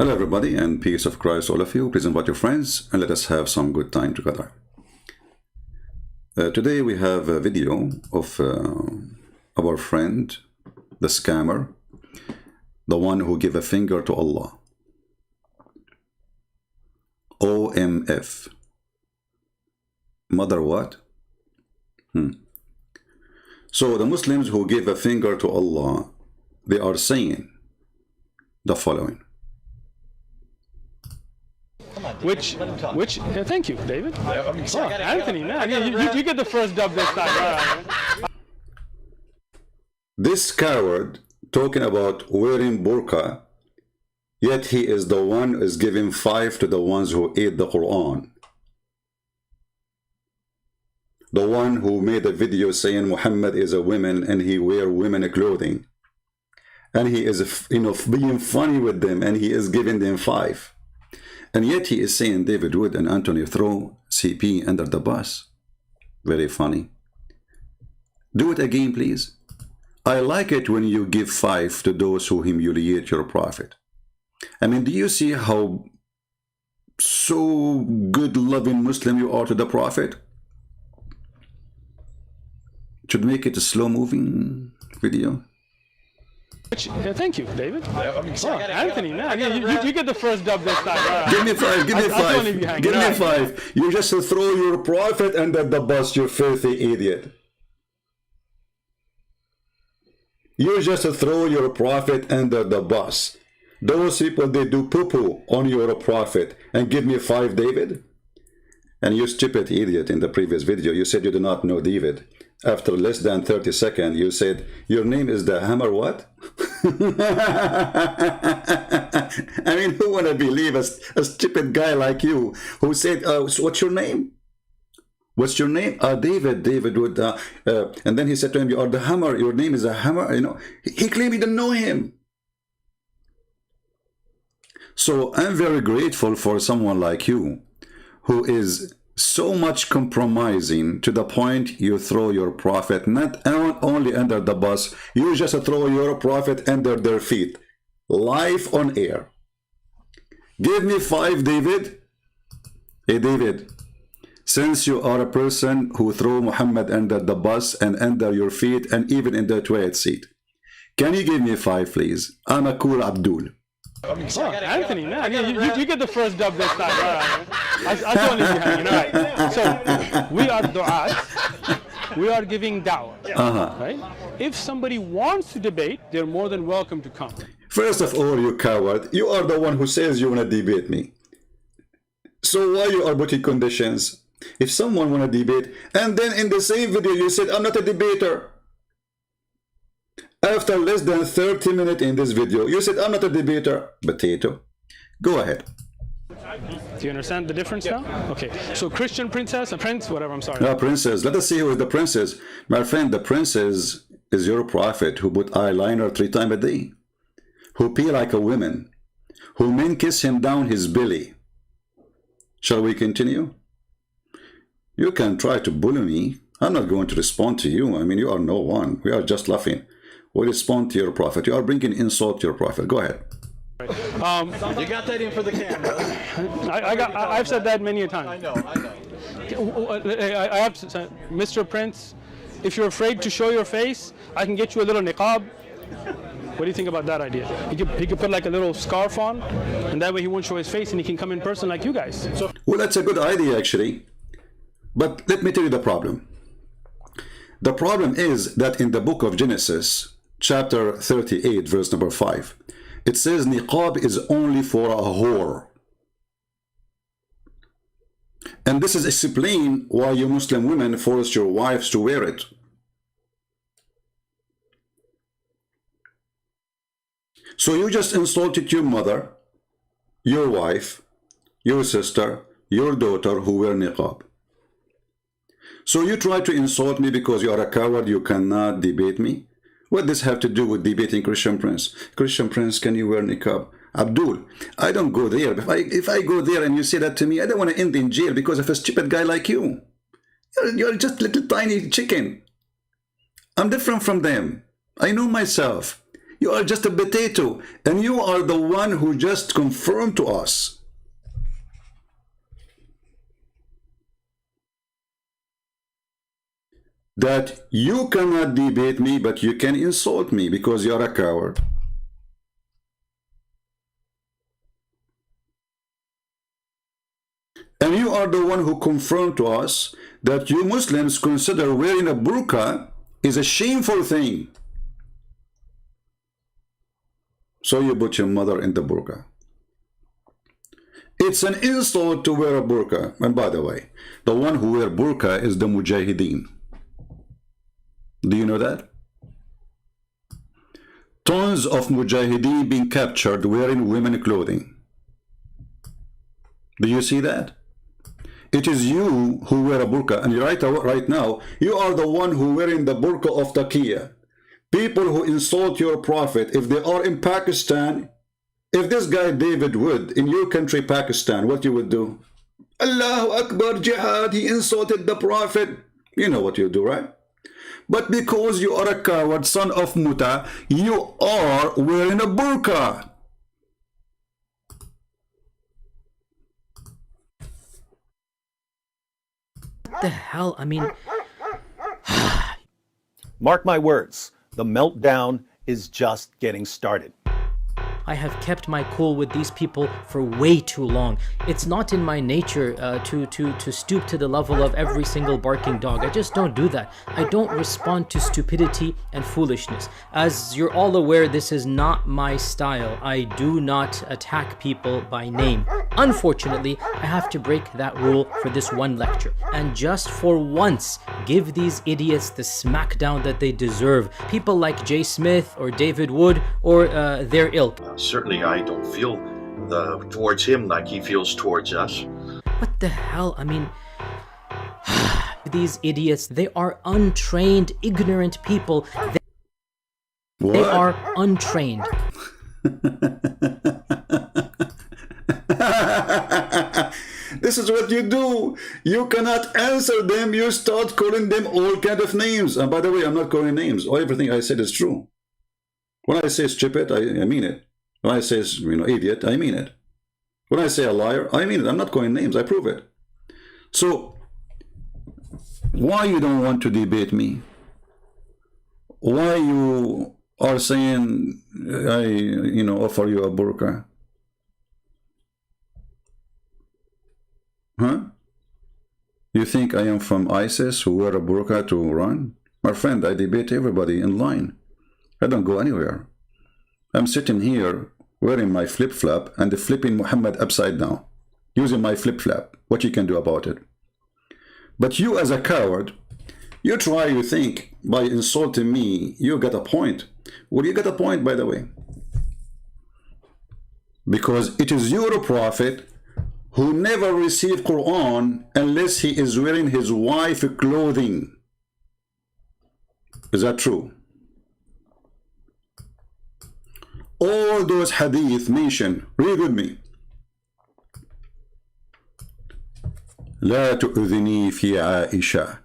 Hello everybody, and peace of Christ all of you. Please invite your friends and let us have some good time together. Today we have a video of our friend, the scammer, the one who gave a finger to Allah. OMF. Mother what? So the Muslims who give a finger to Allah, they are saying the following. Thank you, David. Anthony, man, you get the first dub this time. All right. This coward talking about wearing burqa, yet he is the one who is giving 5 to the ones who ate the Quran. The one who made a video saying Muhammad is a woman and he wear women clothing. And he is, being funny with them, and he is giving them 5. And yet he is saying David Wood and Anthony throw CP under the bus. Very funny. Do it again, please. I like it when you give 5 to those who humiliate your prophet. I mean, do you see how so good loving Muslim you are to the prophet? Should make it a slow moving video. Thank you, David. Anthony, man, you get the first dub this time. Right. Give me 5, give me 5, give me 5. You just throw your prophet under the bus, you filthy idiot. You just throw your prophet under the bus. Those people, they do poo-poo on your prophet, and give me 5, David. And you stupid idiot, in the previous video, you said you do not know David. After less than 30 seconds, you said, your name is the hammer what? I mean, who wanna believe a stupid guy like you who said, what's your name? What's your name? David would, and then he said to him, you are the hammer, your name is a hammer, you know. He claimed he didn't know him. So I'm very grateful for someone like you who is so much compromising to the point you throw your prophet not only under the bus, you just throw your prophet under their feet, live on air. Give me 5, David. Hey, David, since you are a person who throw Muhammad under the bus and under your feet and even in the toilet seat, can you give me 5, please? I'm a cool Abdul. Anthony, man, you get the first dub this time. All right. I don't leave you hanging. All right. So we are du'at. We are giving da'wah. Right? If somebody wants to debate, they're more than welcome to come. First of all, you coward, you are the one who says you want to debate me. So why you are putting conditions? If someone want to debate, and then in the same video you said, I'm not a debater. After less than 30 minutes in this video, you said, I'm not a debater. Potato. Go ahead. Do you understand the difference now? Okay. So Christian princess, a prince, whatever, I'm sorry. No, princess. Let us see who is the princess. My friend, the princess is your prophet who put eyeliner 3 times a day, who pee like a woman, who men kiss him down his belly. Shall we continue? You can try to bully me. I'm not going to respond to you. I mean, you are no one. We are just laughing. We respond to your prophet. You are bringing insult to your prophet. Go ahead. You got that in for the camera. I've said that many a time. I know. I have said, Mr. Prince, if you're afraid to show your face, I can get you a little niqab. What do you think about that idea? He could put like a little scarf on, and that way he won't show his face, and he can come in person like you guys. Well, that's a good idea, actually. But let me tell you the problem. The problem is that in the book of Genesis, chapter 38, verse number 5, it says niqab is only for a whore. And this is explained why you Muslim women force your wives to wear it. So you just insulted your mother, your wife, your sister, your daughter who wear niqab. So you try to insult me because you are a coward, you cannot debate me? What does this have to do with debating Christian Prince? Christian Prince, can you wear niqab? Abdul, I don't go there. If I go there and you say that to me, I don't want to end in jail because of a stupid guy like you. You're just a little tiny chicken. I'm different from them. I know myself. You are just a potato, and you are the one who just confirmed to us that you cannot debate me, but you can insult me because you are a coward. And you are the one who confirmed to us that you Muslims consider wearing a burqa is a shameful thing. So you put your mother in the burqa. It's an insult to wear a burqa. And by the way, the one who wear burqa is the mujahideen. Do you know that? Tons of mujahideen being captured wearing women clothing. Do you see that? It is you who wear a burqa, and right now, you are the one who wearing the burqa of taqiyya. People who insult your prophet, if they are in Pakistan, if this guy David Wood in your country, Pakistan, what you would do? Allahu Akbar, jihad, he insulted the prophet. You know what you do, right? But because you are a coward, son of Muta, you are wearing a burqa. What the hell? I mean... Mark my words, the meltdown is just getting started. I have kept my cool with these people for way too long. It's not in my nature to stoop to the level of every single barking dog. I just don't do that. I don't respond to stupidity and foolishness. As you're all aware, this is not my style. I do not attack people by name. Unfortunately, I have to break that rule for this one lecture. And just for once, give these idiots the smackdown that they deserve. People like Jay Smith or David Wood or their ilk. Certainly, I don't feel towards him like he feels towards us. What the hell? I mean, these idiots, they are untrained, ignorant people. They are untrained. This is what you do. You cannot answer them. You start calling them all kind of names. And by the way, I'm not calling names. Everything I said is true. When I say stupid, I mean it. When I say, idiot, I mean it. When I say a liar, I mean it. I'm not calling names. I prove it. So, why you don't want to debate me? Why you are saying, I offer you a burqa? Huh? You think I am from ISIS who wear a burqa to run? My friend, I debate everybody in line. I don't go anywhere. I'm sitting here wearing my flip-flop and flipping Muhammad upside down, using my flip-flop. What you can do about it? But you as a coward, you think by insulting me, you got a point. Well, you got a point, by the way. Because it is your prophet who never received Quran unless he is wearing his wife clothing. Is that true? All those hadith mentioned, read with me. لا تؤذني في عائشة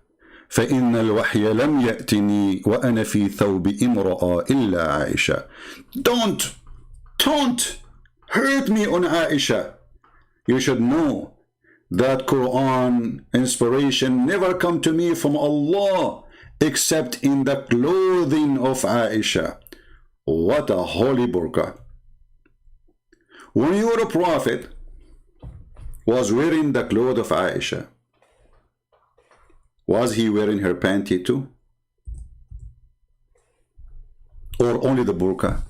فإن الوحي لم يأتني وأنا في ثوب امرأة إلا عائشة. Don't hurt me on Aisha. You should know that Quran inspiration never come to me from Allah except in the clothing of Aisha. What a holy burqa. When your prophet was wearing the clothes of Aisha, was he wearing her panty too? Or only the burqa?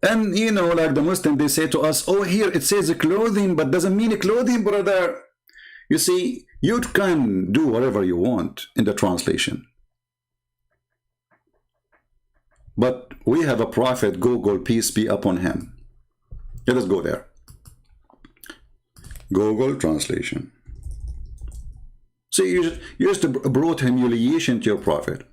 And like the Muslim, they say to us, oh, here it says clothing, but doesn't mean clothing, brother. You see, you can do whatever you want in the translation. But we have a prophet, Google, peace be upon him. Let us go there. Google translation. See, you just brought humiliation to your prophet.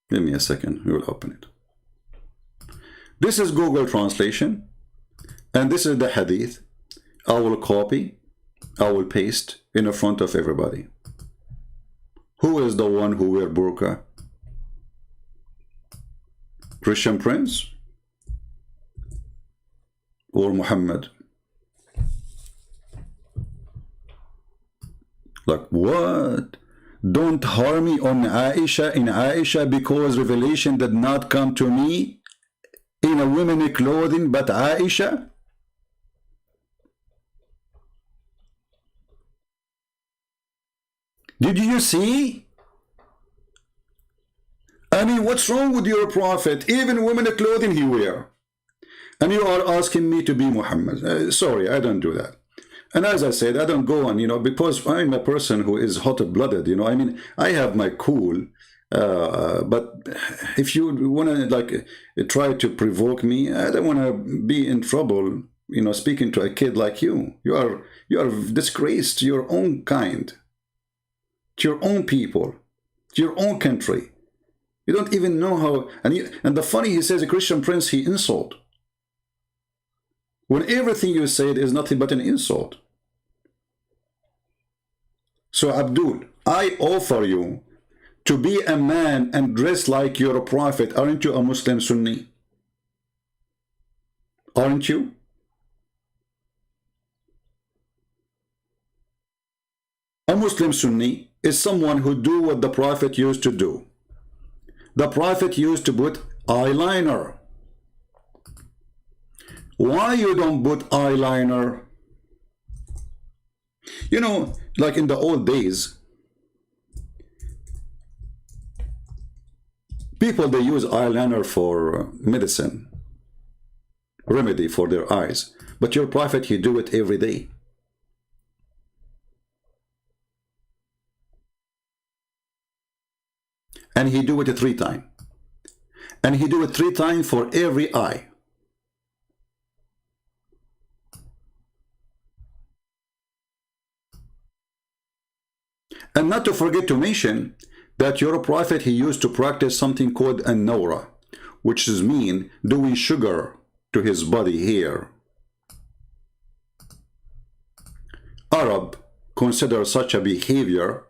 Give me a second, we will open it. This is Google translation, and this is the hadith. I will copy I will paste in front of everybody. Who is the one who wear burqa? Christian Prince or Muhammad? Like what? Don't harm me on Aisha in Aisha because revelation did not come to me in a woman clothing but Aisha? Did you see? I mean, what's wrong with your prophet? Even women clothing he wear. And you are asking me to be Muhammad. Sorry, I don't do that. And as I said, I don't go on, because I'm a person who is hot-blooded, I mean, I have my cool, but if you want to, like, try to provoke me, I don't want to be in trouble, speaking to a kid like you. You are disgraced to your own kind, to your own people, to your own country. You don't even know how, and the funny, he says a Christian Prince, he insult. When everything you said is nothing but an insult. So Abdul, I offer you to be a man and dress like your prophet. Aren't you a Muslim Sunni? Aren't you? A Muslim Sunni is someone who do what the prophet used to do. The prophet used to put eyeliner. Why you don't put eyeliner? Like in the old days, people, they use eyeliner for medicine, remedy for their eyes. But your prophet, he do it every day. And he do it 3 times. And he do it 3 times for every eye. And not to forget to mention that your prophet, he used to practice something called an-nawra, which is mean doing sugar to his body here. Arab consider such a behavior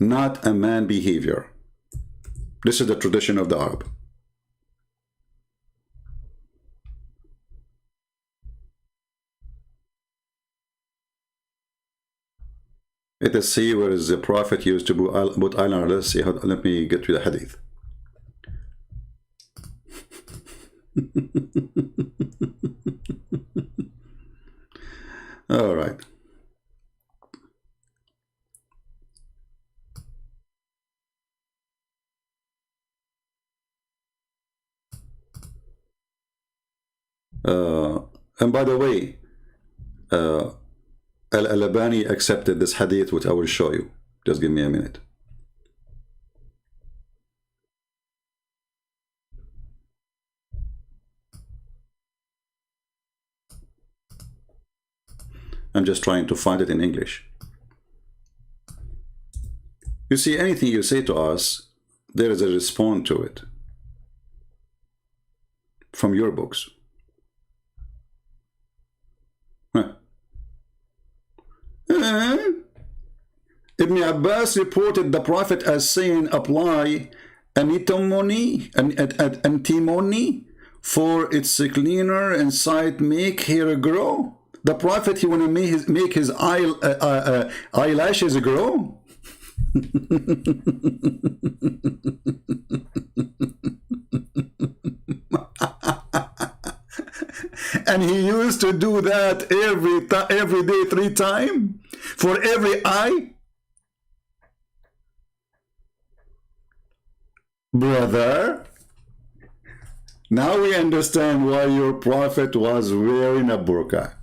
not a man behavior. This is the tradition of the Arab. Let us see where is the prophet used to put eyeliner. Let's see how, let me get to the hadith. All right. And by the way, Al-Albani accepted this hadith, which I will show you. Just give me a minute. I'm just trying to find it in English. You see, anything you say to us, there is a response to it from your books. Huh. Ibn Abbas reported the Prophet as saying, apply antimony for its cleaner and sight make hair grow. The Prophet, he want to make his eyelashes grow. And he used to do that every day 3 times for every eye. Brother, now we understand why your prophet was wearing a burqa.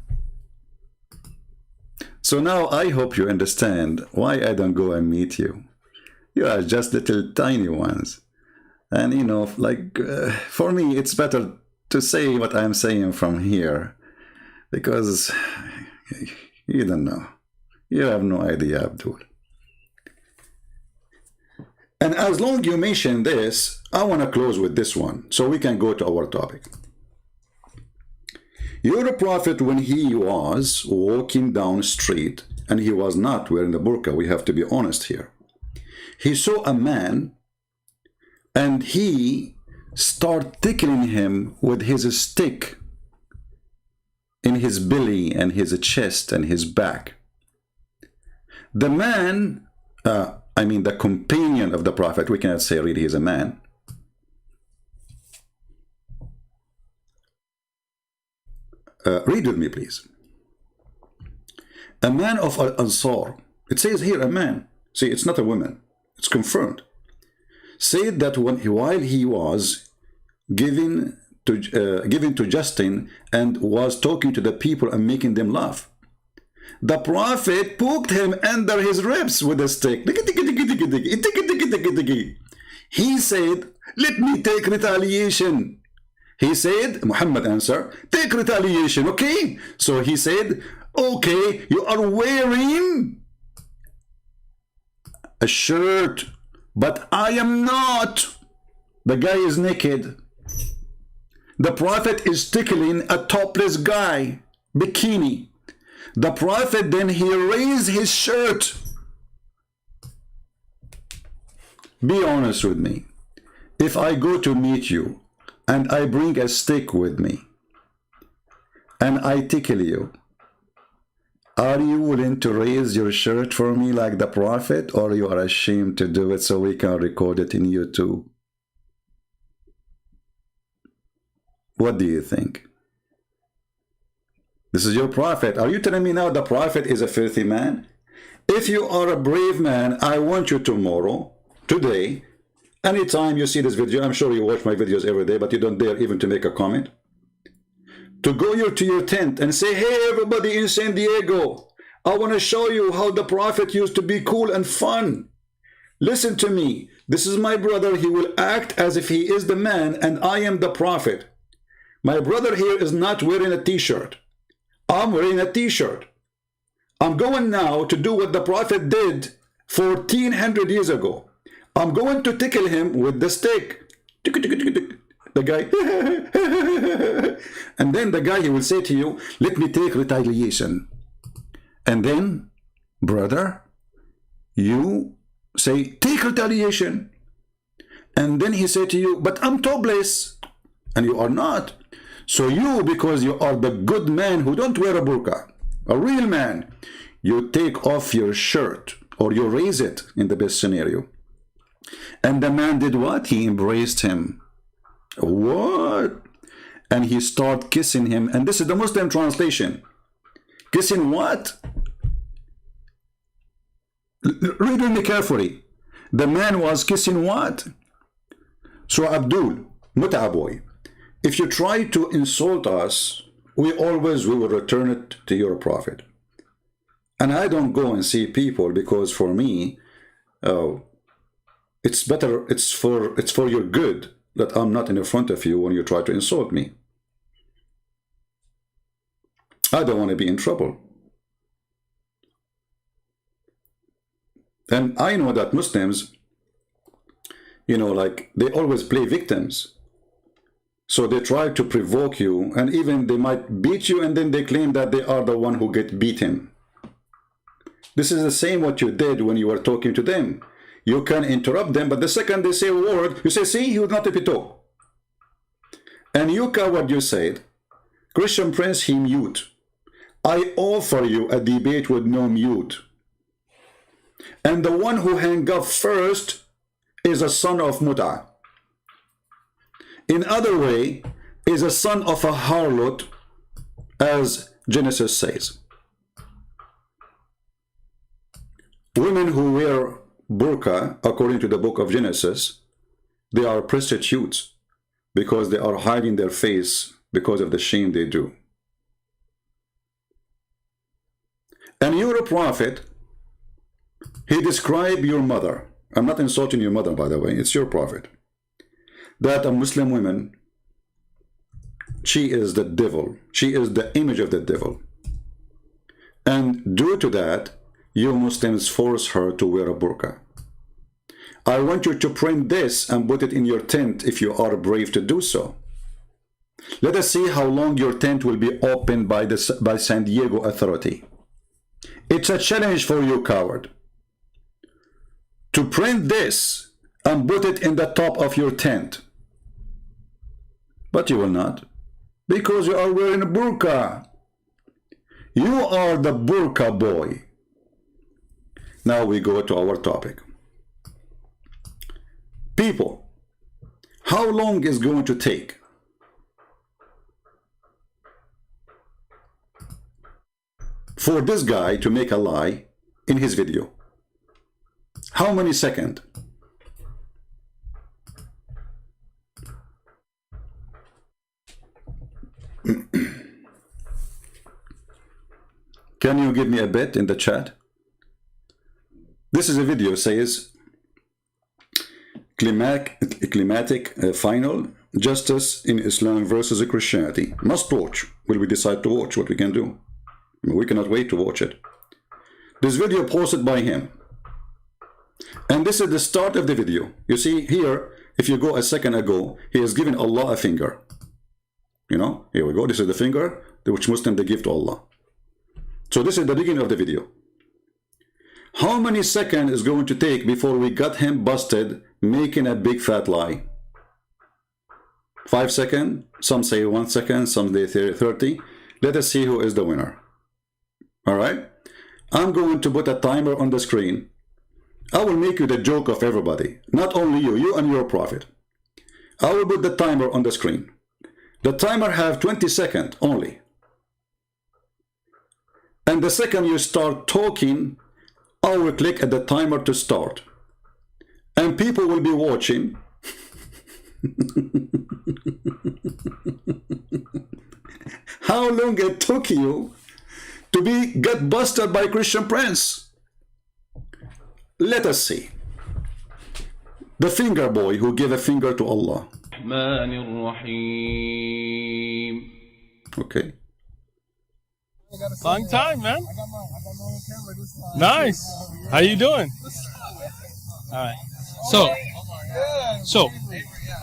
So now I hope you understand why I don't go and meet you. You are just little tiny ones. And for me, it's better to say what I'm saying from here, because you don't know. You have no idea, Abdul. And as long as you mention this, I want to close with this one, so we can go to our topic. Your prophet, when he was walking down the street, and he was not wearing the burqa, we have to be honest here. He saw a man, and he started tickling him with his stick in his belly and his chest and his back. The man, I mean the companion of the prophet, we cannot say really he's a man. Read with me, please. A man of Al-Ansar, it says here a man, see, it's not a woman, it's confirmed, said that while he was given to Justin and was talking to the people and making them laugh, the prophet poked him under his ribs with a stick. He said, let me take retaliation. He said, Muhammad answered, take retaliation, okay? So he said, okay, you are wearing a shirt, but I am not. The guy is naked. The prophet is tickling a topless guy, bikini. The prophet then he raised his shirt. Be honest with me. If I go to meet you and I bring a stick with me and I tickle you, are you willing to raise your shirt for me like the prophet, or you are ashamed to do it so we can record it in YouTube? What do you think? This is your prophet. Are you telling me now the prophet is a filthy man? If you are a brave man, I want you tomorrow, today, anytime you see this video, I'm sure you watch my videos every day, but you don't dare even to make a comment, to go to your tent and say, hey, everybody in San Diego, I want to show you how the prophet used to be cool and fun. Listen to me. This is my brother. He will act as if he is the man and I am the prophet. My brother here is not wearing a t-shirt. I'm wearing a t-shirt. I'm going now to do what the prophet did 1400 years ago. I'm going to tickle him with the stick. The guy, and then the guy, he will say to you, let me take retaliation. And then, brother, you say, take retaliation. And then he say to you, but I'm topless. And you are not. So you, because you are the good man who don't wear a burqa, a real man, you take off your shirt, or you raise it in the best scenario. And the man did what? He embraced him. What? And he started kissing him. And this is the Muslim translation. Kissing what? Read with me carefully. The man was kissing what? So Abdul, Mut'a boy, if you try to insult us, we will return it to your prophet. And I don't go and see people because for me, it's better, it's for your good that I'm not in front of you when you try to insult me. I don't want to be in trouble. And I know that Muslims, like they always play victims. So they try to provoke you, and even they might beat you, and then they claim that they are the one who get beaten. This is the same what you did when you were talking to them. You can interrupt them, but the second they say a word, you say, see, he would not repito. And you coward, you said, Christian Prince, he mute. I offer you a debate with no mute. And the one who hang up first is a son of Mut'a. In other way, is a son of a harlot, as Genesis says. Women who wear burqa, according to the book of Genesis, they are prostitutes because they are hiding their face because of the shame they do. And you're a prophet. He described your mother. I'm not insulting your mother, by the way. It's your prophet. That a Muslim woman, she is the devil. She is the image of the devil. And due to that, you Muslims force her to wear a burqa. I want you to print this and put it in your tent if you are brave to do so. Let us see how long your tent will be opened by San Diego Authority. It's a challenge for you, coward, to print this and put it in the top of your tent. But you will not, because you are wearing a burqa. You are the burqa boy. Now we go to our topic. People, how long is going to take for this guy to make a lie in his video? How many seconds? Can you give me a bet in the chat? This is a video, says climatic final justice in Islam versus Christianity. Must watch. Will we decide to watch? What we can do? We cannot wait to watch it. This video posted by him. And this is the start of the video. You see here, if you go a second ago, he has given Allah a finger. You know, here we go. This is the finger which Muslim they give to Allah. So this is the beginning of the video. How many seconds is going to take before we got him busted making a big fat lie? 5 seconds? Some say 1 second, some say 30. Let us see who is the winner. Alright? I'm going to put a timer on the screen. I will make you the joke of everybody. Not only you, you and your prophet. I will put the timer on the screen. The timer have 20 seconds only. And the second you start talking, I will click at the timer to start. And people will be watching. How long it took you to get busted by Christian Prince? Let us see. The finger boy who gave a finger to Allah. Okay. Long time, man. Nice. How you doing? All right. So,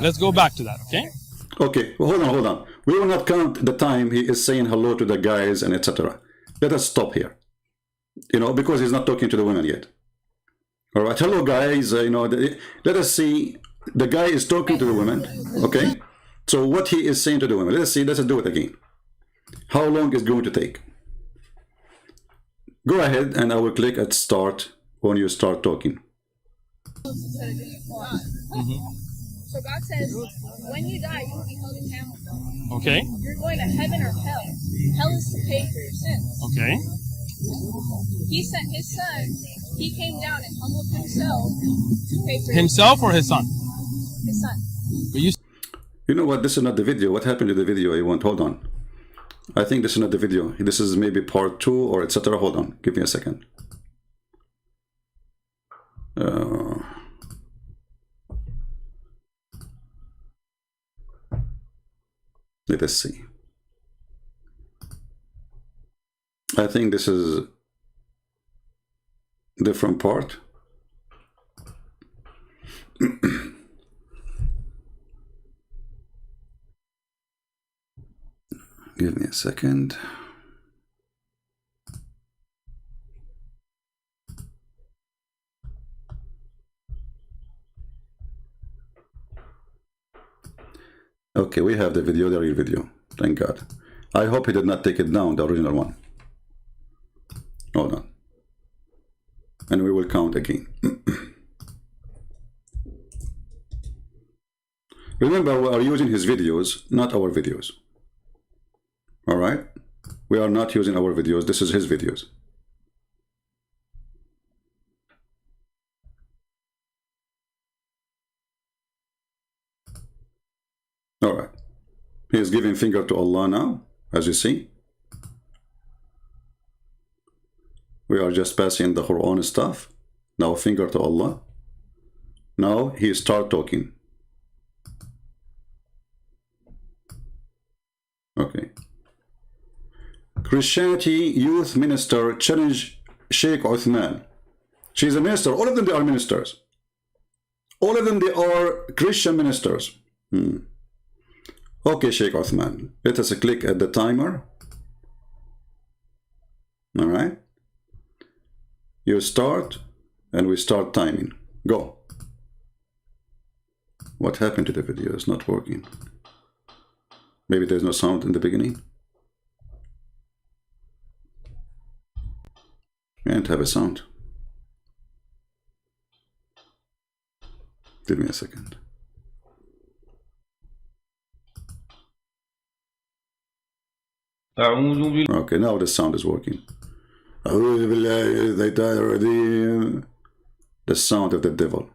let's go back to that, okay? Okay, well, hold on. We will not count the time he is saying hello to the guys and etc. Let us stop here. You know, because he's not talking to the women yet. All right, hello guys. Let us see. The guy is talking to the women. Okay. So what he is saying to the women. Let us see. Let's do it again. How long is going to take? Go ahead, and I will click at start when you start talking. So God says, when you die, you will be held in hell. Okay. You're going to heaven or hell. Hell is to pay for your sins. Okay. He sent his son. He came down and humbled himself to pay for Himself or his son? his son. But you know what? This is not the video. What happened to the video? I want. Hold on. I think this is not the video. This is maybe part 2 or etc. Hold on. Give me a second. Let us see. I think this is a different part. Give me a second. Okay, we have the video, the real video. Thank God. I hope he did not take it down, the original one. Hold on. And we will count again. Remember, we are using his videos, not our videos. All right? We are not using our videos. This is his videos. All right. He is giving finger to Allah now, as you see. We are just passing the Quran stuff. Now finger to Allah. Now he start talking. Okay. Christianity youth minister challenge Sheikh Uthman. She's a minister. All of them, they are ministers. All of them, they are Christian ministers. Okay, Sheikh Uthman, let us click at the timer. All right. You start, and we start timing. Go. What happened to the video? It's not working. Maybe there's no sound in the beginning. Can't have a sound. Give me a second. Okay, now the sound is working. The sound of the devil.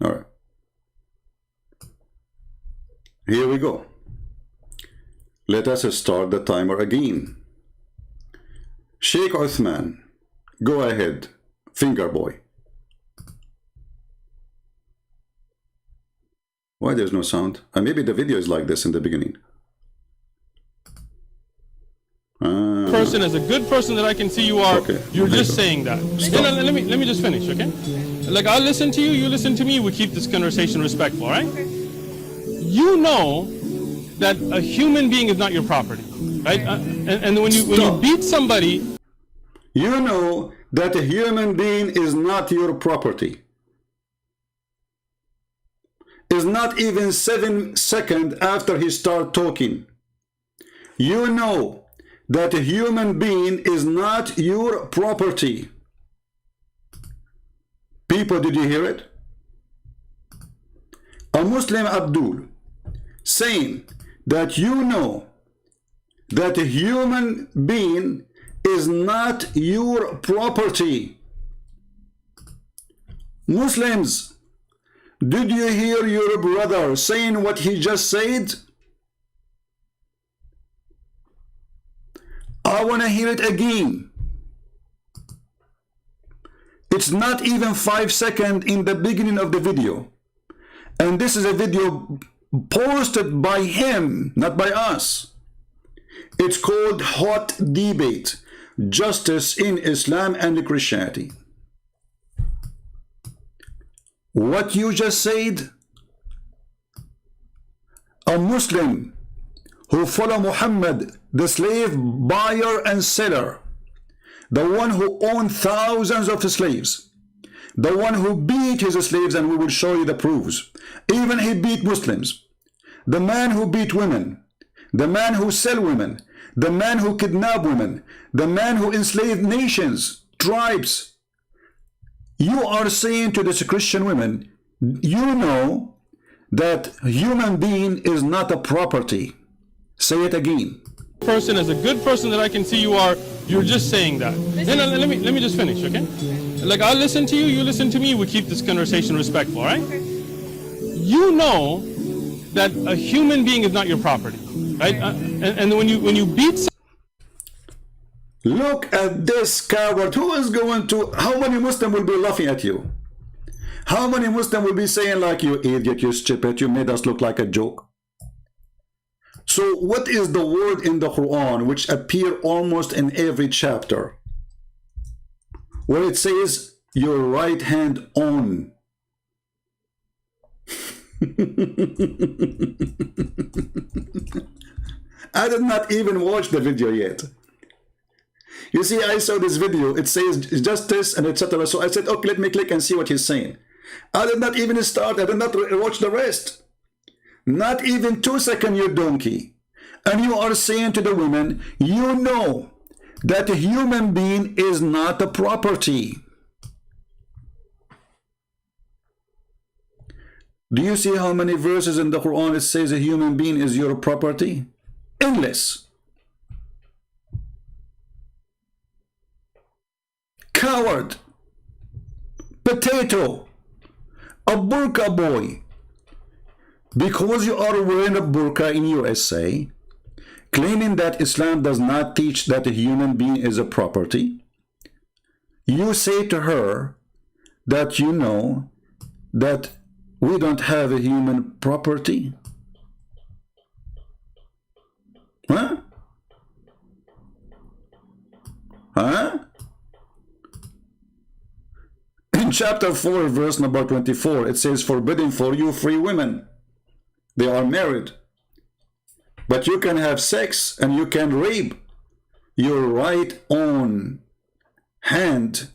All right. Here we go. Let us start the timer again. Sheikh Uthman, go ahead. Finger boy. Why there's no sound? Maybe the video is like this in the beginning. Person, as a good person that I can see you are, Okay. you're just saying that. Let me just finish, okay? Like, I'll listen to you, you listen to me, we keep this conversation respectful, all right? You know that a human being is not your property, right? And when you beat somebody, you know that a human being is not your property. Is not even 7 seconds after he start talking. You know that a human being is not your property. People, did you hear it? A Muslim Abdul saying that you know that a human being is not your property. Muslims, did you hear your brother saying what he just said? I want to hear it again. It's not even 5 seconds in the beginning of the video. And this is a video posted by him, not by us. It's called Hot Debate, Justice in Islam and Christianity. What you just said, a Muslim who follow Muhammad, the slave buyer and seller, the one who owned thousands of slaves, the one who beat his slaves, and we will show you the proofs. Even he beat Muslims. The man who beat women, the man who sell women, the man who kidnap women, the man who enslaved nations, tribes. You are saying to this Christian women, you know that human being is not a property. Say it again. person, as a good person that I can see you are, you're just saying that. Let me just finish, okay? Like, I'll listen to you, you listen to me, we keep this conversation respectful, all right? You know that a human being is not your property, right? And when you beat Look at this coward. Who is going to, how many Muslims will be laughing at you? How many Muslims will be saying like, you idiot, you stupid, you made us look like a joke? So what is the word in the Quran which appear almost in every chapter? Where it says, your right hand on. I did not even watch the video yet. You see, I saw this video, it says justice and etc. So I said, okay, let me click and see what he's saying. I did not even start, I did not watch the rest. Not even 2 seconds, you donkey. And you are saying to the women, you know that a human being is not a property. Do you see how many verses in the Quran it says a human being is your property? Endless. Coward, potato, a burqa boy. Because you are wearing a burqa in USA, claiming that Islam does not teach that a human being is a property, you say to her that you know that we don't have a human property. Huh? Huh? In chapter 4, verse number 24, it says, forbidden for you free women. They are married. But you can have sex and you can rape your right own hand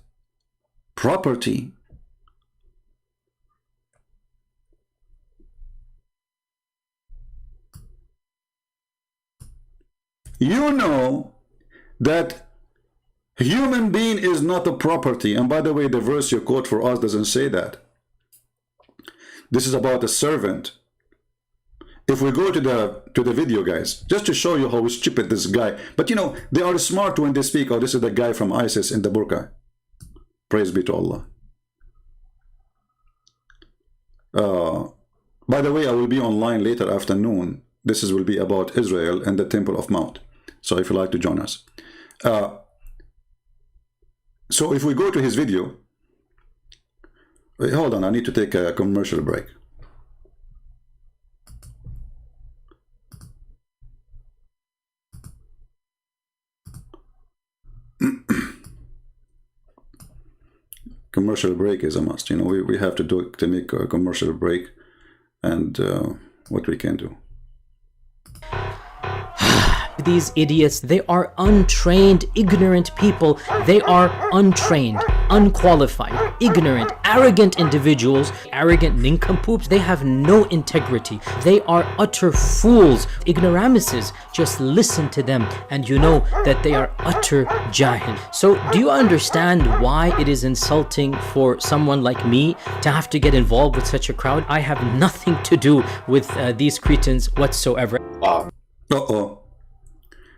property. You know that human being is not a property. And by the way, the verse you quote for us doesn't say that. This is about a servant. If we go to the video, guys, just to show you how stupid this guy, but you know, they are smart when they speak. Oh, this is the guy from ISIS in the burqa. Praise be to Allah. By the way, I will be online later afternoon. This will be about Israel and the Temple of Mount. So if you like to join us. So if we go to his video, wait, hold on, I need to take a commercial break. Commercial break is a must. You know, we have to make a commercial break, and what we can do. These idiots, they are untrained, ignorant people. They are untrained, unqualified, ignorant, arrogant individuals, arrogant nincompoops. They have no integrity. They are utter fools, ignoramuses. Just listen to them and you know that they are utter jahil. So do you understand why it is insulting for someone like me to have to get involved with such a crowd? I have nothing to do with these cretins whatsoever. Uh-oh.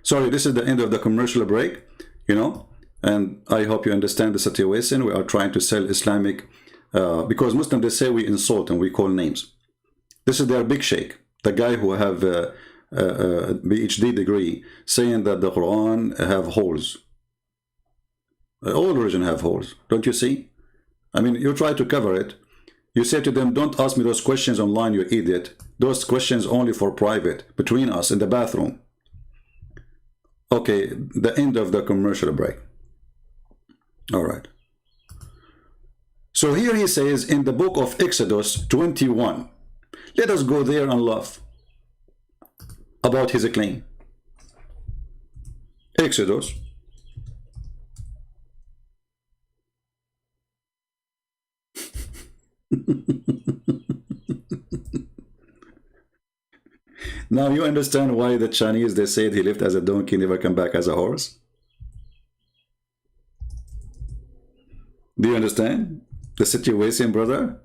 Sorry, this is the end of the commercial break, you know, and I hope you understand the situation. We are trying to sell Islamic, because Muslims, they say we insult and we call names. This is their big sheikh, the guy who have a PhD degree, saying that the Quran have holes. All religion have holes, don't you see? I mean, you try to cover it. You say to them, don't ask me those questions online, you idiot. Those questions only for private, between us in the bathroom. Okay, the end of the commercial break. All right. So here he says in the book of Exodus 21. Let us go there and laugh about his claim. Exodus. Now you understand why the Chinese, they said he lived as a donkey, never come back as a horse? Do you understand the situation, brother?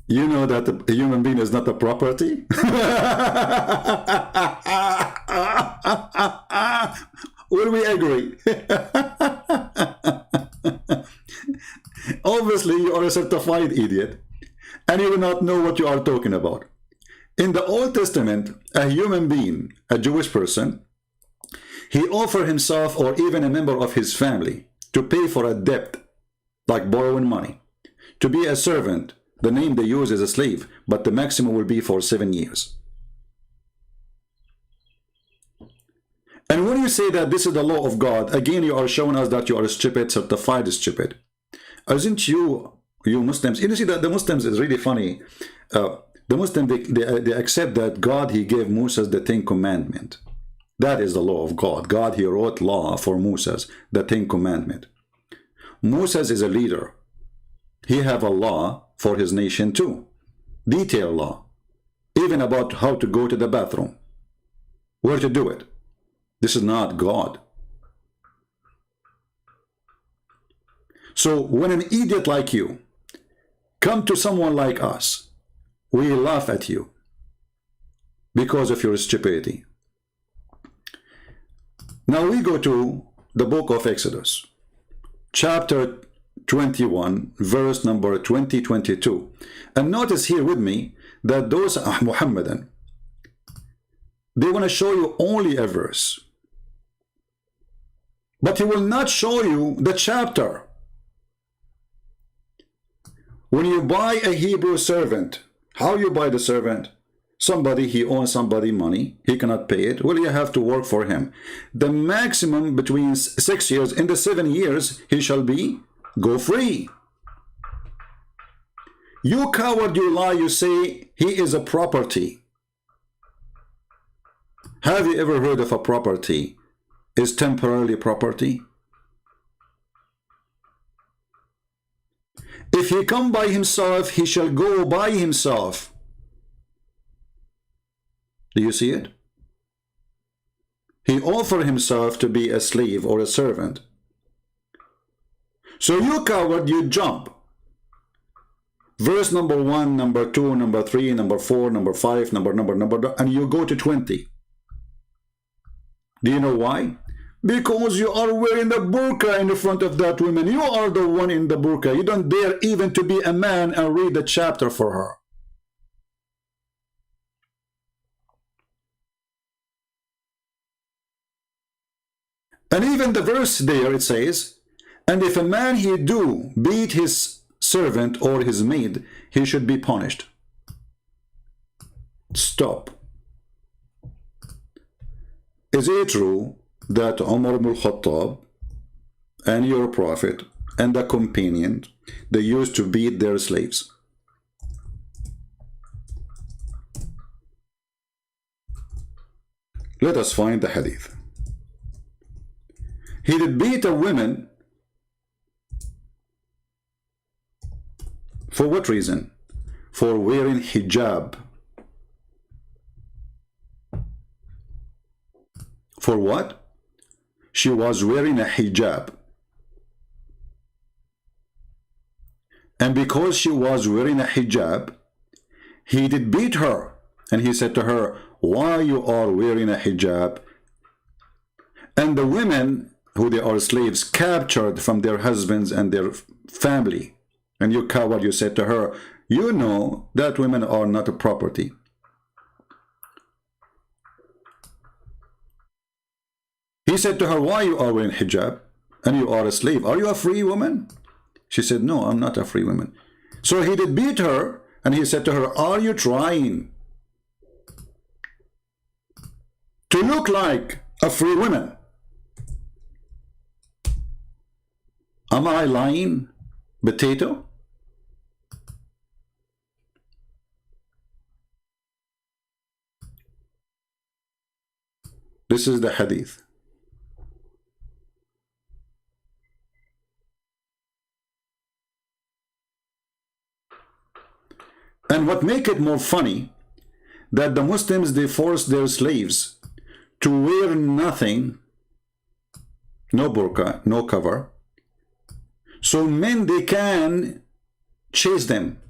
You know that a human being is not a property? Will we agree? Obviously, you are a certified idiot, and you do not know what you are talking about. In the Old Testament, a human being, a Jewish person, he offered himself or even a member of his family to pay for a debt, like borrowing money, to be a servant. The name they use is a slave, but the maximum will be for 7 years. And when you say that this is the law of God, again, you are showing us that you are stupid, certified stupid. Isn't you Muslims, you see that the Muslims is really funny. The Muslims, they accept that God, he gave Moses the 10 Commandments. That is the law of God. God, he wrote law for Moses, the 10 Commandments. Moses is a leader. He have a law for his nation too. Detailed law. Even about how to go to the bathroom. Where to do it. This is not God. So when an idiot like you come to someone like us, we laugh at you because of your stupidity. Now we go to the book of Exodus, chapter 21, verse number 22. And notice here with me that those Muhammadan, they want to show you only a verse, but he will not show you the chapter. When you buy a Hebrew servant, how you buy the servant? Somebody, he owes somebody money, he cannot pay it. Well, you have to work for him. The maximum between 6 years, in the 7 years, he shall be go free. You coward, you lie, you say he is a property. Have you ever heard of a property is temporarily property? If he come by himself, he shall go by himself. Do you see it? He offered himself to be a slave or a servant. So you coward, you jump. Verse number 1, number 2, number 3, number 4, number 5, number, and you go to 20. Do you know why? Because you are wearing the burqa in the front of that woman. You are the one in the burqa. You don't dare even to be a man and read the chapter for her. And even the verse there, it says, and if a man he do beat his servant or his maid, he should be punished. Stop. Is it true that Umar ibn al-Khattab and your prophet and the companion, they used to beat their slaves? Let us find the hadith. He did beat a woman. For what reason? For wearing hijab. For what? She was wearing a hijab. And because she was wearing a hijab, he did beat her. And he said to her, why you are wearing a hijab? And the women, who they are slaves, captured from their husbands and their family. And you coward, you said to her, you know that women are not a property. He said to her, why you are wearing hijab and you are a slave? Are you a free woman? She said, no, I'm not a free woman. So he did beat her and he said to her, are you trying to look like a free woman? Am I lying, potato? This is the hadith. And what make it more funny, that the Muslims, they force their slaves to wear nothing, no burqa, no cover, so men, they can chase them,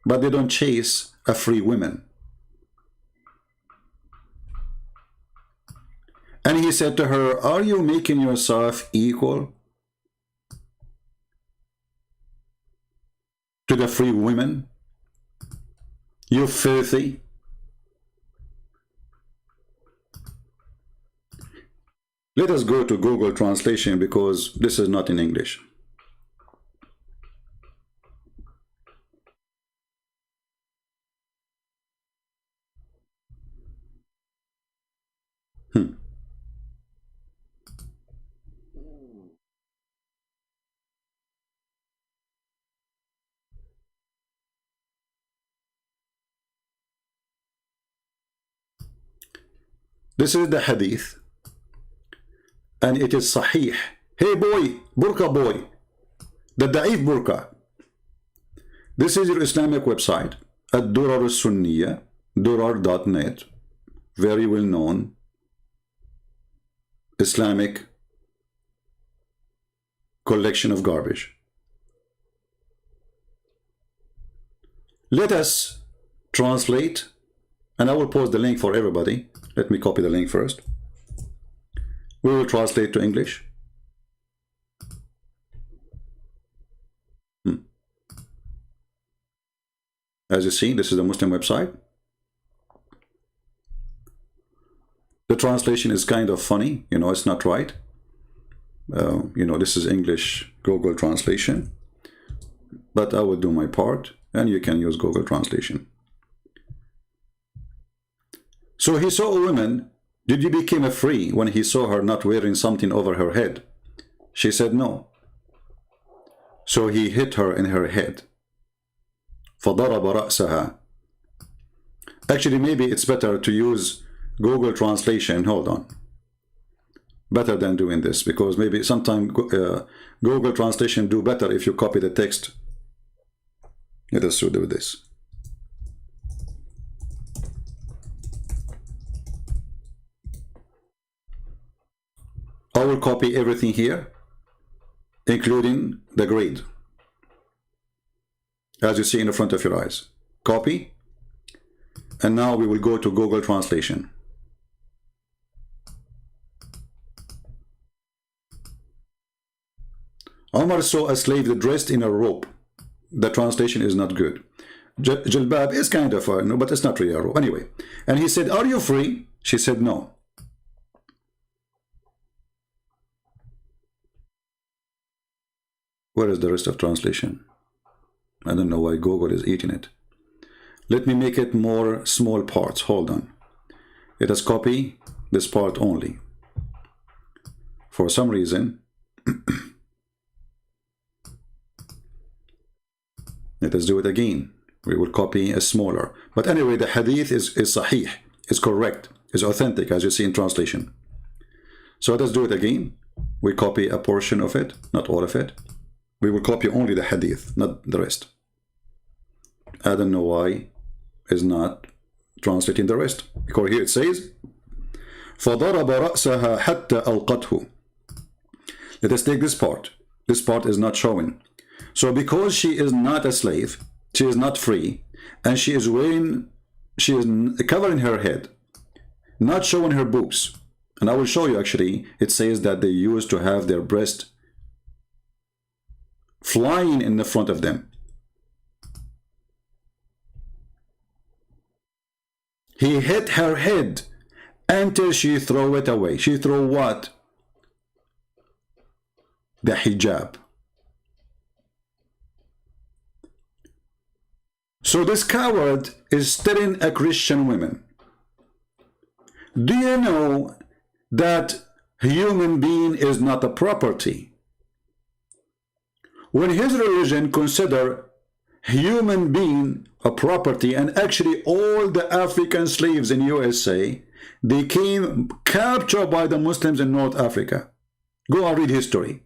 but they don't chase a free woman. And he said to her, are you making yourself equal to the free women? You filthy. Let us go to Google Translation because this is not in English. This is the hadith, and it is sahih. Hey boy, burqa boy, the da'if burqa. This is your Islamic website, at Durar al-Sunniya, durar.net, very well known Islamic collection of garbage. Let us translate, and I will post the link for everybody. Let me copy the link first. We will translate to English. As you see, this is a Muslim website. The translation is kind of funny, you know, it's not right. You know, this is English Google translation, but I will do my part and you can use Google translation. So he saw a woman. Did you become free when he saw her not wearing something over her head? She said no. So he hit her in her head فضرب رأسها. Actually, maybe it's better to use Google Translation. Hold on. Better than doing this, because maybe sometimes Google Translation do better if you copy the text. Let us do this. I will copy everything here, including the grade, as you see in the front of your eyes. Copy. And now we will go to Google Translation. Omar saw a slave dressed in a robe. The translation is not good. Jilbab is kind of no, but it's not really a robe. Anyway, and he said, "Are you free?" She said, "No." Where is the rest of translation? I don't know why Google is eating it. Let me make it more small parts. Hold on. Let us copy this part only. For some reason, let us do it again. We will copy a smaller. But anyway, the hadith is sahih, is correct, is authentic, as you see in translation. So let us do it again. We copy a portion of it, not all of it. We will copy only the hadith, not the rest. I don't know why is not translating the rest. Because here it says, فَضَرَبَ رَأْسَهَا حَتَّى أَلْقَتْهُ. Let us take this part. This part is not showing. So because she is not a slave, she is not free, and she is covering her head, not showing her boobs. And I will show you actually, it says that they used to have their breast flying in the front of them. He hit her head until she threw it away. She threw what? The hijab. So this coward is telling a Christian woman, do you know that human being is not a property? When his religion consider human being a property, and actually all the African slaves in USA, they came captured by the Muslims in North Africa. Go and read history.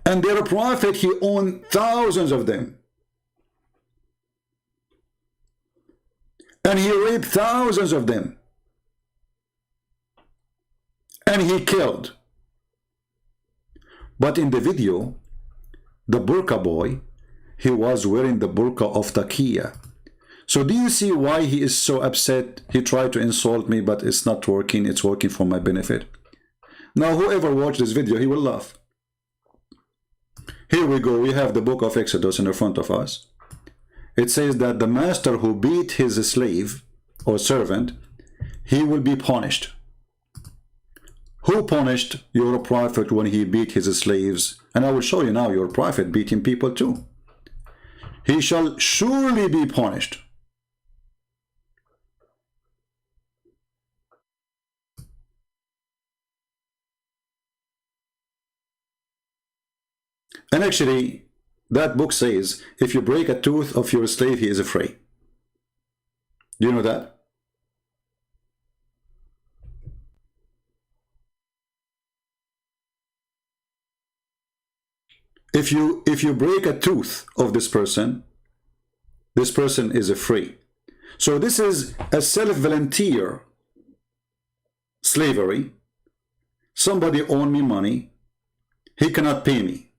And their prophet, he owned thousands of them. And he raped thousands of them. And he killed. But in the video, the burqa boy, he was wearing the burqa of taqiyya. So do you see why he is so upset? He tried to insult me, but it's not working. It's working for my benefit. Now, whoever watched this video, he will laugh. Here we go. We have the book of Exodus in the front of us. It says that the master who beat his slave or servant, he will be punished. Who punished your prophet when he beat his slaves? And I will show you now your prophet beating people too. He shall surely be punished. And actually, that book says, if you break a tooth of your slave, he is free. Do you know that? If you break a tooth of this person is free. So this is a self-volunteer slavery. Somebody owed me money. He cannot pay me.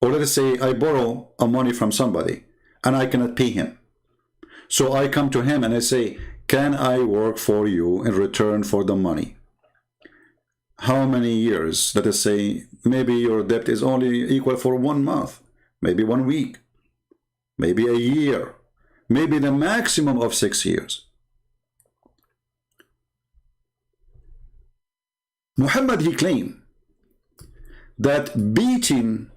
Or let us say I borrow a money from somebody and I cannot pay him. So I come to him and I say, can I work for you in return for the money? How many years? Let us say maybe your debt is only equal for 1 month, maybe 1 week, maybe a year, maybe the maximum of 6 years. Muhammad, he claimed that beating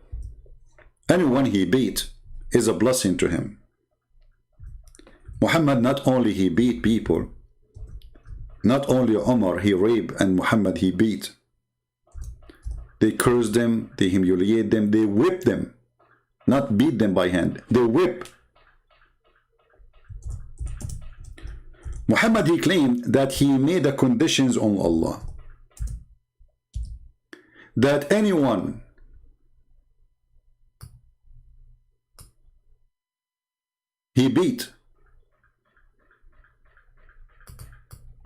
anyone he beat is a blessing to him. Muhammad, not only he beat people, not only Umar he raped and Muhammad he beat. They curse them, they humiliate them, they whip them. Not beat them by hand, they whip. Muhammad, he claimed that he made the conditions on Allah, that anyone he beat,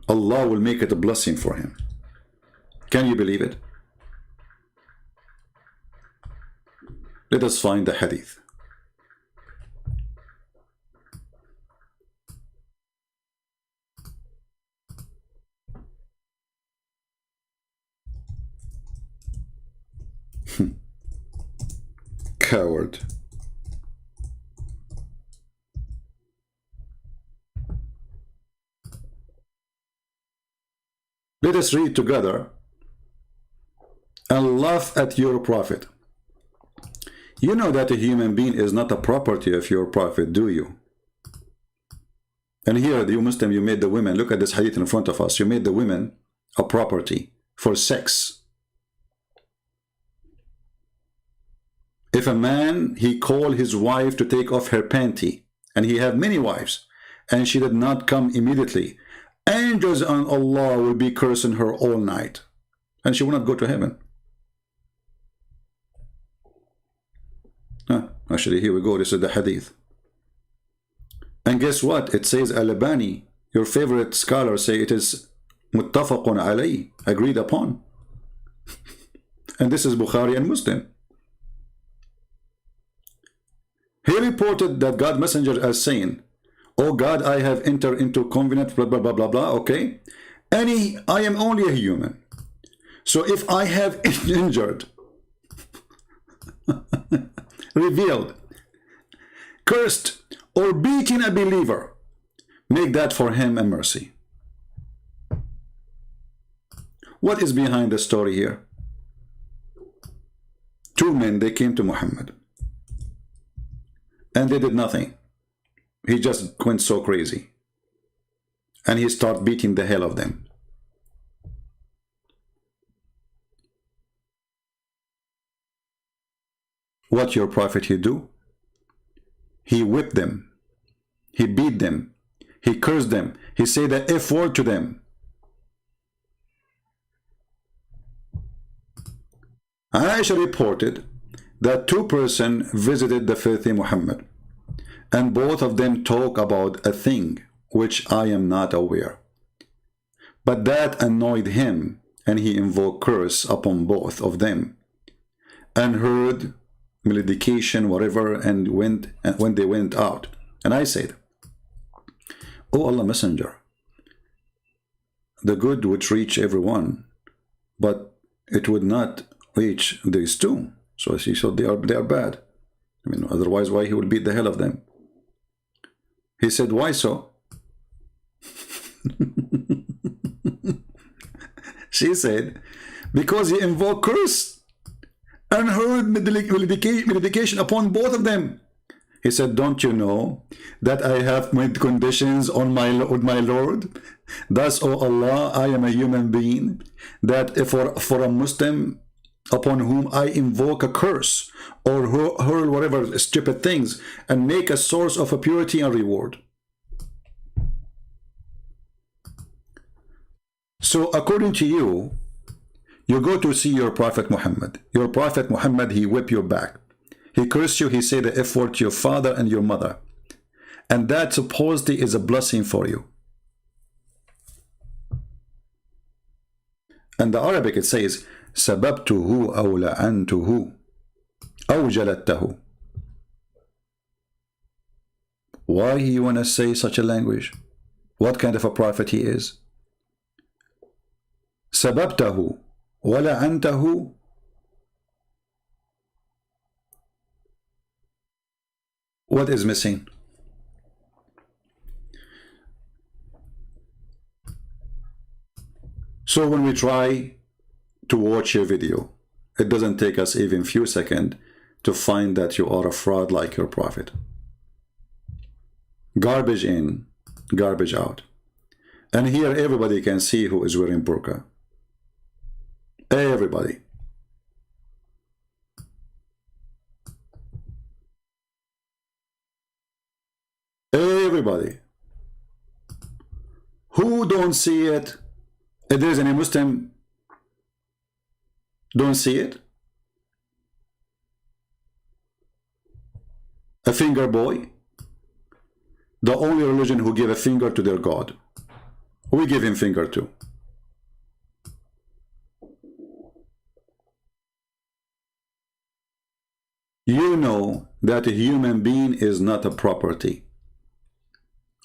Allah will make it a blessing for him. Can you believe it? Let us find the hadith. Coward. Let us read together and laugh at your prophet. You know that a human being is not a property of your prophet, do you? And here, you Muslim, you made the women, look at this hadith in front of us, you made the women a property for sex. If a man, he called his wife to take off her panty, and he had many wives, and she did not come immediately, angels on Allah will be cursing her all night, and she will not go to heaven. Actually, here we go. This is the hadith. And guess what? It says Al-Albani, your favorite scholar, say it is muttafaqun alayh, agreed upon. And this is Bukhari and Muslim. He reported that God messenger as saying, "Oh God, I have entered into covenant, blah, blah, blah, blah, blah, okay? I am only a human. So if I have injured, revealed, cursed, or beaten a believer, make that for him a mercy." What is behind the story here? Two men, they came to Muhammad, and they did nothing. He just went so crazy, and he started beating the hell of them. What your prophet he do? He whipped them, he beat them, he cursed them, he said the F word to them. Aisha reported that two persons visited the filthy Muhammad, and both of them talk about a thing which I am not aware. But that annoyed him, and he invoked curse upon both of them, and heard malediction, whatever, and when they went out. And I said, "O Allah Messenger, the good would reach everyone, but it would not reach these two." So he said they are bad. I mean, otherwise why he would beat the hell of them? He said, "Why so?" She said, "Because he invoked curse and heard malediction upon both of them." He said, "Don't you know that I have made conditions on my Lord? Thus, O Allah, I am a human being, that for a Muslim upon whom I invoke a curse or hurl whatever stupid things and make a source of a purity and reward." So according to you, you go to see your Prophet Muhammad. Your Prophet Muhammad, he whip your back. He cursed you, he said the F word to your father and your mother. And that supposedly is a blessing for you. And the Arabic it says, "Sababtuhu aw la'antuhu aw jaladtahu." Why you want to say such a language? What kind of a prophet he is? Sababtahu wa la'antahu. What is missing? So when we try to watch your video, it doesn't take us even few seconds to find that you are a fraud like your prophet. Garbage in, garbage out. And here everybody can see who is wearing burqa. Everybody. Everybody. Who don't see it? If there's any Muslim don't see it? A finger boy? The only religion who give a finger to their God. We give him finger too. You know that a human being is not a property.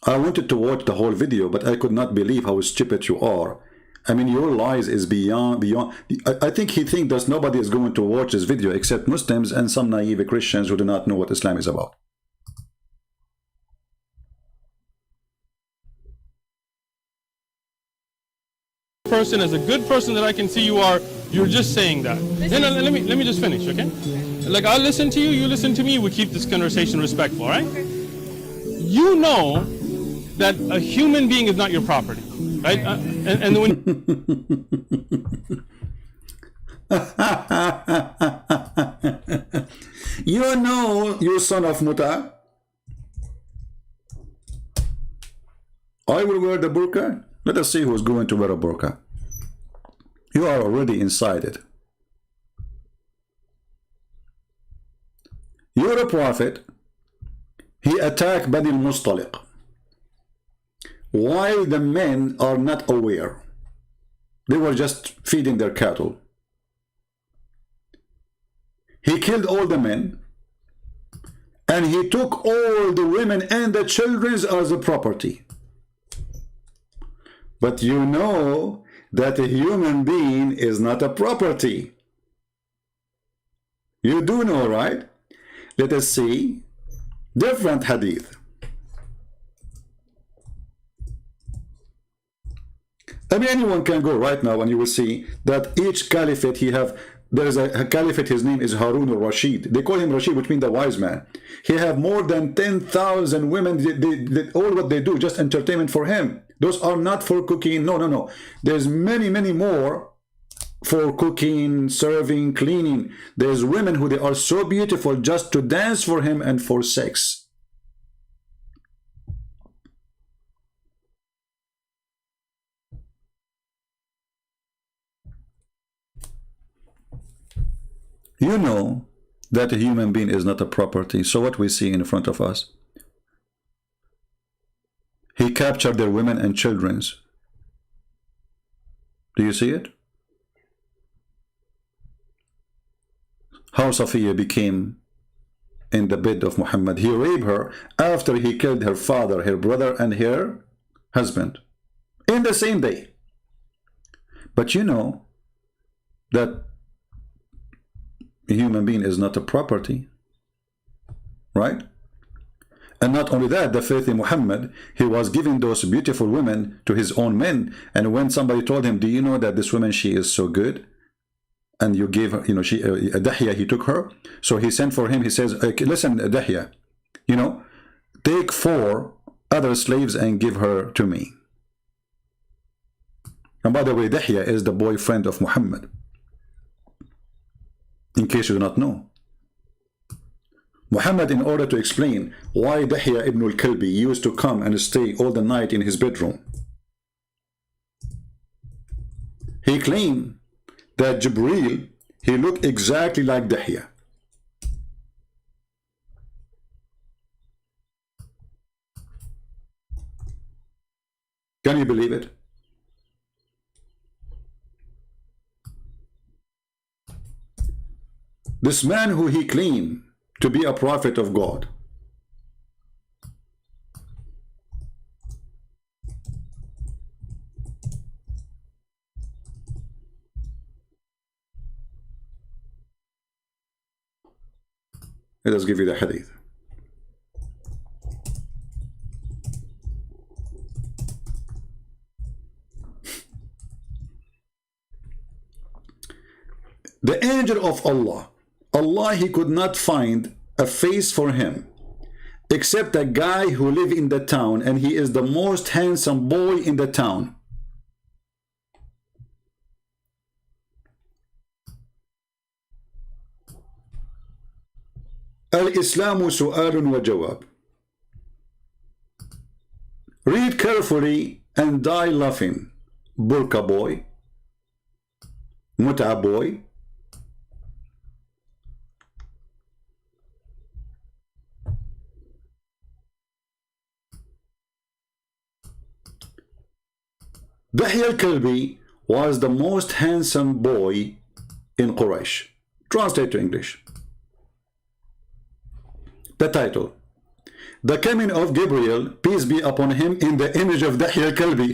I wanted to watch the whole video, but I could not believe how stupid you are. I mean, your lies is beyond. I think he thinks that nobody is going to watch this video except Muslims and some naive Christians who do not know what Islam is about. Person, as a good person that I can see you are, you're just saying that. No, let me just finish, okay? Like, I'll listen to you, you listen to me, we keep this conversation respectful, all right? You know that a human being is not your property, right? And when you know, you son of Muta, I will wear the burqa. Let us see who's going to wear a burqa. You are already inside it. You're a prophet. He attacked Bani al-Mustaliq while the men are not aware. They were just feeding their cattle. He killed all the men and he took all the women and the children as a property. But you know that a human being is not a property. You do know, right? Let us see different hadith. I mean, anyone can go right now and you will see that each caliphate there is a caliphate, his name is Harun al-Rashid. They call him Rashid, which means the wise man. He have more than 10,000 women. All what they do, just entertainment for him. Those are not for cooking. No. There's many more for cooking, serving, cleaning. There's women who they are so beautiful just to dance for him and for sex. You know that a human being is not a property. So what we see in front of us? He captured their women and children. Do you see it? How Safiya became in the bed of Muhammad. He raped her after he killed her father, her brother, and her husband in the same day. But you know that a human being is not a property, right? And not only that, the faith in Muhammad, he was giving those beautiful women to his own men. And when somebody told him, do you know that this woman, she is so good? And you gave her, you know, Dahya, he took her. So he sent for him, he says, listen, Dahya, you know, take 4 other slaves and give her to me. And by the way, Dahya is the boyfriend of Muhammad. In case you do not know. Muhammad, in order to explain why Dahya ibn al-Kalbi used to come and stay all the night in his bedroom, he claimed that Jibreel, he looked exactly like Dahya. Can you believe it? This man who he claimed to be a prophet of God, let us give you the hadith. The angel of Allah, he could not find a face for him except a guy who lived in the town, and he is the most handsome boy in the town. Al-Islamu su'alun wa jawab. carefully and die laughing. Burqa boy, Mut'a boy. Dahya al-Kalbi was the most handsome boy in Quraysh. Translate to English. The title: The coming of Gabriel, peace be upon him, in the image of Dahya al-Kalbi.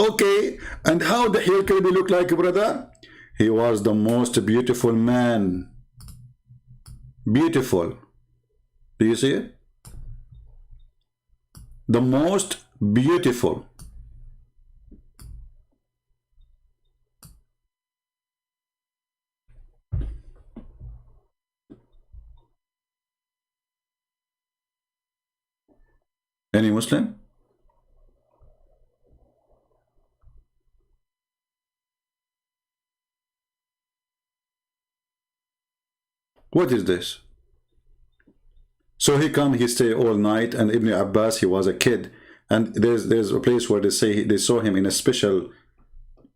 Okay, and how Dahya al-Kalbi look like, brother? He was the most beautiful man. Beautiful. Do you see it? The most beautiful. Any Muslim? What is this? So he come, he stay all night, and Ibn Abbas, he was a kid, and there's a place where they say they saw him in a special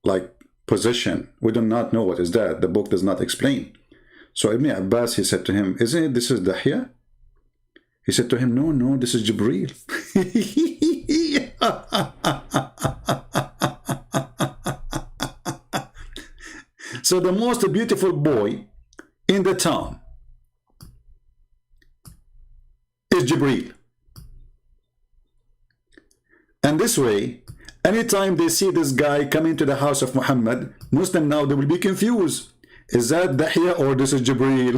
like position. We do not know what is that. The book does not explain. So Ibn Abbas, he said to him, isn't it this is Dahya? He said to him, no, no, this is Jibreel. So the most beautiful boy in the town is Jibreel. And this way, anytime they see this guy coming to the house of Muhammad, Muslim now, they will be confused. Is that Dahya or this is Jibreel?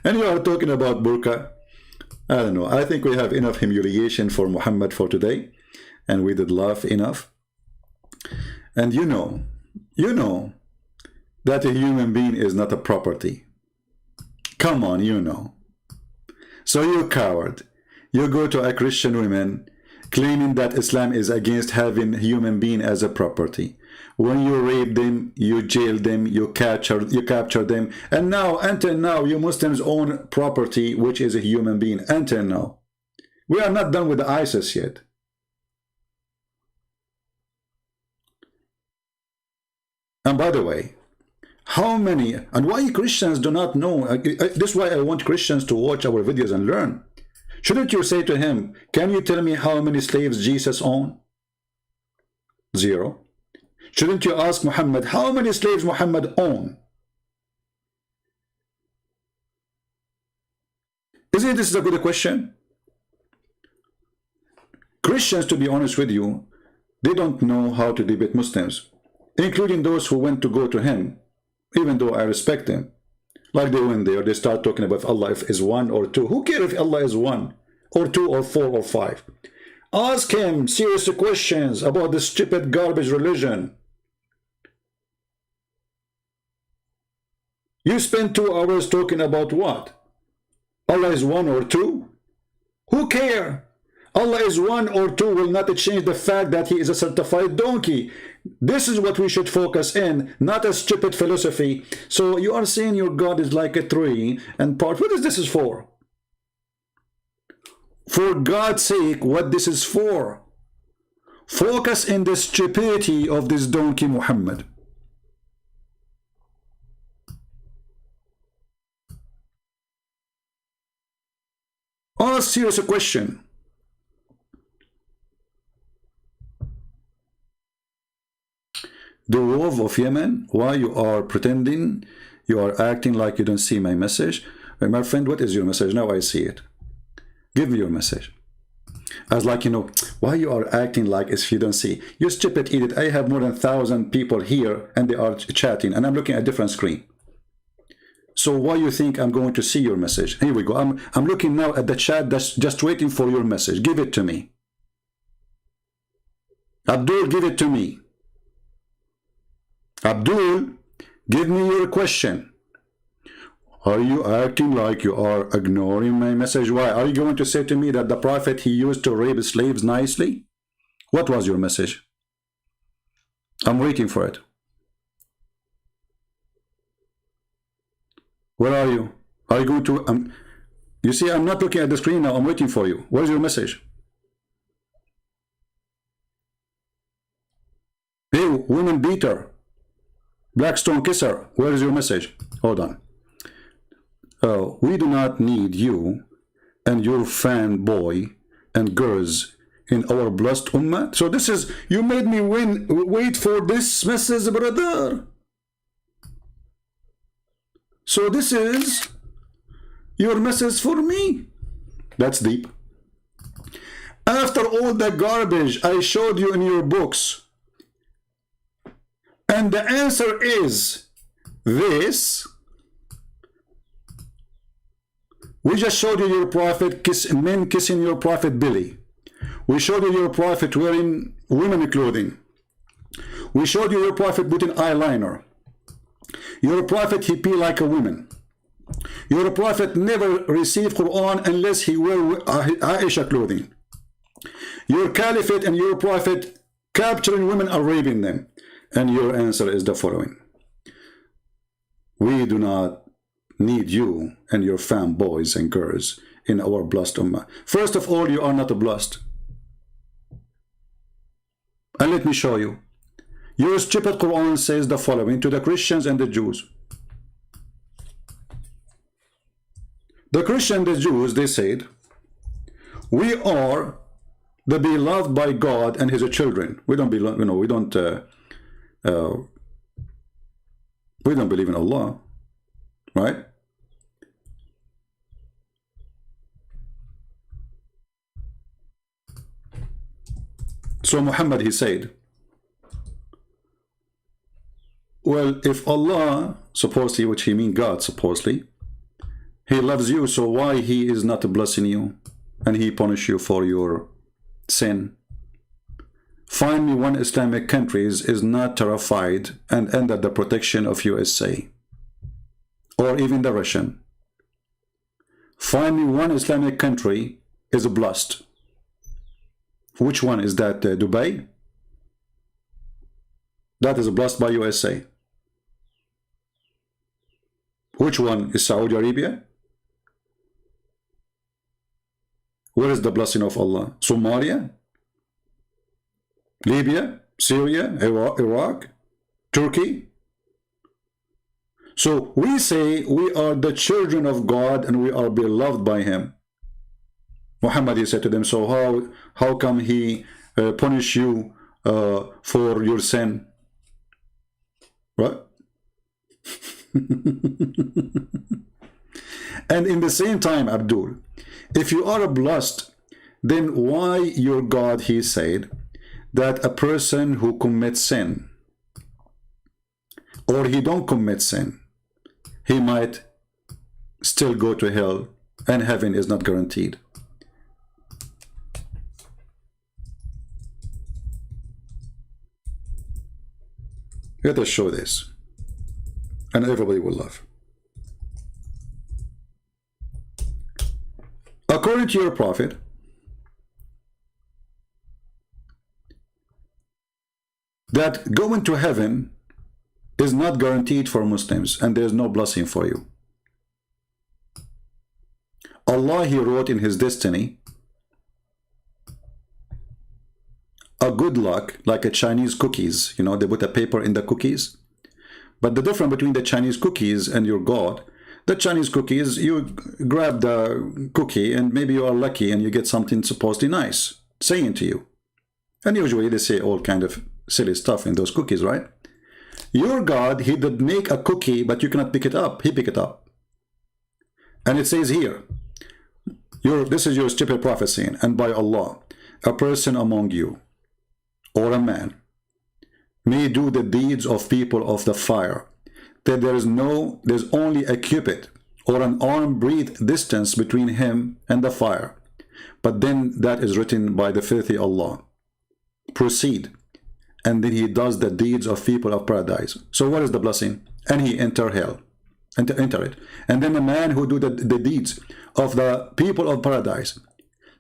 And you are talking about burqa. I don't know. I think we have enough humiliation for Muhammad for today. And we did laugh enough. And you know that a human being is not a property. Come on, you know. So you coward. You go to a Christian woman claiming that Islam is against having human being as a property. When you rape them, you jail them, you capture them. And now, until now, you Muslims own property, which is a human being. Until now. We are not done with ISIS yet. And by the way, how many, and why Christians do not know, this is why I want Christians to watch our videos and learn. Shouldn't you say to him, can you tell me how many slaves Jesus owned? 0. Shouldn't you ask Muhammad, how many slaves Muhammad owned? Isn't this a good question? Christians, to be honest with you, they don't know how to debate Muslims, including those who went to go to him, even though I respect them. Like they went there, they start talking about if Allah is 1 or 2. Who cares if Allah is 1 or 2 or 4 or 5? Ask him serious questions about this stupid garbage religion. You spend 2 hours talking about what? Allah is 1 or 2? Who cares? Allah is 1 or 2 will not change the fact that he is a certified donkey. This is what we should focus in, not a stupid philosophy. So you are saying your God is like a tree and part. What is this is for? For God's sake, what this is for? Focus in the stupidity of this donkey Muhammad. Ask serious question. The wolf of Yemen, why you are pretending, you are acting like you don't see my message? My friend, what is your message? Now I see it. Give me your message. I was like, you know, why you are acting like if you don't see? You stupid idiot. I have more than 1,000 people here and they are chatting and I'm looking at a different screen. So why you think I'm going to see your message? Here we go. I'm looking now at the chat that's just waiting for your message. Give it to me. Abdul, give it to me. Abdul, give me your question. Are you acting like you are ignoring my message? Why? Are you going to say to me that the Prophet, he used to rape slaves nicely? What was your message? I'm waiting for it. Where are you? Are you going to... you see, I'm not looking at the screen now. I'm waiting for you. Where's your message? Hey, woman beater. Blackstone kisser. Where is your message? Hold on. We do not need you and your fanboy and girls in our blessed ummah. So this is, you made me wait for this message, brother. So this is your message for me. That's deep. After all the garbage I showed you in your books, and the answer is this. We just showed you your prophet men kissing your prophet Billy. We showed you your prophet wearing women clothing. We showed you your prophet putting eyeliner. Your prophet, he pee like a woman. Your prophet never received Quran unless he wear Aisha clothing. Your caliphate and your prophet capturing women are raping them. And your answer is the following. We do not need you and your fanboys and girls in our blessed ummah. First of all, you are not blessed. And let me show you. Your stupid Quran says the following to the Christians and the Jews. The Christians and the Jews, they said, we are the beloved by God and his children. We don't belong, you know, we don't believe in Allah, right? So Muhammad, he said, well, if Allah, supposedly, which he means God, supposedly, he loves you, so why he is not blessing you and he punish you for your sin? Find me one Islamic country is not terrified and under the protection of USA or even the Russian. Find me one Islamic country is blessed. Which one is that? Dubai? That is blessed by USA. Which one is Saudi Arabia? Where is the blessing of Allah? Somalia? Libya? Syria? Iraq? Turkey? So we say we are the children of God and we are beloved by him. Muhammad, he said to them, so how come he punish you for your sin? Right? And in the same time, Abdul, if you are blessed, then why your God, he said, that a person who commits sin, or he don't commit sin, he might still go to hell, and heaven is not guaranteed. Let us show this, and everybody will laugh. According to your prophet, that going to heaven is not guaranteed for Muslims, and there is no blessing for you. Allah, he wrote in his destiny a good luck, like a Chinese cookies. You know, they put a paper in the cookies. But the difference between the Chinese cookies and your God, the Chinese cookies, you grab the cookie and maybe you are lucky and you get something supposedly nice saying to you. And usually they say all kind of silly stuff in those cookies, right? Your God, he did make a cookie, but you cannot pick it up. He picked it up. And it says here, this is your stupid prophecy, and by Allah, a person among you, or a man, may do the deeds of people of the fire, that there's only a cubit or an arm breadth distance between him and the fire. But then that is written by the filthy Allah. Proceed. And then he does the deeds of people of paradise. So what is the blessing? And he enter hell. and to enter it. And then the man who do the deeds of the people of paradise,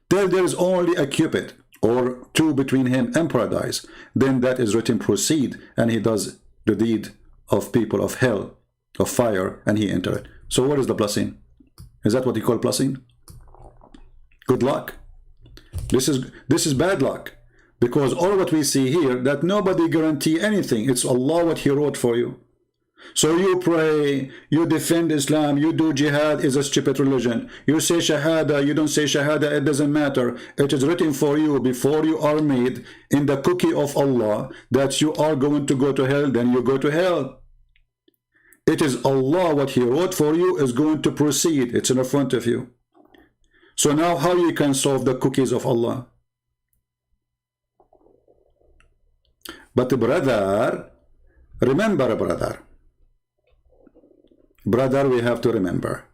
till there is only a cubit or two between him and paradise, then that is written proceed, and he does the deed of people of hell, of fire, and he enter it. So what is the blessing? Is that what you call blessing? Good luck. This is bad luck, because all what we see here, that nobody guarantee anything. It's Allah what he wrote for you. So you pray, you defend Islam, you do jihad, is a stupid religion. You say shahada, you don't say shahada, it doesn't matter. It is written for you before you are made in the cookie of Allah that you are going to go to hell, then you go to hell. It is Allah what he wrote for you is going to proceed. It's in the front of you. So now how you can solve the cookies of Allah? But brother, remember brother, we have to remember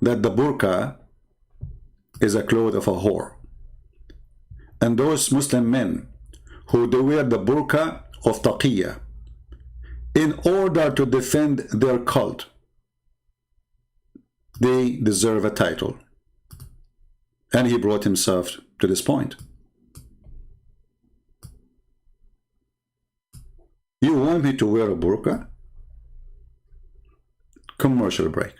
that the burqa is a cloth of a whore. And those Muslim men who do wear the burqa of taqiyya in order to defend their cult, they deserve a title. And he brought himself to this point. You want me to wear a burqa? Commercial break.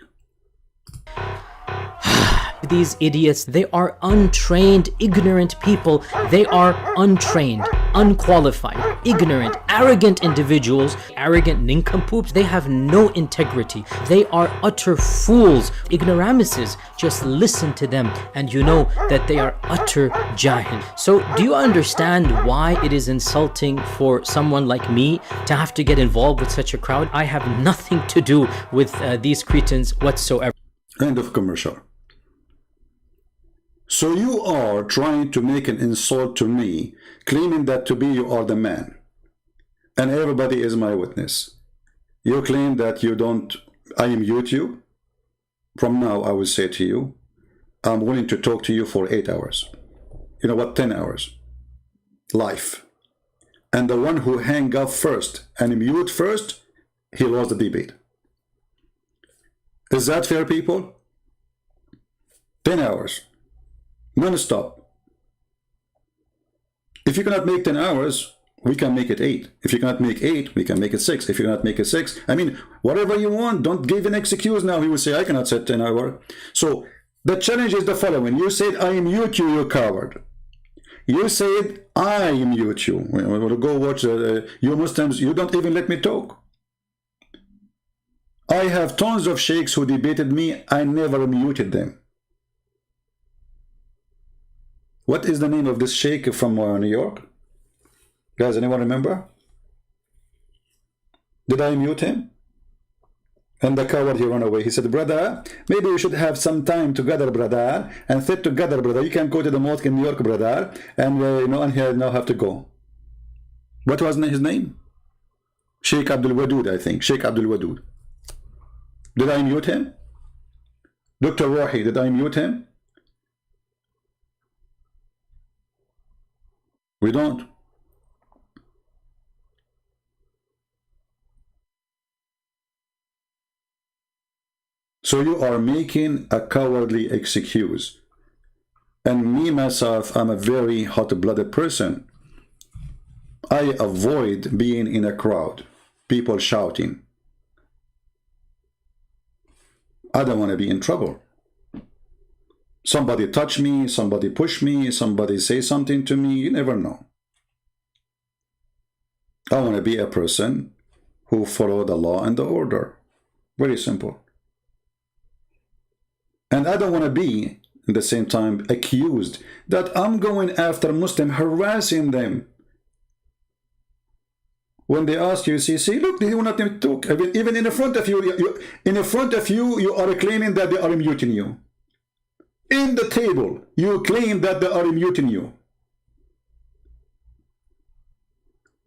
These idiots, they are untrained, ignorant people. They are untrained, unqualified, ignorant, arrogant individuals, arrogant nincompoops. They have no integrity. They are utter fools, ignoramuses. Just listen to them and you know that they are utter jahil. So do you understand why it is insulting for someone like me to have to get involved with such a crowd? I have nothing to do with these cretins whatsoever. End of commercial. So you are trying to make an insult to me, claiming that to be you are the man. And everybody is my witness. You claim that you don't, I mute you. From now, I will say to you, I'm willing to talk to you for 8 hours. You know what, 10 hours. Life. And the one who hang up first and mute first, he lost the debate. Is that fair, people? 10 hours. Non-stop. If you cannot make 10 hours, we can make it 8. If you cannot make 8, we can make it 6. If you cannot make it 6, I mean, whatever you want. Don't give an excuse now. He will say, I cannot set 10 hours. So the challenge is the following. You said, I mute you, you coward. You said, I mute you. We'll go watch you Muslims. You don't even let me talk. I have tons of sheikhs who debated me. I never muted them. What is the name of this sheikh from New York? Guys, anyone remember? Did I mute him? And the coward, he ran away. He said, brother, maybe we should have some time together, brother, and sit together, brother. You can go to the mosque in New York, brother, and you know, and here now have to go. What was his name? Sheikh Abdul Wadud, I think. Sheikh Abdul Wadud. Did I mute him? Dr. Wahi, did I mute him? We don't. So you are making a cowardly excuse. And me, myself, I'm a very hot-blooded person. I avoid being in a crowd, people shouting. I don't want to be in trouble. Somebody touch me, somebody push me, somebody say something to me, you never know. I want to be a person who follow the law and the order. Very simple. And I don't want to be, at the same time, accused that I'm going after Muslim, harassing them. When they ask you, see, look, they do not talk. Even in front of you, you are claiming that they are muting you. In the table, you claim that they are muting you.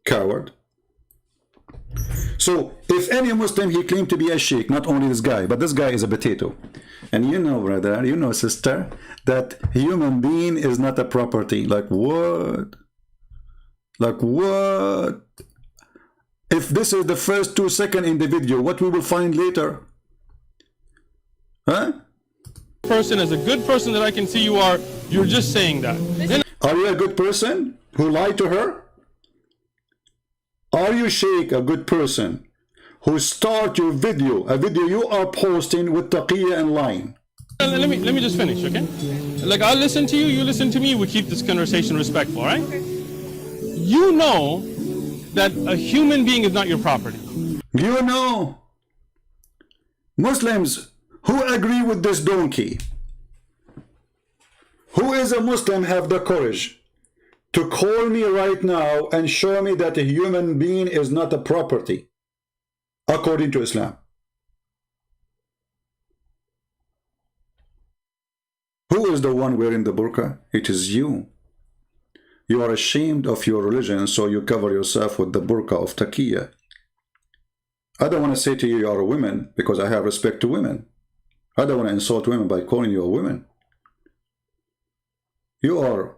Coward. So, if any Muslim, he claimed to be a sheikh, not only this guy, but this guy is a potato. And you know, brother, you know, sister, that human being is not a property. Like what? Like what? If this is the first 2 seconds in the video, what we will find later? Huh? Person, as a good person that I can see you are, you're just saying that. Are you a good person who lied to her? Are you, Sheikh, a good person who start your video, a video you are posting with taqiyya and lying? Let me just finish, okay? Like, I'll listen to you, you listen to me, we keep this conversation respectful, all right? You know that a human being is not your property. You know, Muslims who agree with this donkey, who is a Muslim, have the courage to call me right now and show me that a human being is not a property according to Islam. Who is the one wearing the burqa? It is you. You are ashamed of your religion, so you cover yourself with the burqa of taqiyya. I don't want to say to you, you are a woman, because I have respect to women. I don't want to insult women by calling you a woman. You are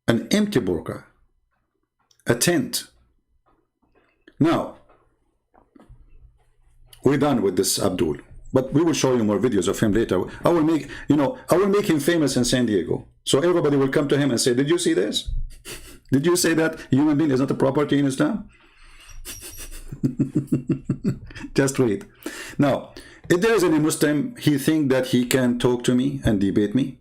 an empty burqa, a tent. Now, we're done with this Abdul, but we will show you more videos of him later. I will make, I will make him famous in San Diego. So everybody will come to him and say, did you see this? Did you say that human being is not a property in Islam? Just wait. Now, if there is any Muslim, he think that he can talk to me and debate me?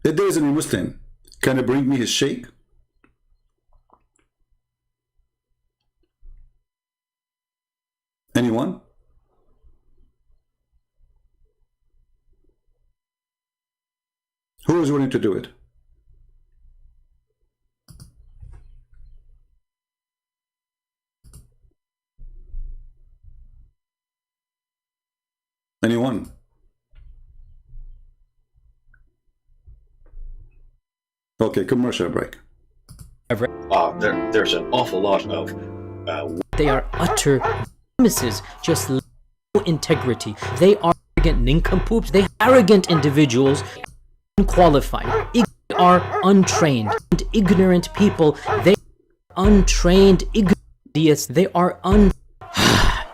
If there is any Muslim, can he bring me his sheikh? Anyone? Who is willing to do it? Anyone? Okay, commercial break. There's an awful lot of They are utter premises, just no integrity. They are arrogant nincompoops. They are arrogant individuals, unqualified. They are untrained and ignorant people. They are untrained, ignorant idiots. They are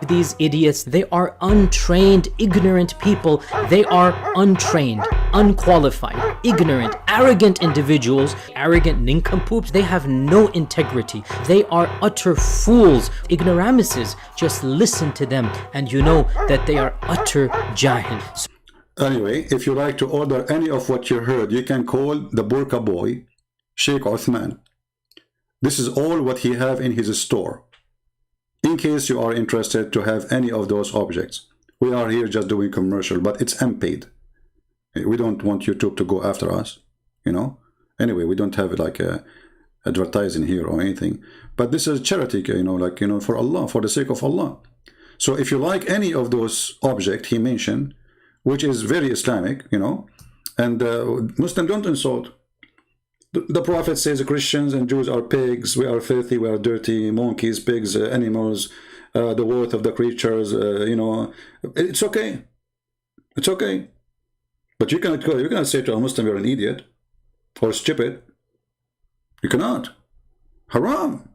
these idiots, they are untrained, ignorant people. They are untrained, unqualified, ignorant, arrogant individuals, arrogant nincompoops. They have no integrity. They are utter fools, ignoramuses. Just listen to them and you know that they are utter jahil. Anyway, if you like to order any of what you heard, you can call the burqa boy, Sheikh Uthman. This is all what he have in his store. In case you are interested to have any of those objects. We are here just doing commercial, but it's unpaid. We don't want YouTube to go after us, Anyway, we don't have like advertising here or anything. But this is charity, for Allah, for the sake of Allah. So if you like any of those objects he mentioned, which is very Islamic, and Muslims don't insult. The Prophet says Christians and Jews are pigs, we are filthy, we are dirty, monkeys, pigs, animals, the worth of the creatures, it's okay. It's okay. But you cannot say to a Muslim you're an idiot or stupid. You cannot. Haram.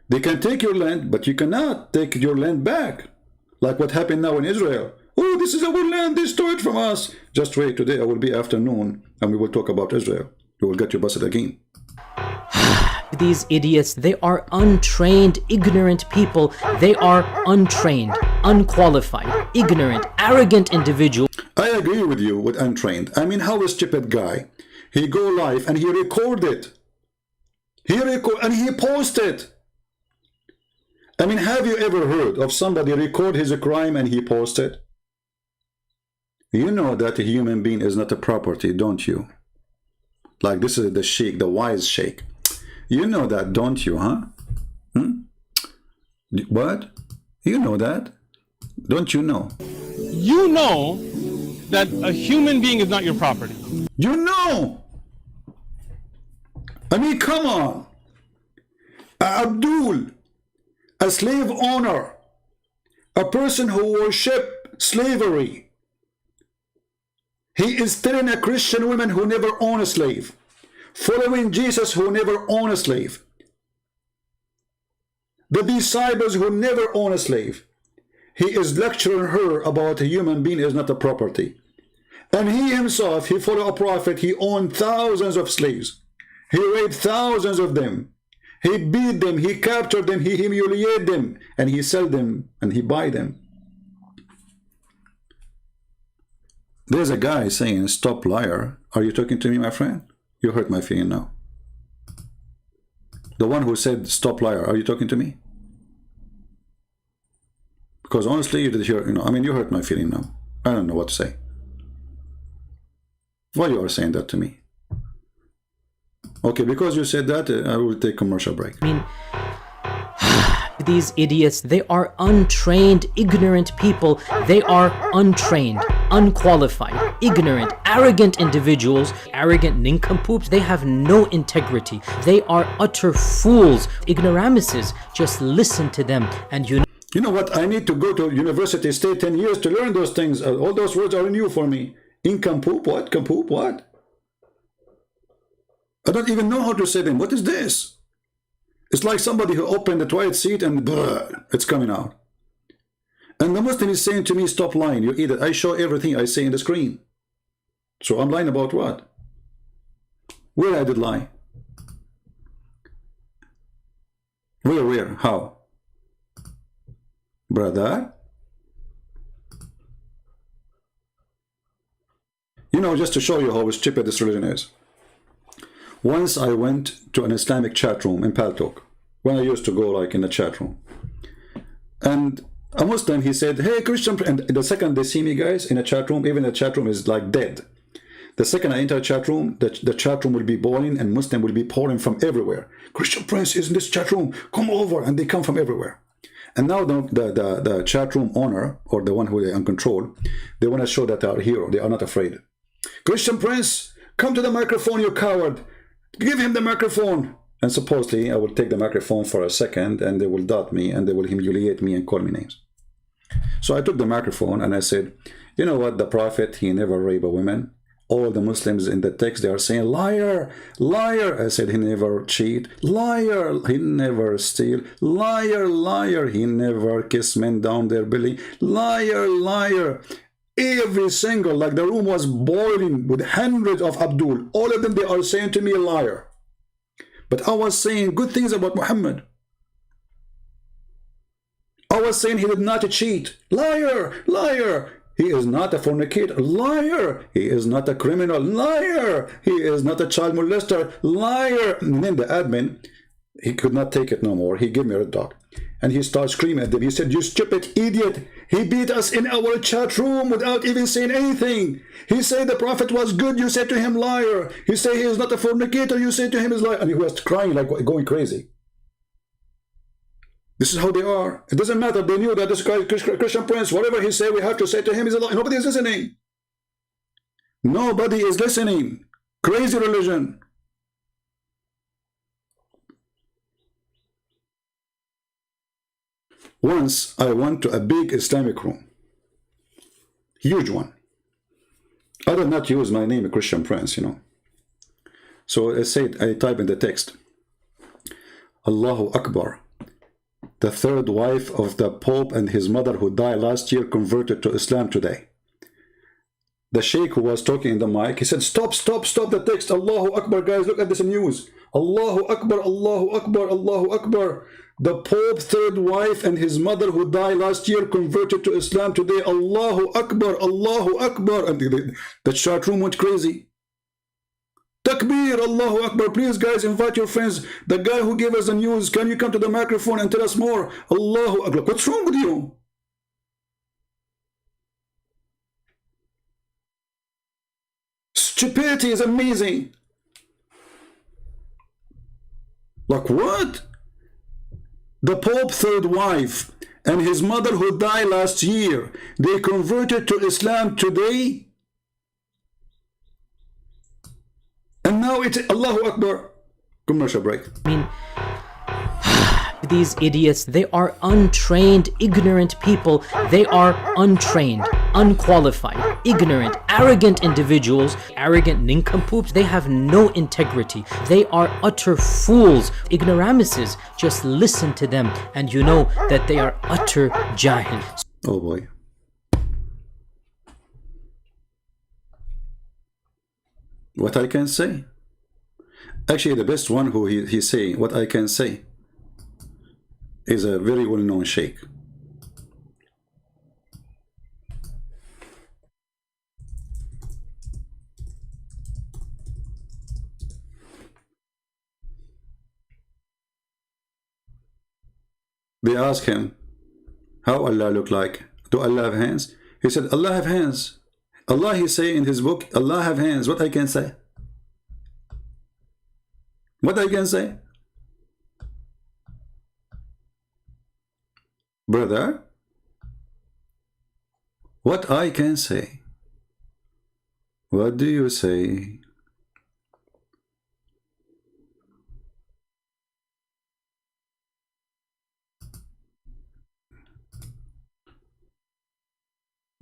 They can take your land, but you cannot take your land back. Like what happened now in Israel. Oh, this is our land, they stole it from us. Just wait, today it will be afternoon and we will talk about Israel. You will get you busted again. These idiots, they are untrained, ignorant people. They are untrained, unqualified, ignorant, arrogant individuals. I agree with you with untrained. I mean, how a stupid guy, he go live and he record it. And he post it. I mean, have you ever heard of somebody record his crime and he post it? You know that a human being is not a property, don't you? Like this is the sheikh, the wise sheikh. You know that, don't you, huh? What? You know that? Don't you know? You know that a human being is not your property. You know! I mean, come on! Abdul, a slave owner, a person who worship slavery. He is telling a Christian woman who never owned a slave, following Jesus who never owned a slave, the disciples who never owned a slave. He is lecturing her about a human being is not a property. And he himself, he followed a prophet, he owned thousands of slaves. He raped thousands of them. He beat them, he captured them, he humiliated them, and he sold them, and he buy them. There's a guy saying, stop liar. Are you talking to me, my friend? You hurt my feeling now. The one who said, stop liar, are you talking to me? Because honestly, you did hear, I mean, you hurt my feeling now. I don't know what to say. Why you are saying that to me? Okay, because you said that, I will take commercial break. I mean, these idiots, they are untrained, ignorant people. They are untrained, unqualified, ignorant, arrogant individuals, arrogant nincompoops. They have no integrity. They are utter fools, ignoramuses. Just listen to them and You know what? I need to go to university, stay 10 years to learn those things. All those words are new for me. Incompoop, what? Compoop, what? I don't even know how to say them. What is this? It's like somebody who opened the toilet seat and it's coming out. And the Muslim is saying to me, stop lying. You either, I show everything I say in the screen. So I'm lying about what? Where I did lie? Where? How? Brother? You know, just to show you how stupid this religion is. Once I went to an Islamic chat room in Paltalk, when I used to go like in the chat room. And a Muslim, he said, hey, Christian, and the second they see me, guys, in a chat room, even the chat room is like dead. The second I enter a chat room, the chat room will be boiling and Muslim will be pouring from everywhere. Christian Prince is in this chat room, come over, and they come from everywhere. And now the chat room owner, or the one who they control, they want to show that they are a hero, they are not afraid. Christian Prince, come to the microphone, you coward. Give him the microphone. And supposedly I will take the microphone for a second and they will dot me and they will humiliate me and call me names. So I took the microphone and I said, you know what, the prophet, he never raped a woman. All the Muslims in the text, they are saying, liar, liar. I said, he never cheat. Liar, he never steal. Liar, liar, he never kiss men down their belly. Liar, liar. Every single, like the room was boiling with hundreds of Abdul. All of them, they are saying to me, a liar. But I was saying good things about Muhammad. I was saying he did not cheat. Liar, liar. He is not a fornicator. Liar. He is not a criminal. Liar. He is not a child molester. Liar. And then the admin, he could not take it no more. He gave me a red dot. And he started screaming at them. He said, you stupid idiot. He beat us in our chat room without even saying anything. He said the prophet was good. You said to him, liar. He said he is not a fornicator. You said to him, is liar. And he was crying like going crazy. This is how they are. It doesn't matter. They knew that this guy, Christian Prince, whatever he said, we have to say to him is a lie. Nobody is listening. Nobody is listening. Crazy religion. Once I went to a big Islamic room, huge one. I did not use my name, Christian Prince, you know. So I said, I type in the text, Allahu Akbar. The third wife of the Pope and his mother who died last year converted to Islam today. The Sheikh who was talking in the mic, he said, stop, stop, stop the text. Allahu Akbar, guys, look at this news. Allahu Akbar, Allahu Akbar, Allahu Akbar. The Pope's third wife and his mother who died last year converted to Islam today. Allahu Akbar, Allahu Akbar. And the chat room went crazy. Takbir, Allahu Akbar. Please, guys, invite your friends. The guy who gave us the news, can you come to the microphone and tell us more? Allahu Akbar. What's wrong with you? Stupidity is amazing. Like what? The Pope's third wife and his mother who died last year, they converted to Islam today? And now it's Allahu Akbar. Commercial break. I mean, These idiots, they are untrained, ignorant people. They are untrained, unqualified, ignorant, arrogant individuals, arrogant nincompoops. They have no integrity. They are utter fools, ignoramuses. Just listen to them and you know that they are utter jahil. Oh boy. What I can say? Actually, the best one who he's saying, what I can say, is a very well-known sheikh. They ask him, how Allah look like? Do Allah have hands? He said, Allah have hands. Allah, he say in his book, Allah have hands. What I can say? What I can say? Brother, what I can say? What do you say?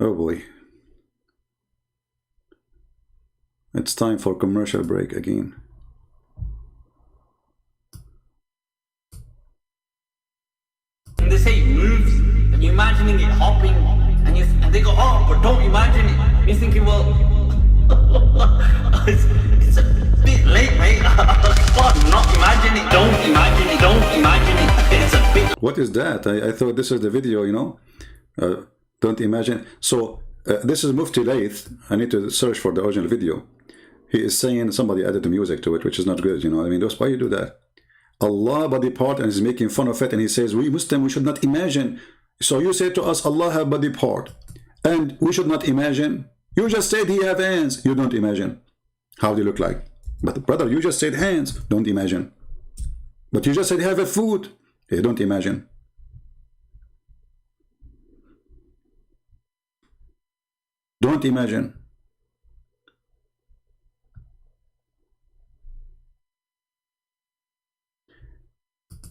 Oh boy. It's time for commercial break again. They say it moves, and you're imagining it hopping, and they go, oh, but don't imagine it. You're thinking, well, it's a bit late, mate. But not imagine it. Don't imagine it. Don't imagine it. It's a bit. What is that? I thought this is the video, you know. Don't imagine. So this is Mufti Laith. I need to search for the original video. He is saying somebody added the music to it, which is not good, you know. I mean, why you do that? Allah body part, and he's making fun of it, and he says we Muslim, we should not imagine. So you say to us Allah have body part and we should not imagine. You just said he have hands. You don't imagine how they look like. But brother, you just said hands. Don't imagine. But you just said have a foot. You don't imagine. Don't imagine.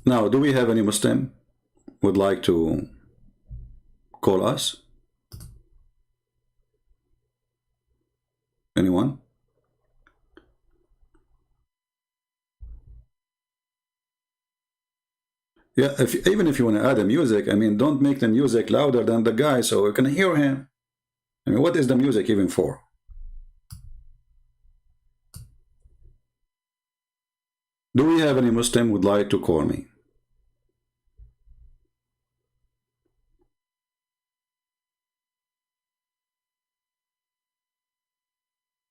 Now, do we have any Muslim would like to call us? Anyone? Yeah, even if you want to add the music, I mean, don't make the music louder than the guy so we can hear him. I mean, what is the music even for? Do we have any Muslim would like to call me?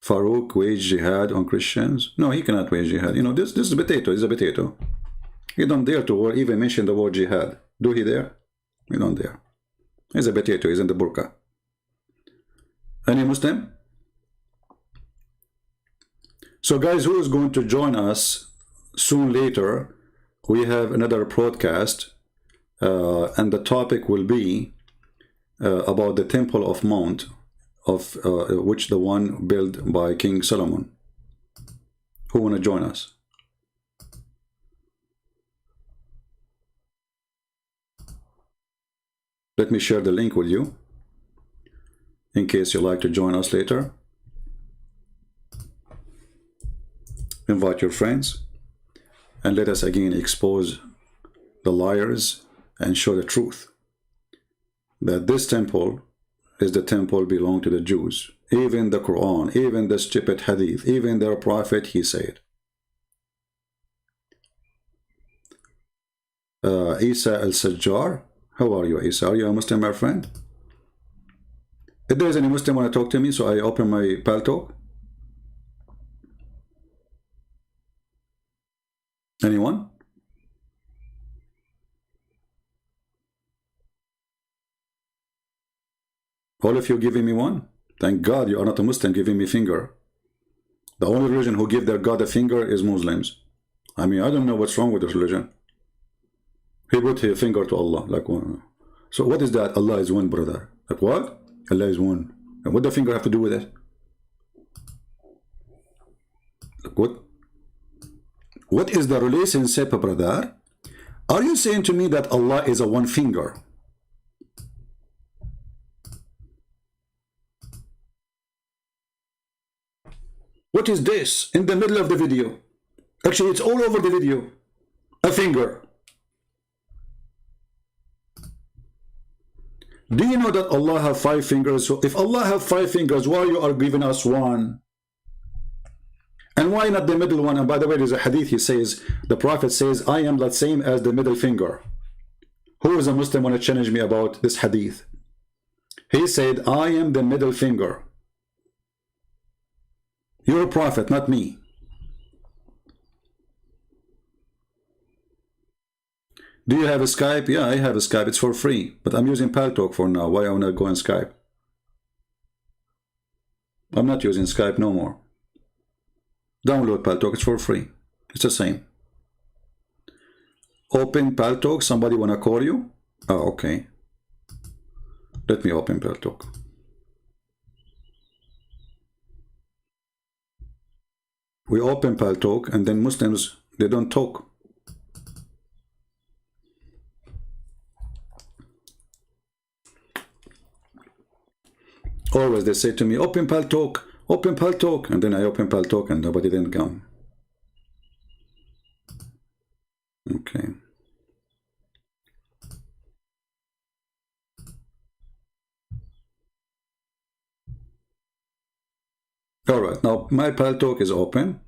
Farouk wage jihad on Christians? No, he cannot wage jihad. You know, this is a potato. He's a potato. He don't dare to even mention the word jihad. Do he dare? He don't dare. He's a potato. He's in the burqa. Any Muslim? So guys, who is going to join us soon later? We have another broadcast, and the topic will be about the Temple of Mount, of which the one built by King Solomon. Who want to join us? Let me share the link with you in case you'd like to join us later. Invite your friends and let us again expose the liars and show the truth that this temple is the temple belong to the Jews. Even the Quran, even the stupid hadith, even their prophet, he said. Isa al-Sajjar, how are you, Isa? Are you a Muslim, my friend? If there's any Muslim want to talk to me, so I open my paltalk. Anyone? All of you giving me one? Thank God you are not a Muslim giving me finger. The only religion who give their God a finger is Muslims. I mean, I don't know what's wrong with this religion. He put his finger to Allah. Like one. So what is that? Allah is one, brother. Like what? Allah is one. And what does the finger have to do with it? Like what? What is the relationship, brother, Are you saying to me that Allah is a one finger? What is this in the middle of the video? Actually, it's all over the video. A finger. Do you know that Allah have 5 fingers? So if Allah have 5 fingers, why you are giving us one? And why not the middle one? And by the way, there's a hadith, he says, the Prophet says, I am the same as the middle finger. Who is a Muslim want to challenge me about this hadith? He said, I am the middle finger. You're a prophet, not me. Do you have a Skype? Yeah, I have a Skype. It's for free. But I'm using Paltalk for now. Why I want to go on Skype? I'm not using Skype no more. Download Paltalk. It's for free. It's the same. Open Paltalk. Somebody want to call you? Oh, okay. Let me open Paltalk. We open Paltalk and then Muslims, they don't talk. Always they say to me, open Paltalk, and then I open Paltalk and nobody didn't come. Okay. All right, now my Paltalk is open.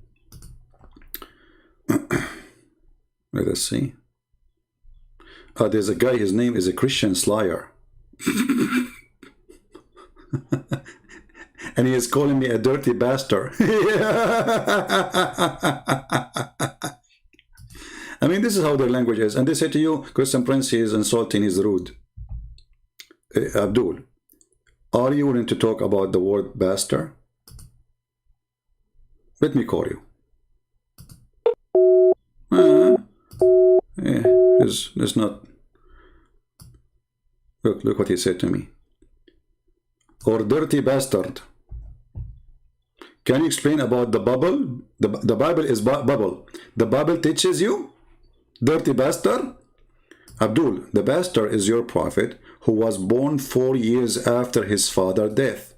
Let us see. There's a guy, his name is a Christian Slayer. And he is calling me a dirty bastard. I mean, this is how their language is. And they say to you, Christian Prince, he is insulting, he's rude. Abdul, are you willing to talk about the word bastard? Let me call you. Yeah, it's not. Look what he said to me. Or dirty bastard. Can you explain about the bubble? The Bible is bubble. The Bible teaches you? Dirty bastard? Abdul, the bastard is your prophet who was born 4 years after his father's death.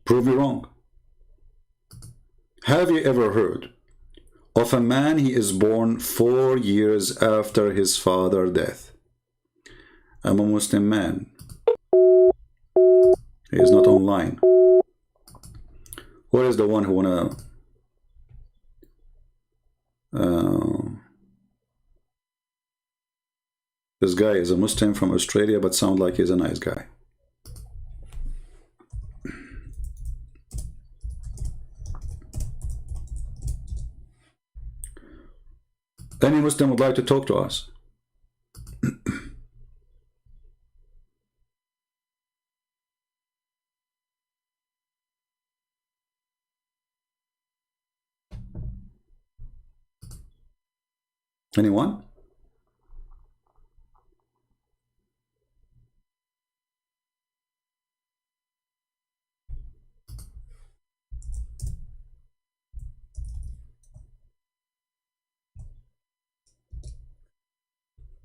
Prove me wrong. Have you ever heard of a man he is born 4 years after his father's death? I'm a Muslim man. He is not online. Where is the one who wanna this guy is a Muslim from Australia but sounds like he's a nice guy. Any Muslim would like to talk to us? Anyone?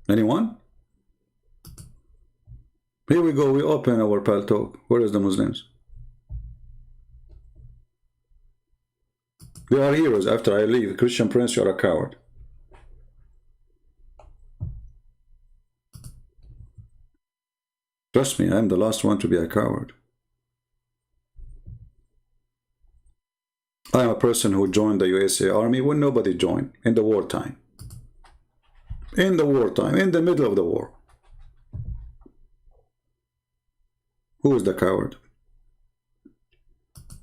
Anyone? Here we go, we open our Paltalk. Where is the Muslims? They are heroes after I leave. Christian Prince, you are a coward. Trust me, I am the last one to be a coward. I am a person who joined the USA Army when nobody joined, in the wartime. In the wartime, in the middle of the war. Who is the coward?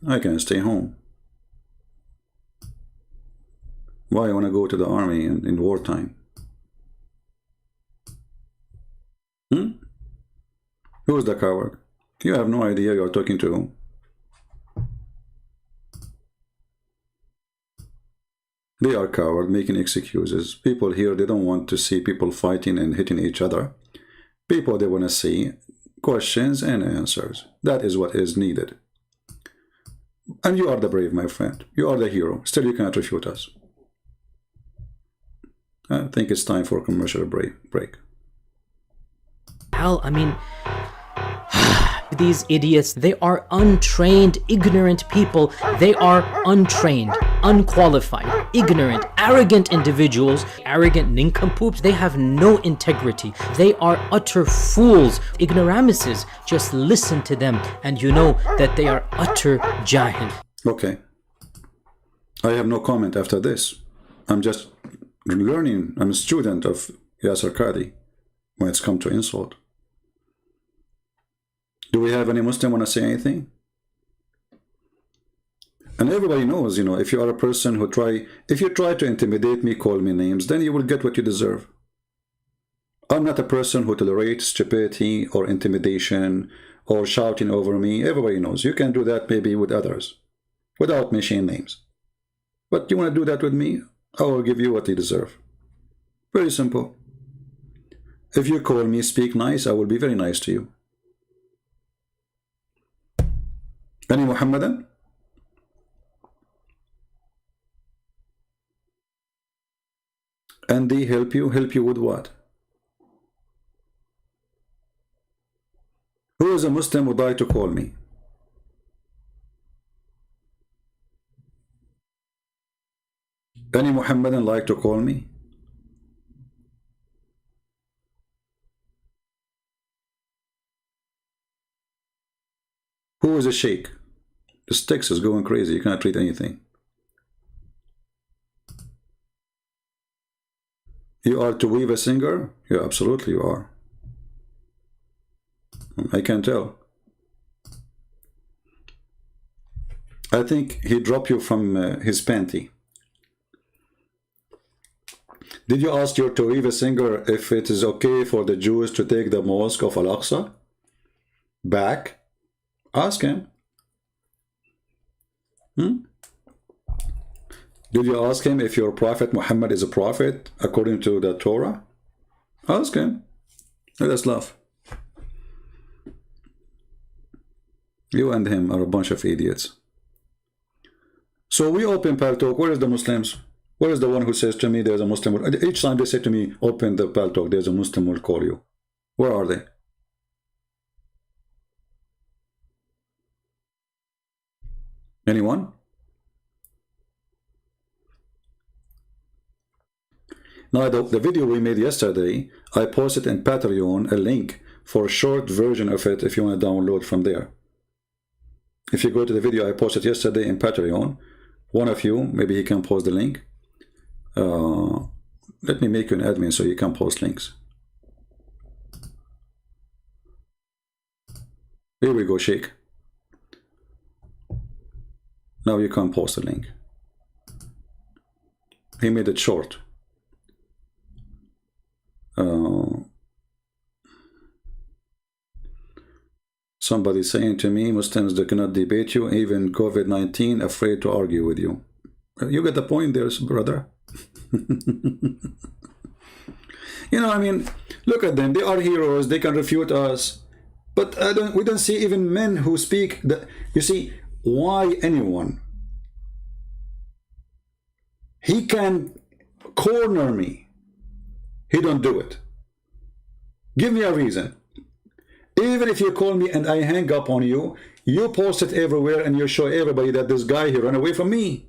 I can stay home. Why I want to go to the army in wartime? Who is the coward? You have no idea you are talking to whom. They are coward, making excuses. People here, they don't want to see people fighting and hitting each other. People, they want to see questions and answers. That is what is needed. And you are the brave, my friend. You are the hero. Still, you cannot refute us. I think it's time for a commercial break. Hell, I mean, these idiots, they are untrained, ignorant people. They are untrained, unqualified, ignorant, arrogant individuals, arrogant nincompoops. They have no integrity. They are utter fools, ignoramuses. Just listen to them and you know that they are utter jahil. Okay. I have no comment after this. I'm just learning. I'm a student of Yasser Qadi when it's come to insult. Do we have any Muslim want to say anything? And everybody knows, you know, if you are a person who if you try to intimidate me, call me names, then you will get what you deserve. I'm not a person who tolerates stupidity or intimidation or shouting over me. Everybody knows. You can do that maybe with others without mentioning names. But you want to do that with me, I will give you what you deserve. Very simple. If you call me, speak nice, I will be very nice to you. Any Muhammadan? And they help you with what? Who is a Muslim who would like to call me? Any Muhammadan like to call me? Who is a sheikh? The sticks is going crazy. You cannot read anything. You are to weave a singer? Yeah, absolutely you are. I can tell. I think he dropped you from his panty. Did you ask your Tariva singer if it is okay for the Jews to take the mosque of Al-Aqsa back? Ask him. Did you ask him if your prophet Muhammad is a prophet according to the Torah? Ask him. Let us laugh. You and him are a bunch of idiots. So we open Paltalk. Where is the Muslims? Where is the one who says to me there's a Muslim? Each time they say to me, open the Paltalk, there's a Muslim who will call you. Where are they? Anyone? Now the video we made yesterday, I posted in Patreon a link for a short version of it if you want to download from there. If you go to the video I posted yesterday in Patreon, one of you, maybe he can post the link. Let me make you an admin so you can post links. Here we go, Sheikh. Now you can post a link. He made it short. Somebody saying to me, Muslims, they cannot debate you, even COVID-19, afraid to argue with you. You get the point there, brother. You know, I mean, look at them. They are heroes. They can refute us. But we don't see even men who speak. You see, why anyone? He can corner me. He don't do it. Give me a reason. Even if you call me and I hang up on you, you post it everywhere and you show everybody that this guy here ran away from me.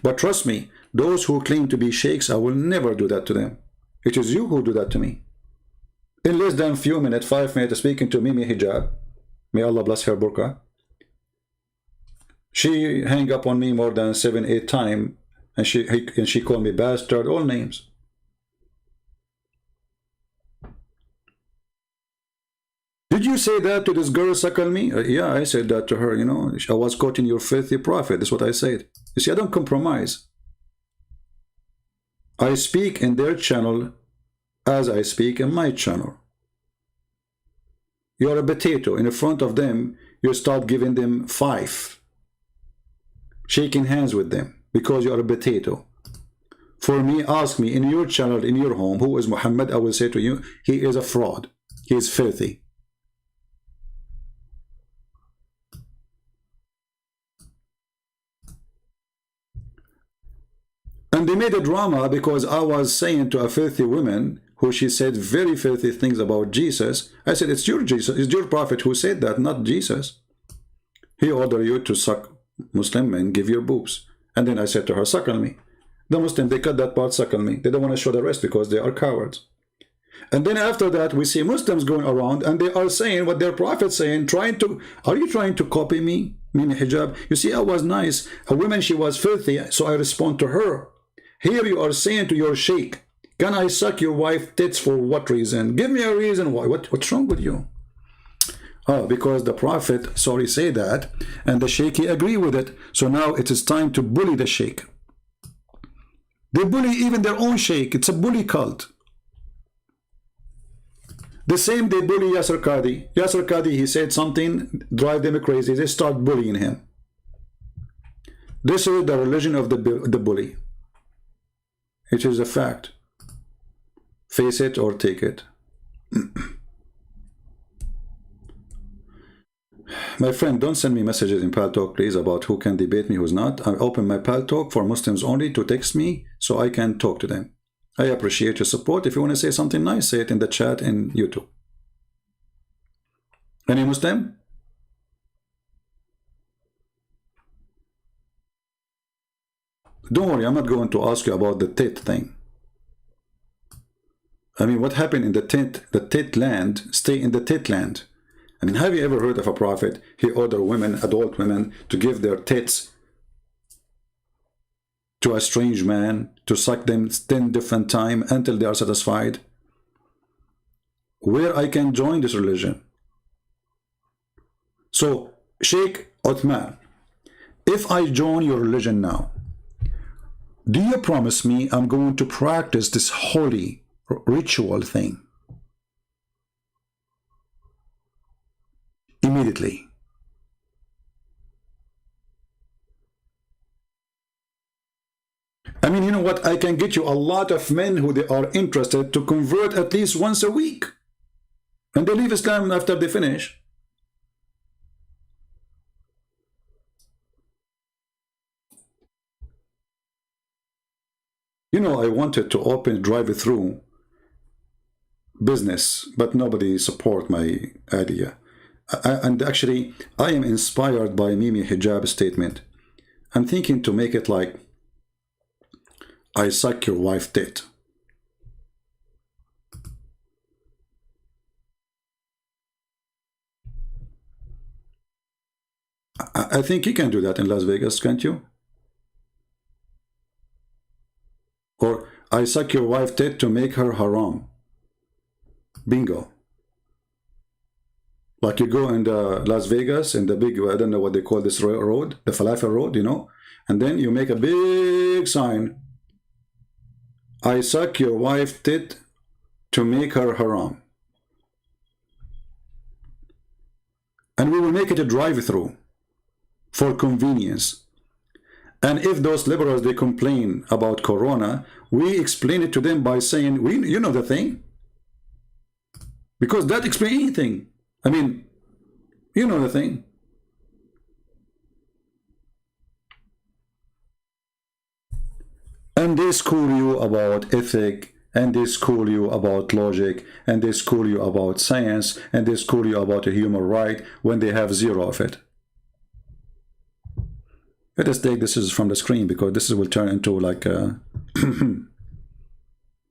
But trust me, those who claim to be sheikhs, I will never do that to them. It is you who do that to me. In less than a few minutes, 5 minutes, speaking to Mimi Hijab, may Allah bless her burqa, she hang up on me more than 7, 8 times, and she called me bastard, all names. Did you say that to this girl suckle me? Yeah, I said that to her, you know. I was quoting your filthy prophet. That's what I said. You see, I don't compromise. I speak in their channel as I speak in my channel. You are a potato. In front of them, you start giving them 5. Shaking hands with them because you are a potato. For me, ask me in your channel, in your home, who is Muhammad? I will say to you, he is a fraud. He is filthy. And they made a drama because I was saying to a filthy woman who she said very filthy things about Jesus. I said, it's your Jesus, it's your prophet who said that, not Jesus. He ordered you to suck Muslim men, give your boobs. And then I said to her, suckle me. The Muslim, they cut that part, suckle me. They don't want to show the rest because they are cowards. And then after that, we see Muslims going around and they are saying what their prophet's saying, are you trying to copy me? Mimi hijab. You see, I was nice. A woman, she was filthy, so I respond to her. Here you are saying to your sheikh, can I suck your wife tits for what reason? Give me a reason why. What's wrong with you? Oh, because the prophet, sorry, say that, and the sheikh he agree with it. So now it is time to bully the sheikh. They bully even their own sheikh. It's a bully cult. The same they bully Yasser Qadi. Yasser Qadi, he said something, drive them crazy. They start bullying him. This is the religion of the bully. It is a fact. Face it or take it. My friend, don't send me messages in Paltalk, please, about who can debate me, who's not. I open my Paltalk for Muslims only to text me so I can talk to them. I appreciate your support. If you want to say something nice, say it in the chat in YouTube. Any Muslim? Don't worry, I'm not going to ask you about the tit thing. I mean, what happened in the tit land, stay in the tit land. I mean, have you ever heard of a prophet? He ordered women, adult women, to give their tits to a strange man, to suck them 10 different times until they are satisfied. Where I can join this religion? So, Sheikh Uthman, if I join your religion now, do you promise me I'm going to practice this holy ritual thing immediately? I mean, you know what? I can get you a lot of men who they are interested to convert at least once a week. And they leave Islam after they finish. You know, I wanted to open drive-through business, but nobody support my idea. And actually, I am inspired by Mimi Hijab statement. I'm thinking to make it like, I suck your wife tit. I think you can do that in Las Vegas, can't you? Or I suck your wife tit to make her haram. Bingo. Like you go in the Las Vegas, in the big, I don't know what they call this road, the Falafel Road, you know, and then you make a big sign. I suck your wife tit to make her haram. And we will make it a drive-through for convenience. And if those liberals, they complain about Corona, we explain it to them by saying, you know the thing. Because that explains anything. I mean, you know the thing. And they school you about ethic, and they school you about logic, and they school you about science, and they school you about a human right when they have zero of it. Let us take this from the screen because this will turn into like a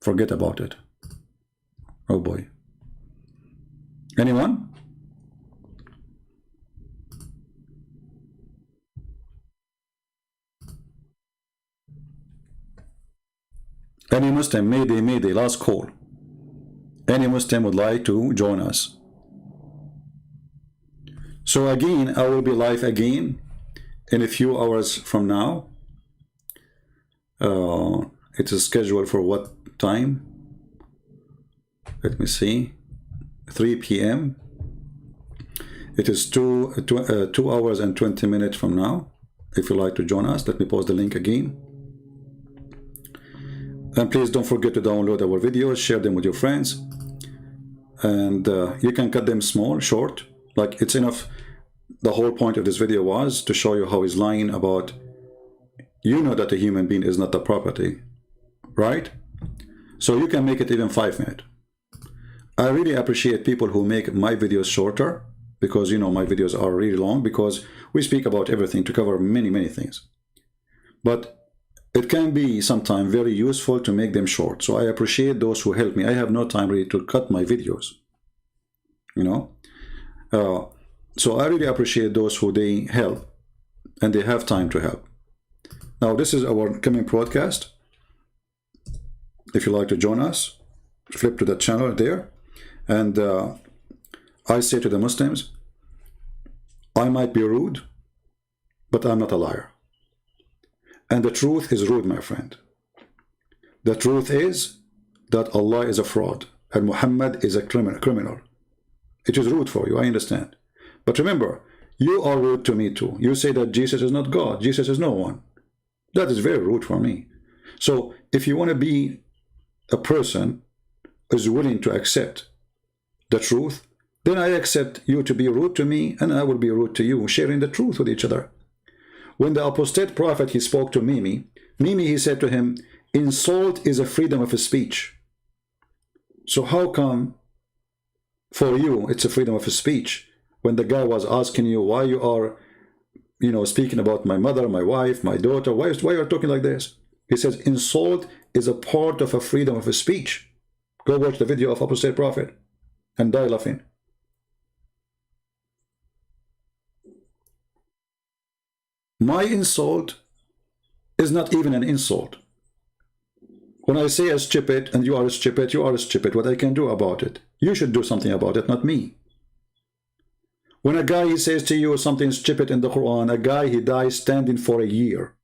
forget about it. Oh boy. Anyone? Any Muslim, mayday, last call. Any Muslim would like to join us. So again, I will be live again in a few hours from now. It is scheduled for what time? Let me see. 3 p.m. It is 2 hours and 20 minutes from now. If you'd like to join us, let me post the link again. And please don't forget to download our videos, share them with your friends. And you can cut them small, short. Like it's enough. The whole point of this video was to show you how he's lying about you know that a human being is not a property, right? So you can make it even 5 minutes. I really appreciate people who make my videos shorter, because you know my videos are really long, because we speak about everything to cover many things. But it can be sometimes very useful to make them short. So I appreciate those who help me. I have no time really to cut my videos, you know. So I really appreciate those who they help and they have time to help. Now this is our coming broadcast. If you like to join us, flip to the channel there. And I say to the Muslims, I might be rude, but I'm not a liar. And the truth is rude, my friend. The truth is that Allah is a fraud and Muhammad is a criminal. It is rude for you, I understand. But remember, you are rude to me too. You say that Jesus is not God, Jesus is no one. That is very rude for me. So if you want to be a person who is willing to accept the truth, then I accept you to be rude to me and I will be rude to you, sharing the truth with each other. When the apostate prophet, he spoke to Mimi, he said to him, insult is a freedom of speech. So how come for you it's a freedom of speech when the guy was asking you why you are, you know, speaking about my mother, my wife, my daughter, why are you talking like this? He says insult is a part of a freedom of speech. Go watch the video of apostate prophet and die laughing. My insult is not even an insult. When I say as stupid and you are stupid, you are stupid. What I can do about it? You should do something about it, not me. When a guy he says to you something stupid in the Quran, a guy he dies standing for a year.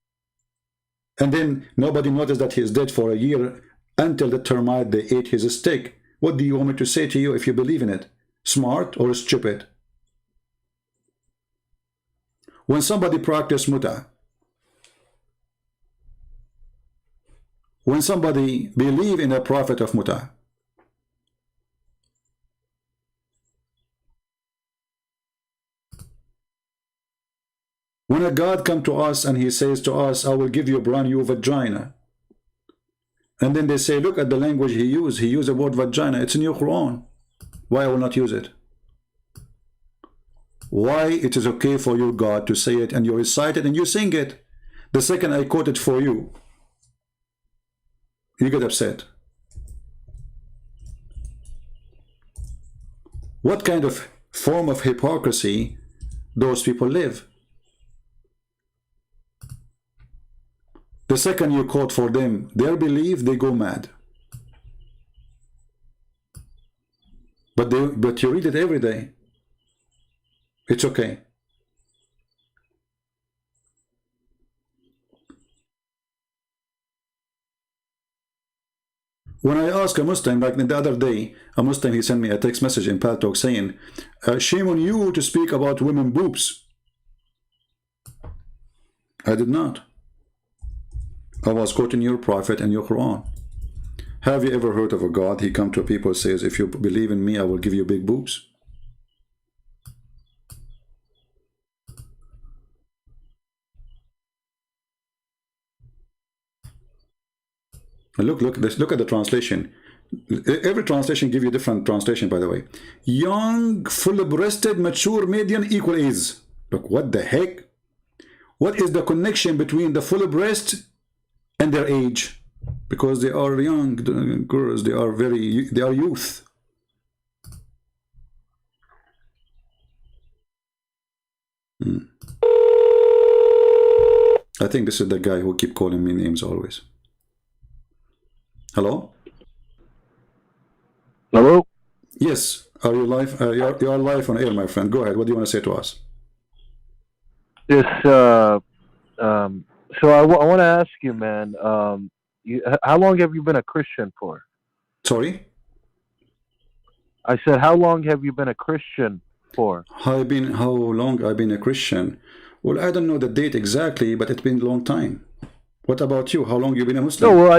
And then nobody noticed that he is dead for a year until the termite they ate his stick. What do you want me to say to you if you believe in it? Smart or stupid? When somebody practices muta, when somebody believe in a prophet of muta, when a God come to us and he says to us, I will give you a brand new vagina, and then they say, look at the language he used the word vagina, it's in your Quran, why I will not use it? Why it is okay for your God to say it and you recite it and you sing it? The second I quote it for you, you get upset. What kind of form of hypocrisy those people live? The second you quote for them their belief, they go mad. But you read it every day. It's okay. When I ask a Muslim, like the other day, a Muslim, he sent me a text message in Paltalk saying, shame on you to speak about women boobs. I did not. I was quoting your prophet and your Quran. Have you ever heard of a God? He come to people and says, if you believe in me, I will give you big boobs. Look at the translation. Every translation gives you different translation, by the way. Young, full-breasted, mature, median, equal is. Look, what the heck? What is the connection between the full breast and their age? Because they are young girls, they are youth. I think this is the guy who keep calling me names always. Hello? Hello? Yes. Are you live? You are live on air, my friend. Go ahead. What do you want to say to us? Yes. So I want to ask you, man. How long have you been a Christian for? Sorry? I said, how long have you been a Christian for? How long I've been a Christian? Well, I don't know the date exactly, but it's been a long time. What about you? How long you been a Muslim? No, well,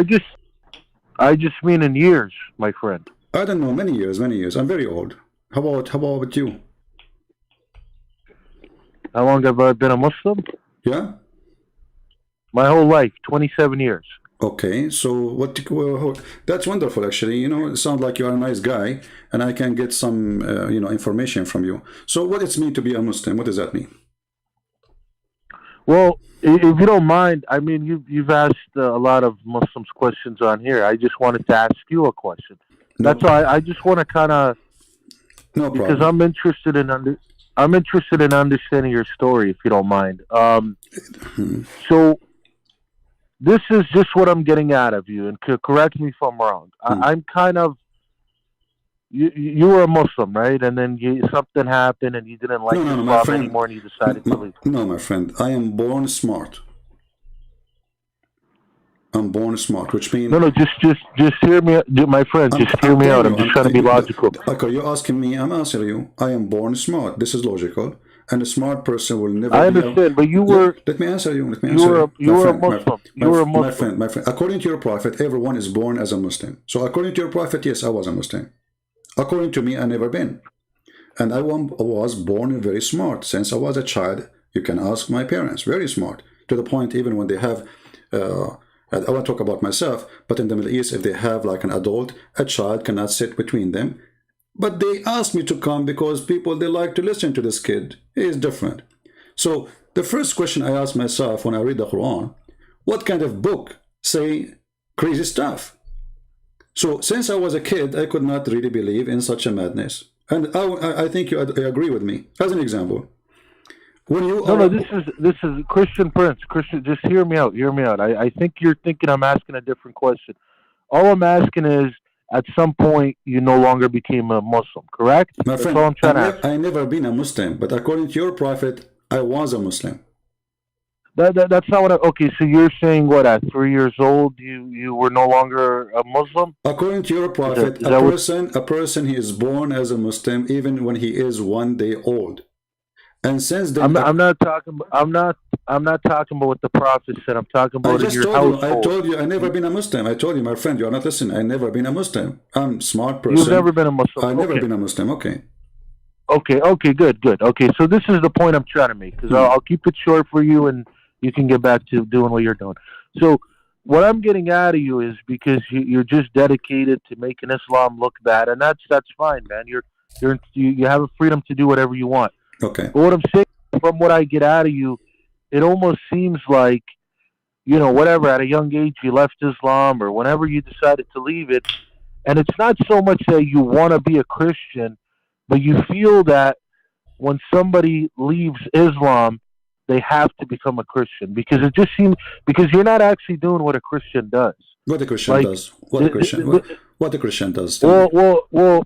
I just mean in years, my friend. I don't know, many years. I'm very old. How about you? How long have I been a Muslim? Yeah? My whole life, 27 years. Okay, so well, that's wonderful, actually. You know, it sounds like you're a nice guy, and I can get some, you know, information from you. So what does it mean to be a Muslim? What does that mean? Well, if you don't mind, I mean, you've asked a lot of Muslims questions on here. I just wanted to ask you a question. No, That's why I just want to kind of, no because problem. I'm interested in understanding your story, if you don't mind. So this is just what I'm getting out of you, and correct me if I'm wrong. I'm kind of, you were a Muslim, right? And then something happened, and you didn't like No, my Islam friend. anymore, and you decided to leave. No, my friend. I am born smart. I'm born smart, which means... No, just hear me, my friend. Just hear me out. I'm just trying to be logical. Okay, you're asking me. I'm answering you. I am born smart. This is logical, and a smart person will never. I understand, but you were. Let me answer you. Let me You answer were you. a Muslim. You were a Muslim. My friend. According to your prophet, everyone is born as a Muslim. So according to your prophet, yes, I was a Muslim. According to me, I never been, and I was born very smart since I was a child. You can ask my parents. Very smart, to the point even when they have. I won't talk about myself, but in the Middle East, if they have like an adult, a child cannot sit between them. But they asked me to come because people, they like to listen to this kid. He is different. So the first question I ask myself when I read the Quran, what kind of book say crazy stuff? So since I was a kid, I could not really believe in such a madness. And I think you agree with me. As an example, when you this is Christian Prince. Christian, just hear me out. Hear me out. I think you're thinking I'm asking a different question. All I'm asking is, at some point, you no longer became a Muslim, correct? My That's friend, all I'm trying to ask. I never been a Muslim, but according to your prophet, I was a Muslim. That's not what okay, so you're saying what, at 3 years old you were no longer a Muslim? According to your prophet, a person he is born as a Muslim even when he is 1 day old. And since then, I'm not talking about what the prophet said. I'm talking about in your household. I told you I never been a Muslim. I told you, my friend, you're not listening. I never been a Muslim. I'm a smart person. You've never been a Muslim. I've never been a Muslim. Okay. Okay, good. Okay, so this is the point I'm trying to make, because I'll keep it short for you, and you can get back to doing what you're doing. So what I'm getting out of you is, because you're just dedicated to making Islam look bad, and that's fine, man. You have a freedom to do whatever you want. Okay. But what I'm saying, from what I get out of you, it almost seems like, whatever, at a young age you left Islam, or whenever you decided to leave it, and it's not so much that you want to be a Christian, but you feel that when somebody leaves Islam, they have to become a Christian, because it just seems, because you're not actually doing what a Christian does. What a Christian does. What a Christian does. Well,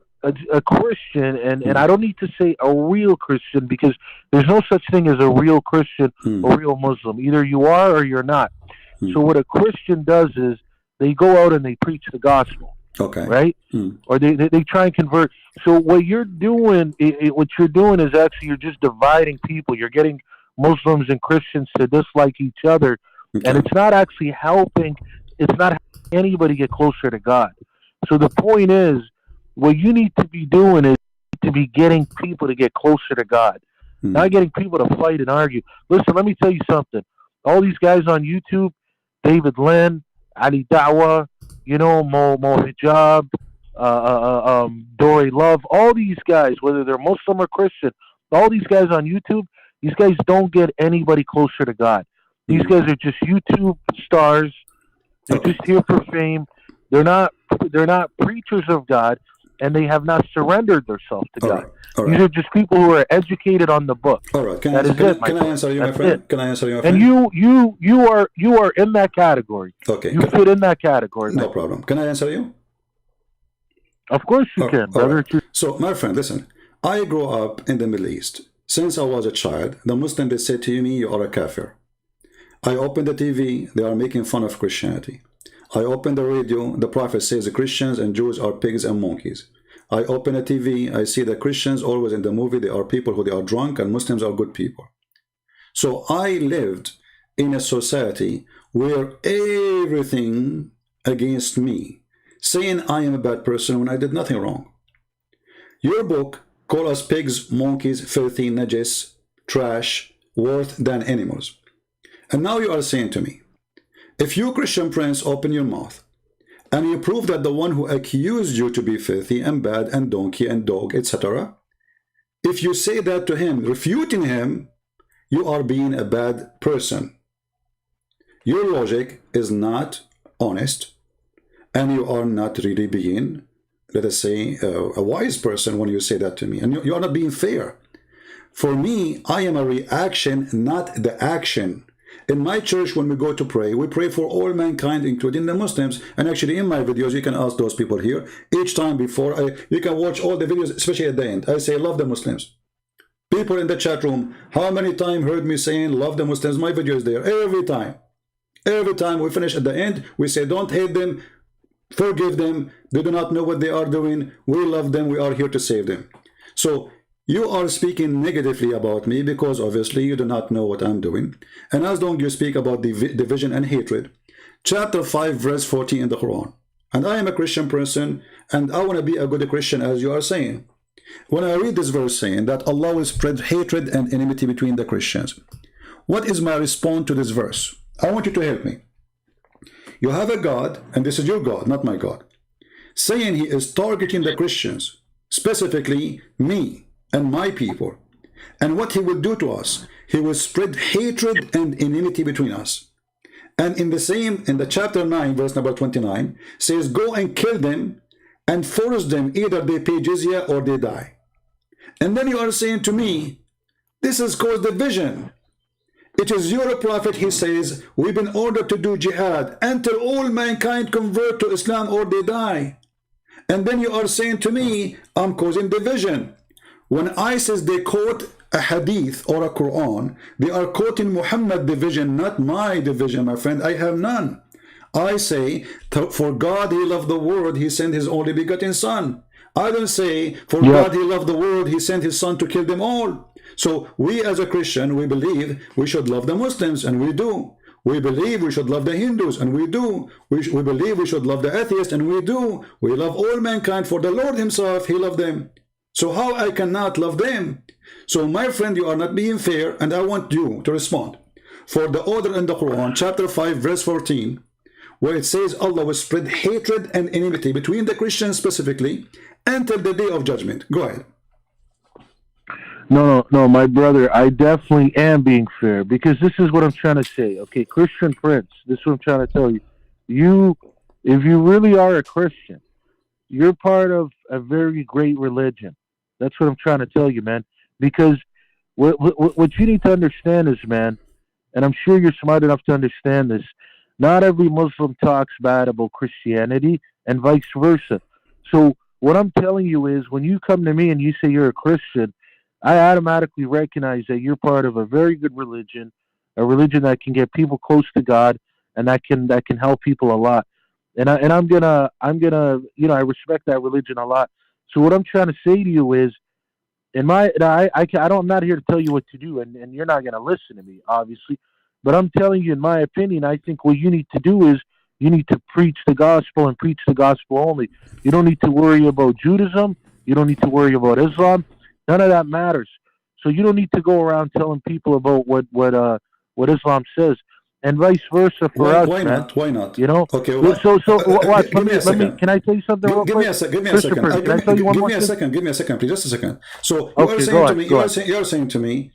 a Christian, and I don't need to say a real Christian, because there's no such thing as a real Christian, a real Muslim. Either you are or you're not. So what a Christian does is they go out and they preach the gospel. Okay. Right? Or they try and convert. So what you're doing, is actually, you're just dividing people. You're getting Muslims and Christians to dislike each other, and it's not actually helping. It's not helping anybody get closer to God. So the point is, what you need to be doing is to be getting people to get closer to God, not getting people to fight and argue. Listen, let me tell you something. All these guys on YouTube, David Lynn, Ali Dawa, Mo Hijab, Dory Love, all these guys, whether they're Muslim or Christian, all these guys on YouTube, these guys don't get anybody closer to God. These guys are just YouTube stars. They're just here for fame. They're not preachers of God, and they have not surrendered themselves to God. All right. These are just people who are educated on the book. All right. Can I answer you, my friend? Can I answer you, my friend? And you are in that category. Okay. You fit in that category. No problem. Can I answer you? Of course you can, brother. Right. So, my friend, listen. I grew up in the Middle East. Since I was a child, the Muslims, they said to me, you are a kafir. I opened the TV, they are making fun of Christianity. I open the radio, the prophet says the Christians and Jews are pigs and monkeys. I open a TV, I see the Christians always in the movie, they are people who they are drunk, and Muslims are good people. So I lived in a society where everything against me, saying I am a bad person when I did nothing wrong. Your book call us pigs, monkeys, filthy, najis, trash, worse than animals. And now you are saying to me, If you, Christian Prince, open your mouth and you prove that the one who accused you to be filthy and bad and donkey and dog, etc., if you say that to him, refuting him, you are being a bad person. Your logic is not honest, and you are not really being, let us say, a wise person when you say that to me. And you are not being fair. For me, I am a reaction, not the action. In my church, when we go to pray, we pray for all mankind, including the Muslims. And actually, in my videos, you can ask those people here. Each time before, you can watch all the videos, especially at the end. I say, love the Muslims. People in the chat room, how many times heard me saying, love the Muslims? My video is there. Every time. Every time we finish at the end, we say, don't hate them, forgive them. They do not know what they are doing. We love them. We are here to save them. So you are speaking negatively about me because obviously you do not know what I'm doing. And as long as you speak about division and hatred, chapter 5, verse 14 in the Quran. And I am a Christian person, and I want to be a good Christian, as you are saying. When I read this verse saying that Allah will spread hatred and enmity between the Christians, what is my response to this verse? I want you to help me. You have a God, and this is your God, not my God, saying he is targeting the Christians, specifically me and my people. And what he will do to us, he will spread hatred and enmity between us. And in the chapter 9, verse number 29, says, go and kill them and force them, either they pay jizya or they die. And then you are saying to me, this has caused division. It is your prophet, he says, we've been ordered to do jihad until all mankind convert to Islam or they die. And then you are saying to me, I'm causing division. When ISIS, they quote a hadith or a Quran, they are quoting Muhammad division, not my division, my friend. I have none. I say, for God he loved the world, he sent his only begotten son. I don't say, for God he loved the world, he sent his son to kill them all. So we as a Christian, we believe we should love the Muslims, and we do. We believe we should love the Hindus, and we do. We believe we should love the atheists, and we do. We love all mankind, for the Lord himself, he loved them. So how I cannot love them? So my friend, you are not being fair, and I want you to respond. For the order in the Quran, chapter 5, verse 14, where it says Allah will spread hatred and enmity between the Christians specifically until the day of judgment. Go ahead. No, my brother, I definitely am being fair, because this is what I'm trying to say. Okay, Christian Prince, this is what I'm trying to tell you. If you really are a Christian, you're part of a very great religion. That's what I'm trying to tell you, man. Because what you need to understand is, man, and I'm sure you're smart enough to understand this, not every Muslim talks bad about Christianity and vice versa. So what I'm telling you is, when you come to me and you say you're a Christian, I automatically recognize that you're part of a very good religion, a religion that can get people close to God, and that can help people a lot. And I'm gonna I respect that religion a lot. So what I'm trying to say to you is, I'm not here to tell you what to do, and you're not gonna listen to me, obviously. But I'm telling you, in my opinion, I think what you need to do is you need to preach the gospel and preach the gospel only. You don't need to worry about Judaism. You don't need to worry about Islam. None of that matters. So you don't need to go around telling people about what Islam says, and vice versa for us. Why man. not? Why not? You know. Okay. So what? Let me. Can I tell you something? Give me a second. Give me a second. Give me a second, please. Just a second. So you are saying to me,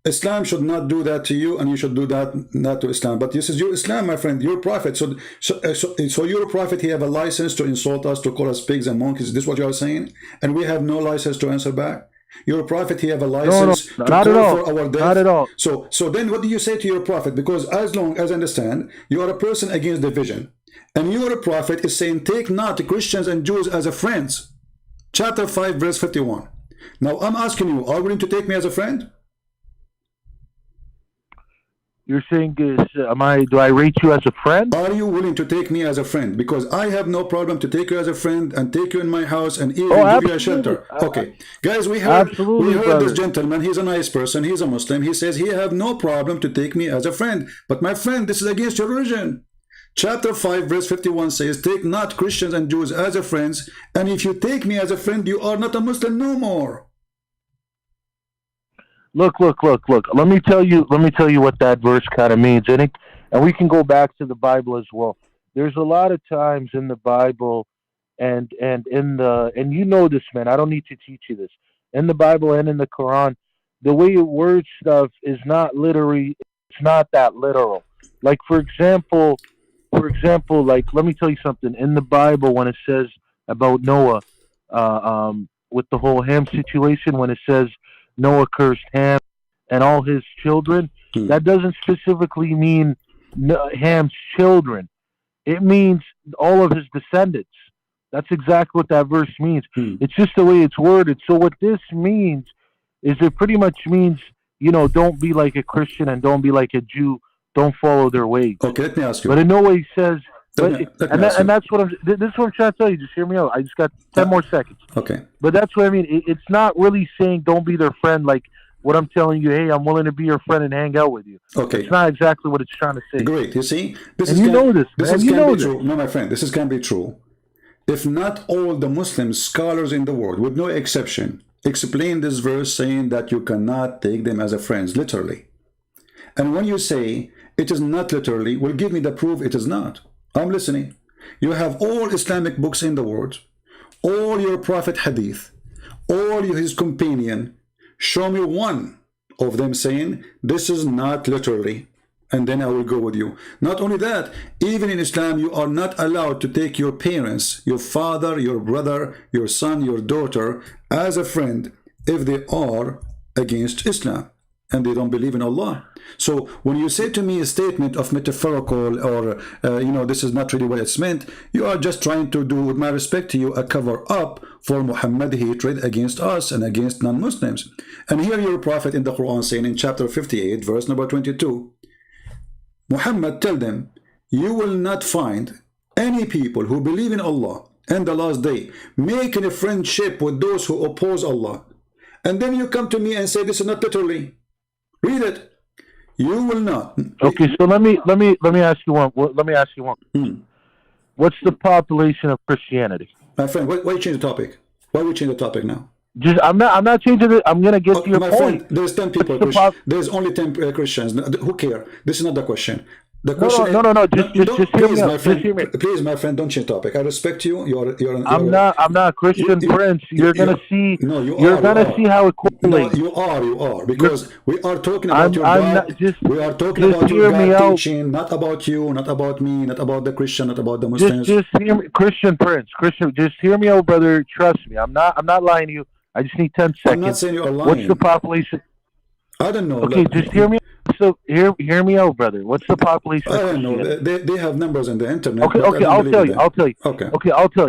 Islam should not do that to you, and you should do that not to Islam. But this is your Islam, my friend, your prophet. So your prophet, he have a license to insult us, to call us pigs and monkeys. Is this what you are saying? And we have no license to answer back? Your prophet, he have a license to call for our death? Not at all. So then what do you say to your prophet? Because as long as I understand, you are a person against division. And your prophet is saying, take not Christians and Jews as a friends. Chapter 5, verse 51. Now I'm asking you, are you willing to take me as a friend? You're saying, do I rate you as a friend? Are you willing to take me as a friend? Because I have no problem to take you as a friend and take you in my house and even give you a shelter. Okay. Guys, we heard this gentleman. He's a nice person. He's a Muslim. He says he have no problem to take me as a friend. But my friend, this is against your religion. Chapter 5, verse 51 says, take not Christians and Jews as a friends. And if you take me as a friend, you are not a Muslim no more. Look. Let me tell you what that verse kind of means. And and we can go back to the Bible as well. There's a lot of times in the Bible, and you know this, man. I don't need to teach you this. In the Bible and in the Quran, the way it words stuff is not literally. It's not that literal. Like for example, like let me tell you something. In the Bible, when it says about Noah, with the whole Ham situation, when it says Noah cursed Ham and all his children, that doesn't specifically mean Ham's children. It means all of his descendants. That's exactly what that verse means. It's just the way it's worded. So what this means is it pretty much means, don't be like a Christian and don't be like a Jew. Don't follow their ways. Okay, let me ask you. But in no way says, Let me ask you. and that's what this is what I'm trying to tell you. Just hear me out. I just got 10 more seconds. Okay. But that's what I mean. It's not really saying don't be their friend like what I'm telling you, hey, I'm willing to be your friend and hang out with you. Okay. It's not exactly what it's trying to say. Great. You see? This can be true. No, my friend, this can be true. If not all the Muslim scholars in the world, with no exception, explain this verse saying that you cannot take them as a friends, literally. And when you say it is not literally, well, give me the proof it is not. I'm listening. You have all Islamic books in the world, all your Prophet hadith, all his companion. Show me one of them saying this is not literally, and then I will go with you. Not only that, even in Islam, you are not allowed to take your parents, your father, your brother, your son, your daughter, as a friend if they are against Islam and they don't believe in Allah. So when you say to me a statement of metaphorical or, this is not really what it's meant, you are just trying to do, with my respect to you, a cover up for Muhammad hatred against us and against non-Muslims. And here your Prophet in the Quran saying in chapter 58, verse number 22, Muhammad, tell them, you will not find any people who believe in Allah and the last day making a friendship with those who oppose Allah. And then you come to me and say this is not literally. Read it. You will not. Okay, so let me ask you one. Let me ask you one. What's the population of Christianity? My friend, why you change the topic? Why we change the topic now? I'm not changing it. I'm gonna get to your my point. Friend, there's 10 people. There's only 10 Christians. Who care? This is not the question. The question no. Just hear me out. Just hear me. Please, my friend, don't change topic. I respect you. I'm not Christian Prince. You're gonna see. No, you're gonna see how it correlates. No, you are because we are talking about your God. We are talking about your God teaching, not about you, not about me, not about the Christian, not about the Muslims. Just hear me, Christian Prince. Just hear me out, brother. Trust me. I'm not lying to you. I just need 10 seconds. I'm not saying you're lying. What's the population? I don't know. Okay, just hear me. So hear me out, brother. What's the population? I don't know. They have numbers on the internet. Okay, I'll tell you. Okay, I'll tell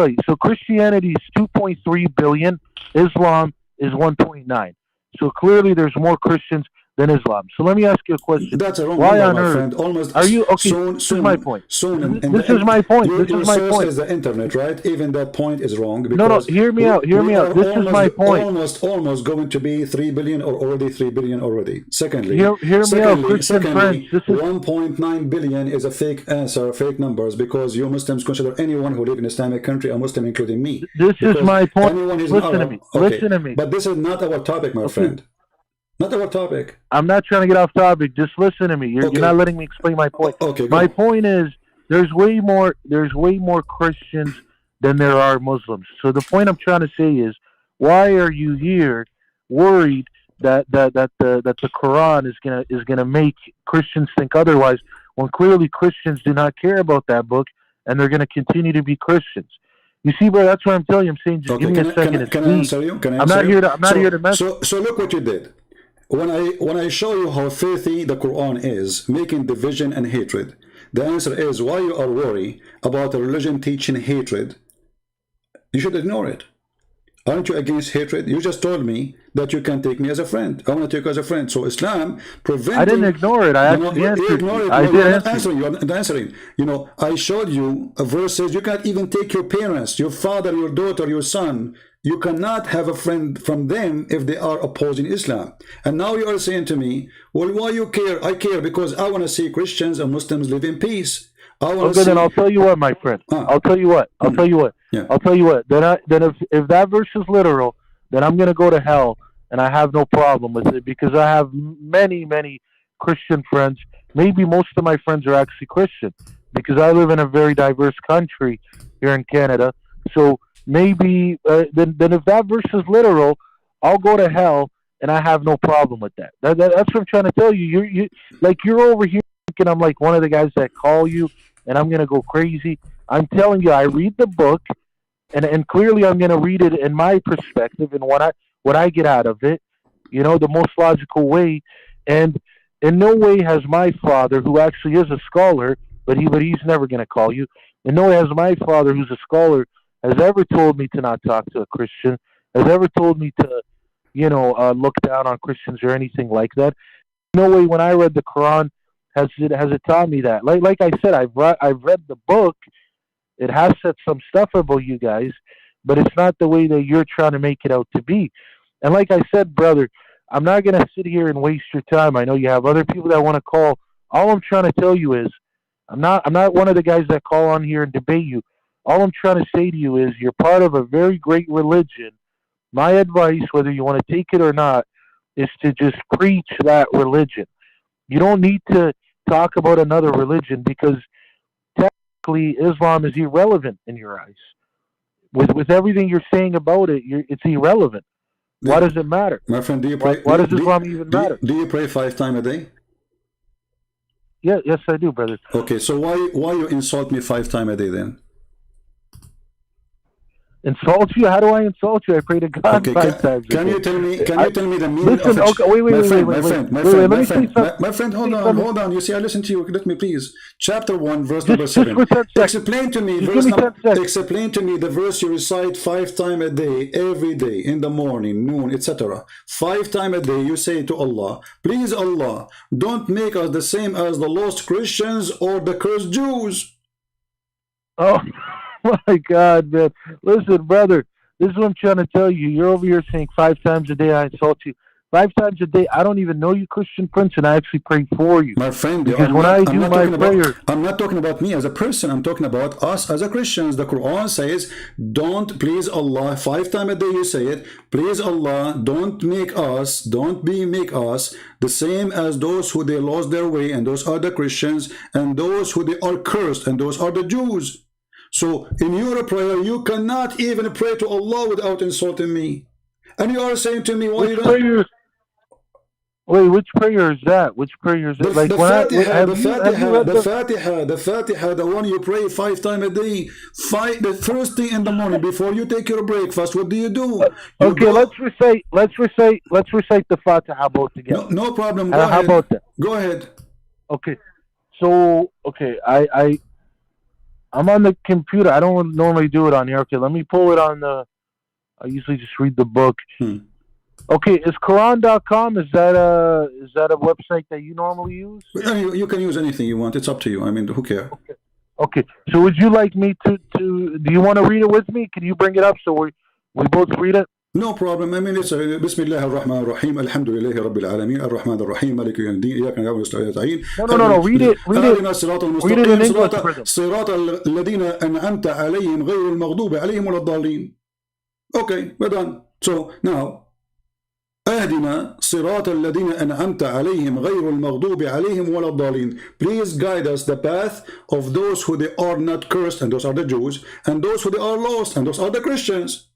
you. So Christianity is 2.3 billion. Islam is 1.9. So clearly, there's more Christians than Islam. So let me ask you a question. That's a wrong Why number, on my earth friend. Almost are you okay? Soon, this is my point. Soon, this is my point. Your source point. is the internet, right? Even that point is wrong. No. Hear me out. This is my point. Almost going to be 3 billion or already 3 billion already. Secondly, hear me out, Christian friends. 1.9 billion is a fake answer, fake numbers, because you Muslims consider anyone who live in Islamic country a Muslim, including me. This is my point. Listen to me. Okay. Listen to me. But this is not our topic, my friend. Not our topic. I'm not trying to get off topic. Just listen to me. You're not letting me explain my point. Okay. My point is there's way more Christians than there are Muslims. So the point I'm trying to say is, why are you here worried that the Quran is gonna make Christians think otherwise, when clearly Christians do not care about that book and they're gonna continue to be Christians? You see, bro, that's what I'm telling you. I'm saying just give me a second. Can I answer you? I'm not here to mess. So look what you did. When I show you how filthy the Quran is, making division and hatred, the answer is why you are worried about a religion teaching hatred. You should ignore it. Aren't you against hatred? You just told me that you can take me as a friend. I want to take you as a friend. So Islam preventing... I didn't ignore it. I actually answered you. I did answer you. You're not answering. I showed you a verse says you can't even take your parents, your father, your daughter, your son. You cannot have a friend from them if they are opposing Islam. And now you are saying to me, well, why you care? I care because I want to see Christians and Muslims live in peace. Then I'll tell you what, my friend. I'll tell you what. Yeah. I'll tell you what. Then if that verse is literal, then I'm going to go to hell, and I have no problem with it because I have many Christian friends. Maybe most of my friends are actually Christian because I live in a very diverse country here in Canada. So maybe then if that verse is literal, I'll go to hell, and I have no problem with that. That's what I'm trying to tell you. You're over here thinking I'm like one of the guys that call you, and I'm gonna go crazy. I'm telling you, I read the book, and clearly I'm gonna read it in my perspective and what I get out of it. You know, the most logical way. And in no way has my father, who actually is a scholar, but he's never gonna call you. In no way has my father, who's a scholar, has ever told me to not talk to a Christian. Has ever told me to, look down on Christians or anything like that. No way. When I read the Quran, has it taught me that. Like I said, I've read the book. It has said some stuff about you guys, but it's not the way that you're trying to make it out to be. And like I said, brother, I'm not gonna sit here and waste your time. I know you have other people that want to call. All I'm trying to tell you is, I'm not one of the guys that call on here and debate you. All I'm trying to say to you is, you're part of a very great religion. My advice, whether you want to take it or not, is to just preach that religion. You don't need to talk about another religion because technically Islam is irrelevant in your eyes. With everything you're saying about it, it's irrelevant. Why does it matter? My friend, do you pray? Why does Islam even matter? Do you pray 5 times a day? Yeah, yes, I do, brother. Okay, so why you insult me 5 times a day then? Insult you? How do I insult you? I pray to God 5 times. Can you tell me? Can you tell me the meaning listen, of it? Okay, wait. My friend, hold on. You see, I listen to you. Let me please. Chapter 1, verse number 7. Explain to me. Explain to me the verse you recite 5 times a day, every day, in the morning, noon, etc. 5 times a day, you say to Allah, "Please, Allah, don't make us the same as the lost Christians or the cursed Jews." Oh. My God, man. Listen, brother, this is what I'm trying to tell you. You're over here saying 5 times a day I insult you. 5 times a day, I don't even know you, Christian Prince, and I actually pray for you. My friend, because when I do my prayer... I'm not talking about me as a person. I'm talking about us as a Christians. The Quran says, don't, please Allah, 5 times a day you say it, please Allah, don't make us the same as those who they lost their way, and those are the Christians, and those who they are cursed, and those are the Jews. So in your prayer, you cannot even pray to Allah without insulting me. And you are saying to me, why you don't... Wait, which prayer is that? Which prayer is it? The Fatiha, the one you pray 5 times a day. The first thing in the morning before you take your breakfast, what do? Okay, let's recite the Fatiha both together. No problem. Go ahead. How about that? Go ahead. Okay. So, I'm on the computer. I don't normally do it on here. Okay, let me pull it on the... I usually just read the book. Okay, is Quran.com, is that a website that you normally use? You can use anything you want. It's up to you. I mean, who cares? Okay. So would you like me to do you want to read it with me? Can you bring it up so we both read it? No problem. I mean, it's Bismillah ar-Rahman ar-Rahim, Alhamdulillahi Rabbil Alameen, Ar-Rahman ar-Rahim, Maliki yawmiddin, Iyyaka na'budu wa iyyaka nasta'in. No. Read it. Read it in English for them. صراط الذين أنعمت عليهم غير المغضوب عليهم ولا الضالين. Okay, we're done. So now, أهدنا صراط الذين أنعمت عليهم غير المغضوب عليهم ولا الضالين. Please guide us the path of those who they are not cursed, and those are the Jews, and those who they are lost, and those are the Christians.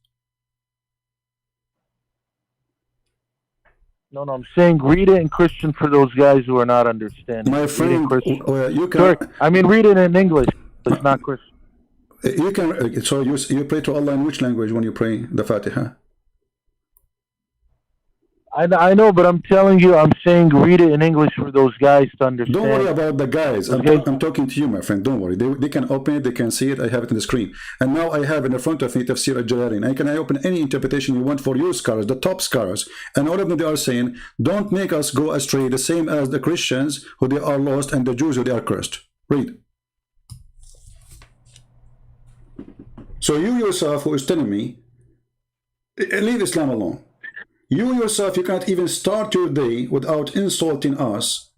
No, I'm saying read it in Christian for those guys who are not understanding. My friend, you can... Sorry, I mean read it in English. It's not Christian. You can... So you pray to Allah in which language when you pray the Fatiha? I know, but I'm telling you, I'm saying read it in English for those guys to understand. Don't worry about the guys. Okay. I'm talking to you, my friend. Don't worry. They can open it. They can see it. I have it on the screen. And now I have in the front of me Tafsir al-Jalalain. I open any interpretation you want for your scholars, the top scholars. And all of them, they are saying, don't make us go astray, the same as the Christians who they are lost and the Jews who they are cursed. Read. So you yourself who is telling me, leave Islam alone. You yourself, you can't even start your day without insulting us,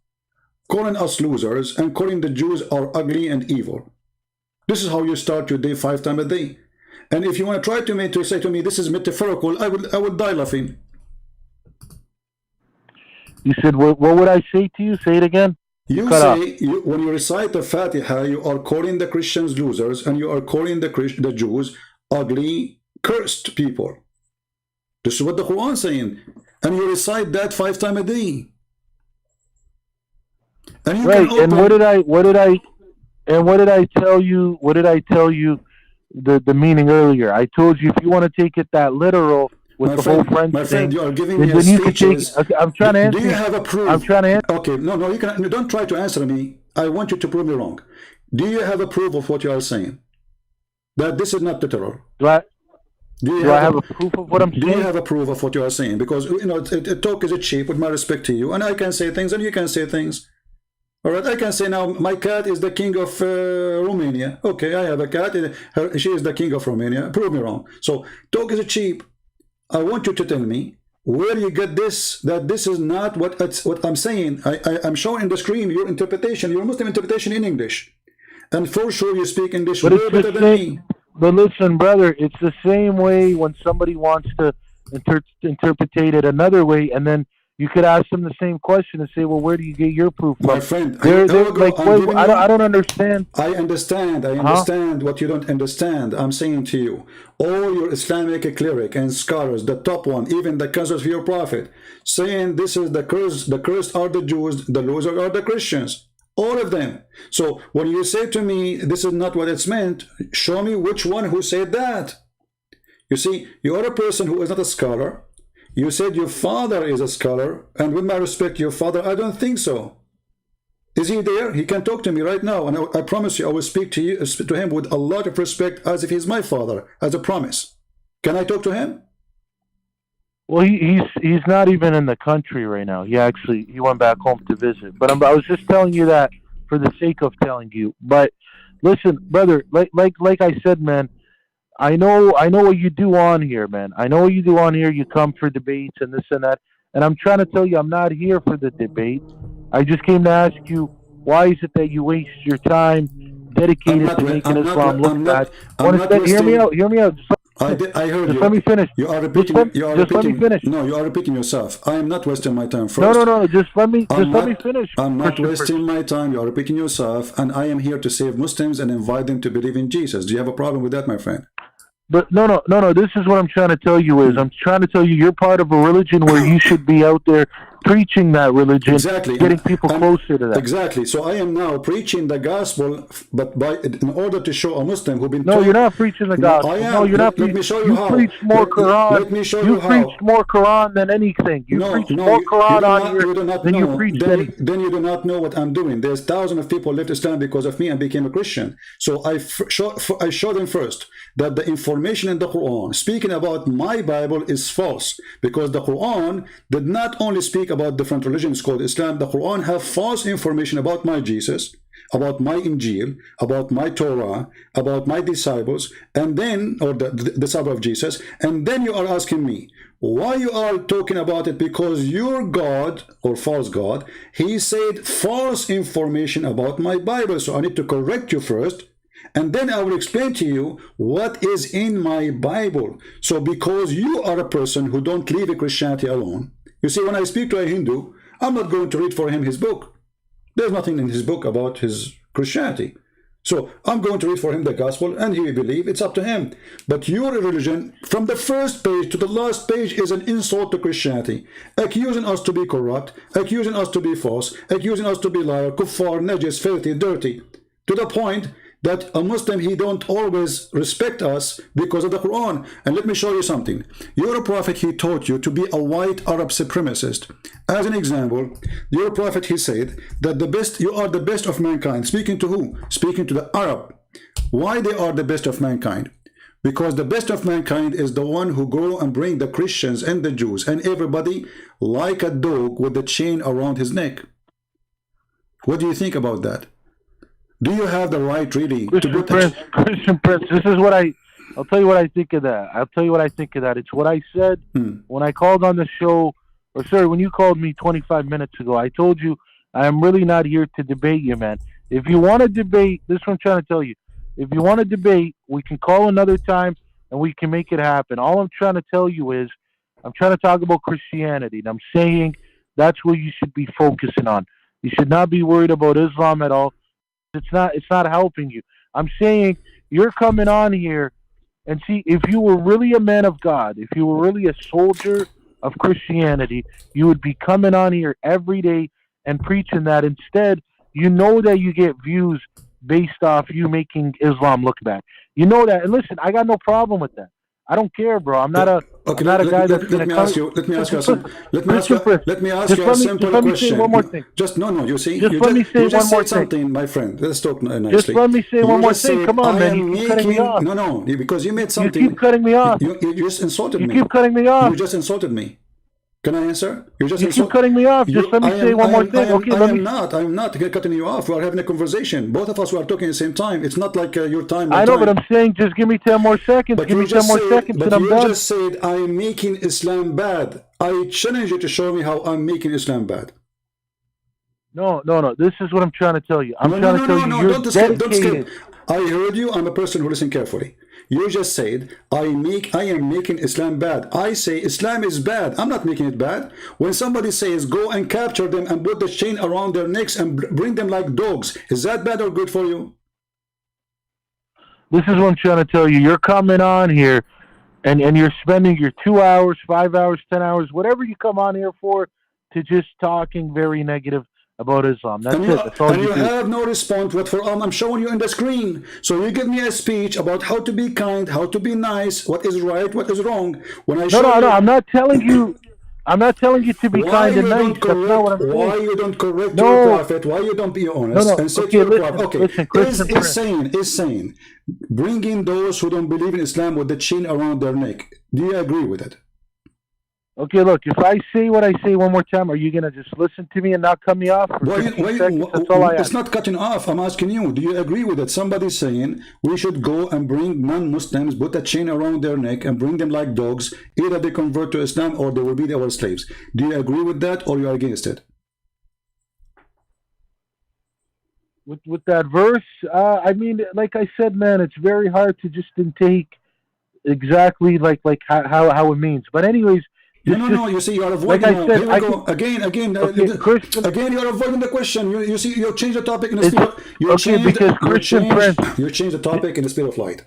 calling us losers, and calling the Jews are ugly and evil. This is how you start your day 5 times a day. And if you want to try to say to me, this is metaphorical, I would die laughing. You said, what would I say to you? Say it again. You Cut say, when you recite the Fatiha, you are calling the Christians losers, and you are calling the Jews ugly, cursed people. This is what the Quran is saying. And you recite that 5 times a day. And you right. can open, And what did I tell you? What did I tell you the meaning earlier? I told you if you want to take it that literal with the whole friend my friend, you are giving then, me then you can take speeches. okay, I'm trying to answer. Do you have a proof? I'm trying to answer. Okay, no, you don't try to answer me. I want you to prove me wrong. Do you have a proof of what you are saying? That this is not literal. Do I have a proof of what I'm saying? Do you have a proof of what you are saying? Because, you know, talk is cheap, with my respect to you. And I can say things and you can say things. All right, I can say now, my cat is the king of Romania. Okay, I have a cat. She is the king of Romania. Prove me wrong. So, talk is cheap. I want you to tell me where you get this, that this is not what I'm saying. I'm showing in the screen your interpretation, your Muslim interpretation in English. And for sure you speak English way better than me. But listen, brother, it's the same way when somebody wants to interpret it another way, and then you could ask them the same question and say, well, where do you get your proof from? My friend, I don't understand. I understand what you don't understand. I'm saying to you, all your Islamic cleric and scholars, the top one, even the cousins of your prophet, saying this is the cursed are the Jews, the losers are the Christians. All of them. So when you say to me, this is not what it's meant, show me which one who said that. You see, you are a person who is not a scholar. You said your father is a scholar, and with my respect, your father, I don't think so. Is he there? He can talk to me right now, and I promise you, I will speak to him with a lot of respect, as if he's my father, as a promise. Can I talk to him? Well, he's not even in the country right now. He went back home to visit. But I was just telling you that for the sake of telling you. But listen, brother, like I said, man, I know what you do on here, man. I know what you do on here. You come for debates and this and that. And I'm trying to tell you, I'm not here for the debate. I just came to ask you, why is it that you waste your time dedicated to making Islam look bad? Hear me out. I heard you. Let me finish. You are repeating. Let me finish. No, you are repeating yourself. I am not wasting my time. First, no. Just let me finish. I'm not wasting my time. You are repeating yourself, and I am here to save Muslims and invite them to believe in Jesus. Do you have a problem with that, my friend? But no. This is what I'm trying to tell you is I'm trying to tell you you're part of a religion where you should be out there preaching that religion, exactly, getting people closer to that. Exactly. So I am now preaching the gospel, but in order to show a Muslim who've been you're not preaching the gospel. No, you're not. Let me show you how. You preach more Quran. Let me show you how. You preach more Quran than anything. You preach more Quran on here than you preach anything. Then you do not know what I'm doing. There's thousands of people left Islam because of me and became a Christian. So I show them first that the information in the Quran speaking about my Bible is false, because the Quran did not only speak about different religions called Islam. The Quran have false information about my Jesus, about my Injil, about my Torah, about my disciples, and then, or the disciple of Jesus, and then you are asking me why you are talking about it, because your God, or false God, he said false information about my Bible. So I need to correct you first, and then I will explain to you what is in my Bible. So because you are a person who don't leave Christianity alone, you see, when I speak to a Hindu, I'm not going to read for him his book. There's nothing in his book about his Christianity. So I'm going to read for him the gospel, and he will believe. It's up to him. But your religion, from the first page to the last page, is an insult to Christianity, accusing us to be corrupt, accusing us to be false, accusing us to be liar, kuffar, najis, filthy, dirty, to the point that a Muslim, he don't always respect us because of the Quran. And let me show you something. Your prophet, he taught you to be a white Arab supremacist. As an example, your prophet, he said that you are the best of mankind. Speaking to who? Speaking to the Arab. Why they are the best of mankind? Because the best of mankind is the one who go and bring the Christians and the Jews and everybody like a dog with the chain around his neck. What do you think about that? Do you have the right, really, Christian Prince, this is what I'll tell you what I think of that. It's what I said when I called on the show, or sorry, when you called me 25 minutes ago. I told you I am really not here to debate you, man. If you want to debate, this is what I'm trying to tell you. If you want to debate, we can call another time and we can make it happen. All I'm trying to tell you is I'm trying to talk about Christianity, and I'm saying That's what you should be focusing on. You should not be worried about Islam at all. It's not helping you. I'm saying you're coming on here and see, if you were really a man of God, if you were really a soldier of Christianity, you would be coming on here every day and preaching that. Instead, you know that you get views based off you making Islam look bad. You know that. And listen, I got no problem with that. I don't care, bro. I'm not a guy that's going to come. Let me ask you a simple question. One more thing. Just no. You see, just let me say one more thing, my friend. Let's talk nicely. Just let me say one more thing. Come on, man. You keep cutting me off. No, because you made something. You keep cutting me off. You just insulted me. You keep cutting me off. You just insulted me. Can I answer? You keep cutting me off. Just let me say one more thing. Okay, I'm not cutting you off. We are having a conversation. Both of us were talking at the same time. It's not like your time. I know, but I'm saying just give me 10 more seconds. But give me 10 more seconds and I'm done. You just said I'm making Islam bad. I challenge you to show me how I'm making Islam bad. No. This is what I'm trying to tell you. I'm trying to tell you you're dedicated. Don't skip. I heard you. I'm a person who listens carefully. You just said, I am making Islam bad. I say Islam is bad. I'm not making it bad. When somebody says, go and capture them and put the chain around their necks and bring them like dogs, is that bad or good for you? This is what I'm trying to tell you. You're coming on here and you're spending your 2 hours, 5 hours, 10 hours, whatever you come on here for, to just talking very negative about Islam. That's it. That's all and you you do. have no response. What for? I'm showing you on the screen. So you give me a speech about how to be kind, how to be nice, what is right, what is wrong. When I show no, I'm not telling you. I'm not telling you to be kind and nice. That's not what I'm saying. Why you don't correct your prophet? Why you don't be honest and say to your prophet? Okay, is saying, bringing those who don't believe in Islam with the chain around their neck. Do you agree with it? Okay, look, if I say what I say one more time, are you going to just listen to me and not cut me off? That's all I ask. It's not cutting off. I'm asking you, do you agree with it? Somebody's saying we should go and bring non-Muslims, put a chain around their neck and bring them like dogs. Either they convert to Islam or they will be our slaves. Do you agree with that or you are against it? With that verse, I mean, like I said, man, it's very hard to just take exactly like how it means. But anyways, no. You see, you are avoiding. Like I said, here we go again. Again, you are avoiding the question. You see, you change the topic in the speed. You change the topic in the speed of light.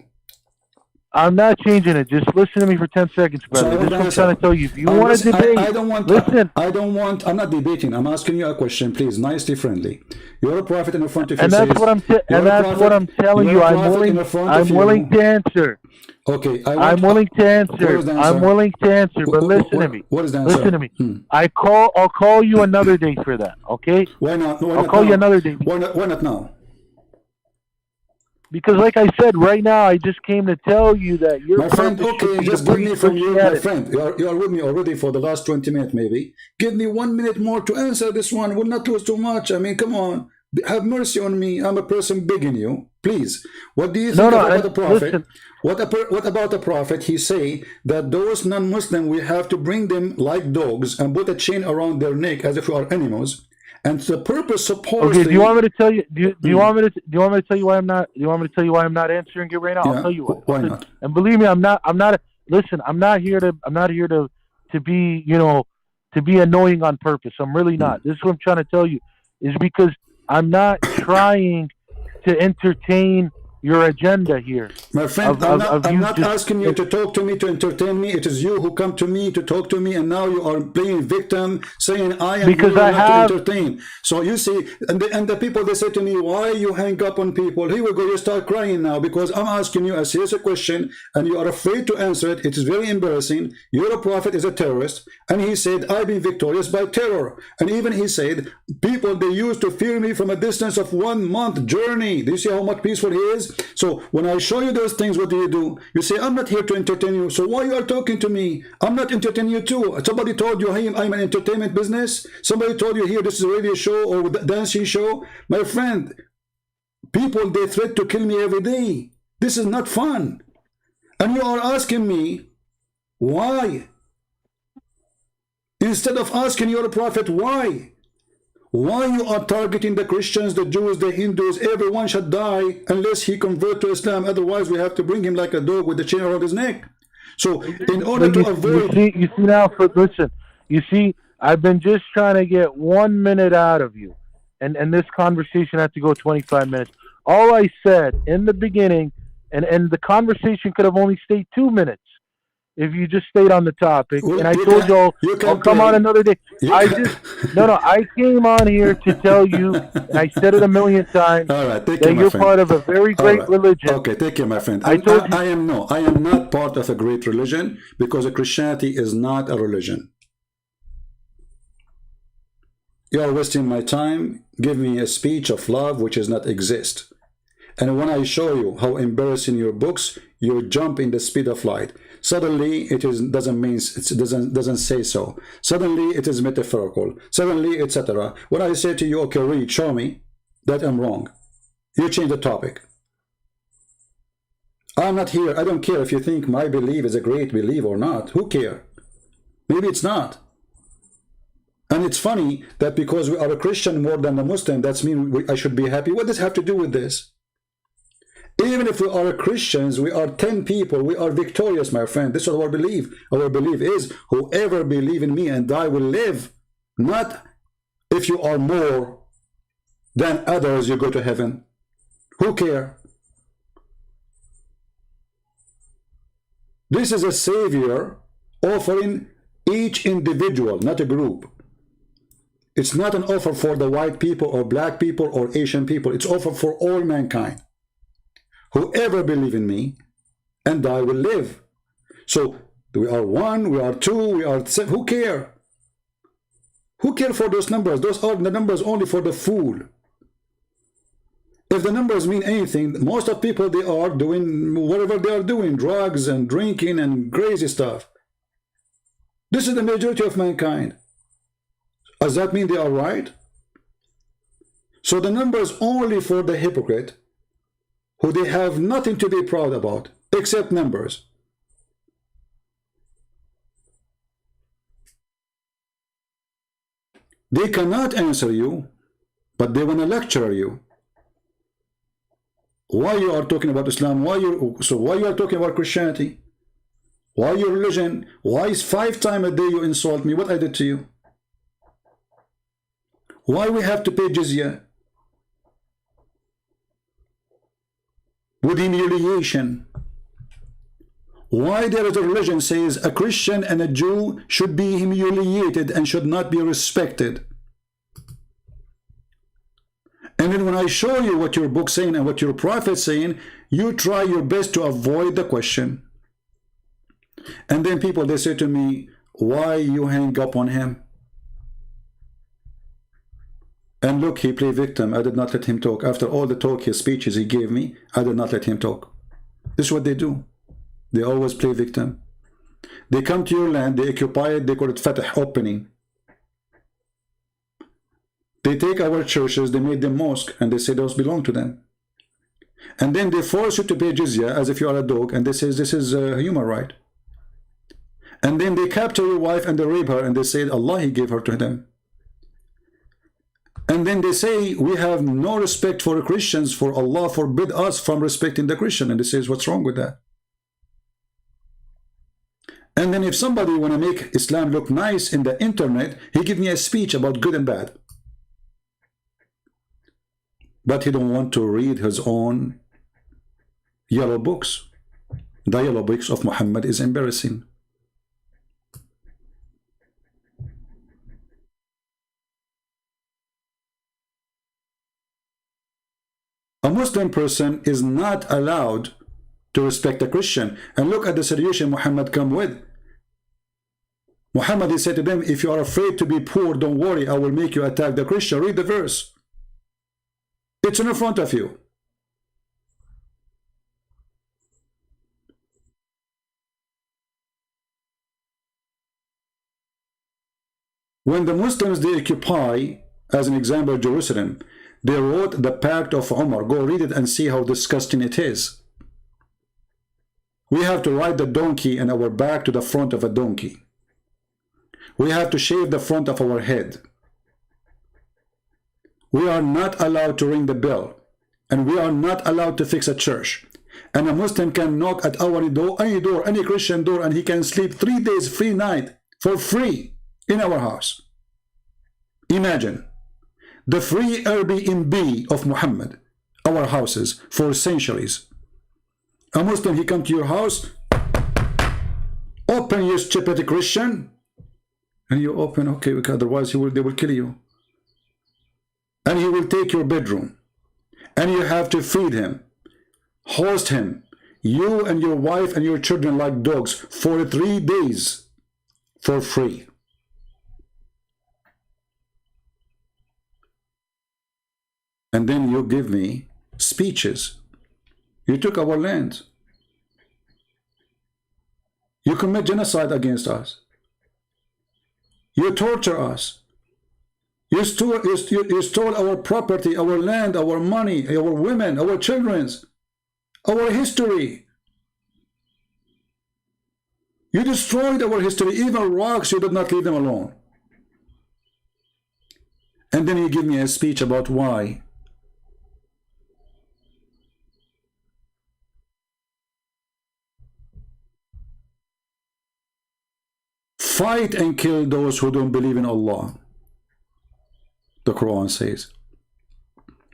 I'm not changing it. Just listen to me for 10 seconds, brother. This is what I'm trying to tell you. If you want to debate, I'm not debating. I'm asking you a question, please, nicely, friendly. You're a prophet in the front of your and that's what I'm telling you. I'm willing to answer. Okay, I'm willing to answer. I'm willing to answer. But listen to me. What is the answer? Listen to me. I'll call you another day for that. Okay? Why not? I'll call you another day. Why not now? Because like I said, right now I just came to tell you that you're my friend. Okay, just give me from you, my friend. You are with me already for the last 20 minutes, maybe. Give me 1 minute more to answer this one. We'll not lose too much. I mean, come on. Have mercy on me. I'm a person begging you. Please. What do you think about the prophet? Listen. What about the prophet? He say that those non-Muslim, we have to bring them like dogs and put a chain around their neck as if we are animals. And the purpose supposedly. Okay, do you want me to tell you? Do you want me to tell you why I'm not? Do you want me to tell you why I'm not answering it right now? I'll tell you why. Why not? And believe me, I'm not. Listen, I'm not here to be, to be annoying on purpose. I'm really not. This is what I'm trying to tell you. Is because I'm not trying to entertain your agenda here. My friend, I'm not asking you to talk to me, to entertain me. It is you who come to me to talk to me, and now you are playing victim, saying I am because I have to entertain. So you see, and the people, they say to me, why you hang up on people? Here we go, you start crying now because I'm asking you a serious question and you are afraid to answer it. It is very embarrassing. Your prophet is a terrorist, and he said, I've been victorious by terror. And even he said, people, they used to fear me from a distance of 1 month journey. Do you see how much peaceful he is? So when I show you those things, what do? You say, I'm not here to entertain you. So why you are talking to me? I'm not entertaining you too. Somebody told you, hey, I'm an entertainment business. Somebody told you here, this is a radio show or dancing show. My friend, people, they threat to kill me every day. This is not fun. And you are asking me, why? Instead of asking your prophet, why? Why you are targeting the Christians, the Jews, the Hindus? Everyone should die unless he convert to Islam. Otherwise, we have to bring him like a dog with the chain around his neck. So, in order to avoid... You see now, listen, you see, I've been just trying to get 1 minute out of you. And this conversation had to go 25 minutes. All I said in the beginning, and the conversation could have only stayed 2 minutes if you just stayed on the topic. Well, and I you told can- you, you can I'll come play. on another day. You I can- just, no, I came on here to tell you, and I said it a million times, All right, take that care, my you're friend. part of a very All great right. religion. Okay, take care, my friend. I told you- I am not part of a great religion because Christianity is not a religion. You are wasting my time. Give me a speech of love which does not exist. And when I show you how embarrassing your books, you jump in the speed of light. Suddenly, doesn't say so. Suddenly, it is metaphorical. Suddenly, etc. When I say to you, okay, read, show me that I'm wrong, you change the topic. I'm not here. I don't care if you think my belief is a great belief or not. Who cares? Maybe it's not. And it's funny that because we are a Christian more than a Muslim, that's mean I should be happy. What does it have to do with this? Even if we are Christians, we are 10 people, we are victorious, my friend. This is our belief. Our belief is whoever believe in me and I will live. Not if you are more than others, you go to heaven. Who care? This is a savior offering each individual, not a group. It's not an offer for the white people or black people or Asian people. It's offer for all mankind. Whoever believe in me and I will live. So we are 1, we are 2, we are 7. Who care? Who care for those numbers? Those are the numbers only for the fool. If the numbers mean anything, most of people, they are doing whatever they are doing, drugs and drinking and crazy stuff. This is the majority of mankind. Does that mean they are right? So the numbers only for the hypocrite, who they have nothing to be proud about except numbers. They cannot answer you, but they want to lecture you. Why you are talking about Islam? Why you are talking about Christianity? Why your religion? Why is 5 times a day you insult me? What I did to you? Why we have to pay jizya? With humiliation. Why there is a religion says a Christian and a Jew should be humiliated and should not be respected. And then when I show you what your book saying and what your prophet saying, you try your best to avoid the question. And then people, they say to me, why you hang up on him? And look, he played victim. I did not let him talk. After all the talk, his speeches he gave me, I did not let him talk. This is what they do. They always play victim. They come to your land, they occupy it, they call it Fatah, opening. They take our churches, they made them mosque, and they say those belong to them. And then they force you to pay jizya as if you are a dog, and they say this is a human right. And then they capture your wife and they rape her, and they say Allah, He gave her to them. And then they say, we have no respect for Christians, for Allah forbid us from respecting the Christian. And they say, what's wrong with that? And then if somebody want to make Islam look nice in the internet, he give me a speech about good and bad. But he don't want to read his own yellow books. The yellow books of Muhammad is embarrassing. A Muslim person is not allowed to respect a Christian. And look at the solution Muhammad come with. Muhammad, he said to them, if you are afraid to be poor, don't worry, I will make you attack the Christian. Read the verse. It's in front of you. When the Muslims, they occupy, as an example, Jerusalem, they wrote the Pact of Umar. Go read it and see how disgusting it is. We have to ride the donkey in our back to the front of a donkey. We have to shave the front of our head. We are not allowed to ring the bell. And we are not allowed to fix a church. And a Muslim can knock at our door, any Christian door, and he can sleep 3 days free night for free in our house. Imagine the free Airbnb of Muhammad, our houses for centuries. A Muslim, he come to your house, open, you stupid Christian, and you open, okay, otherwise they will kill you. And he will take your bedroom, and you have to feed him, host him, you and your wife and your children like dogs for 3 days for free. And then you give me speeches. You took our land. You commit genocide against us. You torture us. You stole our property, our land, our money, our women, our children's, our history. You destroyed our history. Even rocks, you did not leave them alone. And then you give me a speech about why. Fight and kill those who don't believe in Allah. The Quran says.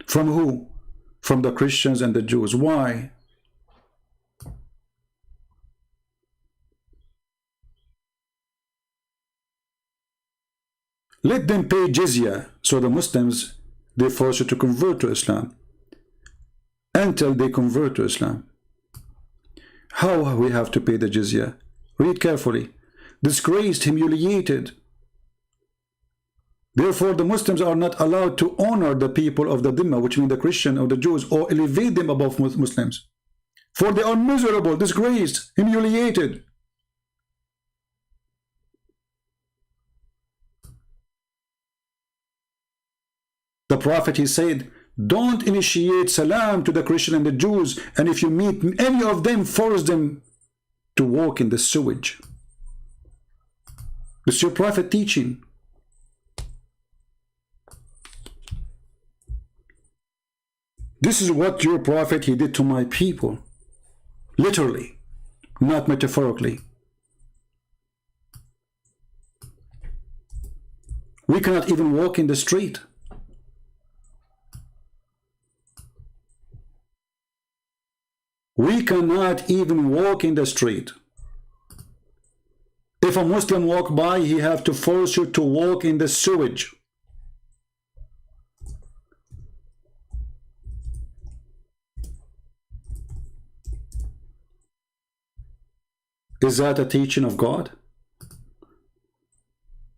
From who? From the Christians and the Jews. Why? Let them pay jizya. So the Muslims, they force you to convert to Islam. Until they convert to Islam. How we have to pay the jizya? Read carefully. Disgraced, humiliated. Therefore, the Muslims are not allowed to honor the people of the Dhimma, which mean the Christian or the Jews, or elevate them above Muslims. For they are miserable, disgraced, humiliated. The Prophet, he said, don't initiate salam to the Christian and the Jews, and if you meet any of them, force them to walk in the sewage. This is your Prophet teaching. This is what your Prophet, he did to my people. Literally, not metaphorically. We cannot even walk in the street. We cannot even walk in the street. If a Muslim walk by, he have to force you to walk in the sewage. Is that a teaching of God?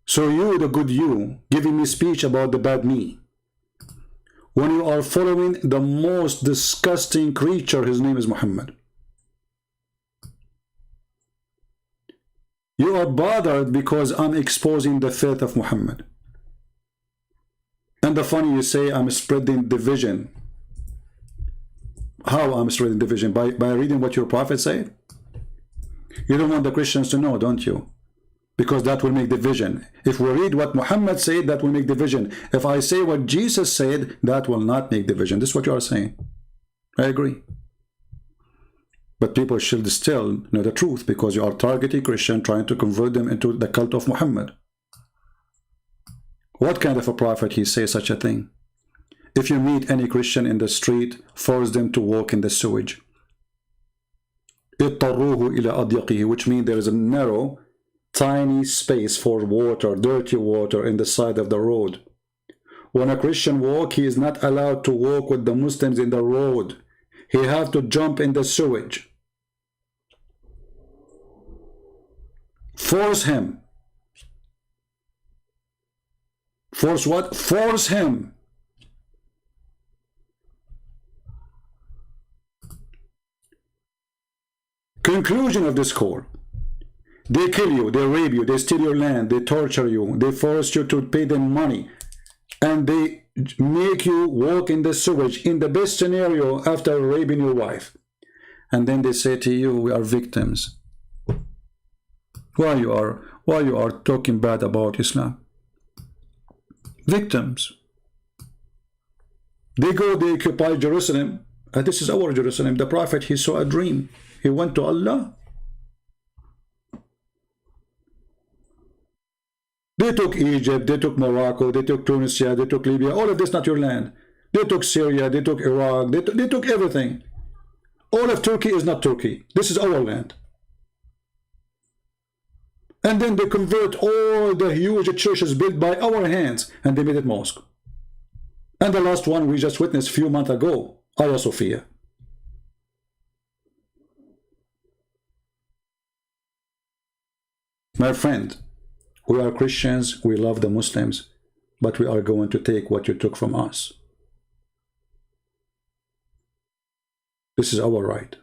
So you, the good you, giving me speech about the bad me, when you are following the most disgusting creature, his name is Muhammad. You are bothered because I'm exposing the faith of Muhammad. And the funny, you say I'm spreading division. How I'm spreading division? By reading what your Prophet said? You don't want the Christians to know, don't you? Because that will make division. If we read what Muhammad said, that will make division. If I say what Jesus said, that will not make division. This is what you are saying. I agree. But people should still know the truth, because you are targeting Christian, trying to convert them into the cult of Muhammad. What kind of a prophet he say such a thing? If you meet any Christian in the street, force them to walk in the sewage. اضطروه إلى أضيقه, which means there is a narrow, tiny space for water, dirty water in the side of the road. When a Christian walk, he is not allowed to walk with the Muslims in the road. He have to jump in the sewage. Force him. Force what? Force him. Conclusion of this call. They kill you, they rape you, they steal your land, they torture you, they force you to pay them money, and they make you walk in the sewage in the best scenario after raping your wife. And then they say to you, we are victims. Why you are talking bad about Islam? Victims. They go, they occupy Jerusalem. This is our Jerusalem. The Prophet, he saw a dream. He went to Allah. They They took Egypt, they took Morocco, they took Tunisia, they took Libya. All of this not your land. They took Syria, they took Iraq, they took everything. All of Turkey is not Turkey. This is our land. And then they convert all the huge churches built by our hands, and they made it mosque. And the last one we just witnessed a few months ago, Hagia Sophia. My friend, we are Christians, we love the Muslims, but we are going to take what you took from us. This is our right.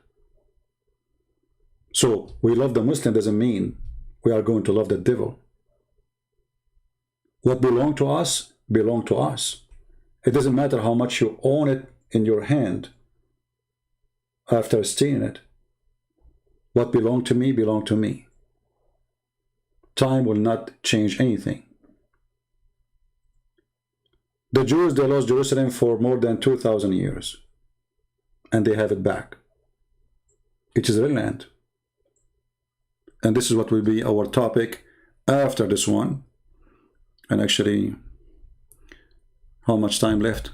So, we love the Muslim doesn't mean we are going to love the devil. What belongs to us, belongs to us. It doesn't matter how much you own it in your hand after stealing it. What belongs to me, belongs to me. Time will not change anything. The Jews, they lost Jerusalem for more than 2,000 years. And they have it back. It is their land. And this is what will be our topic after this one. And actually, how much time left?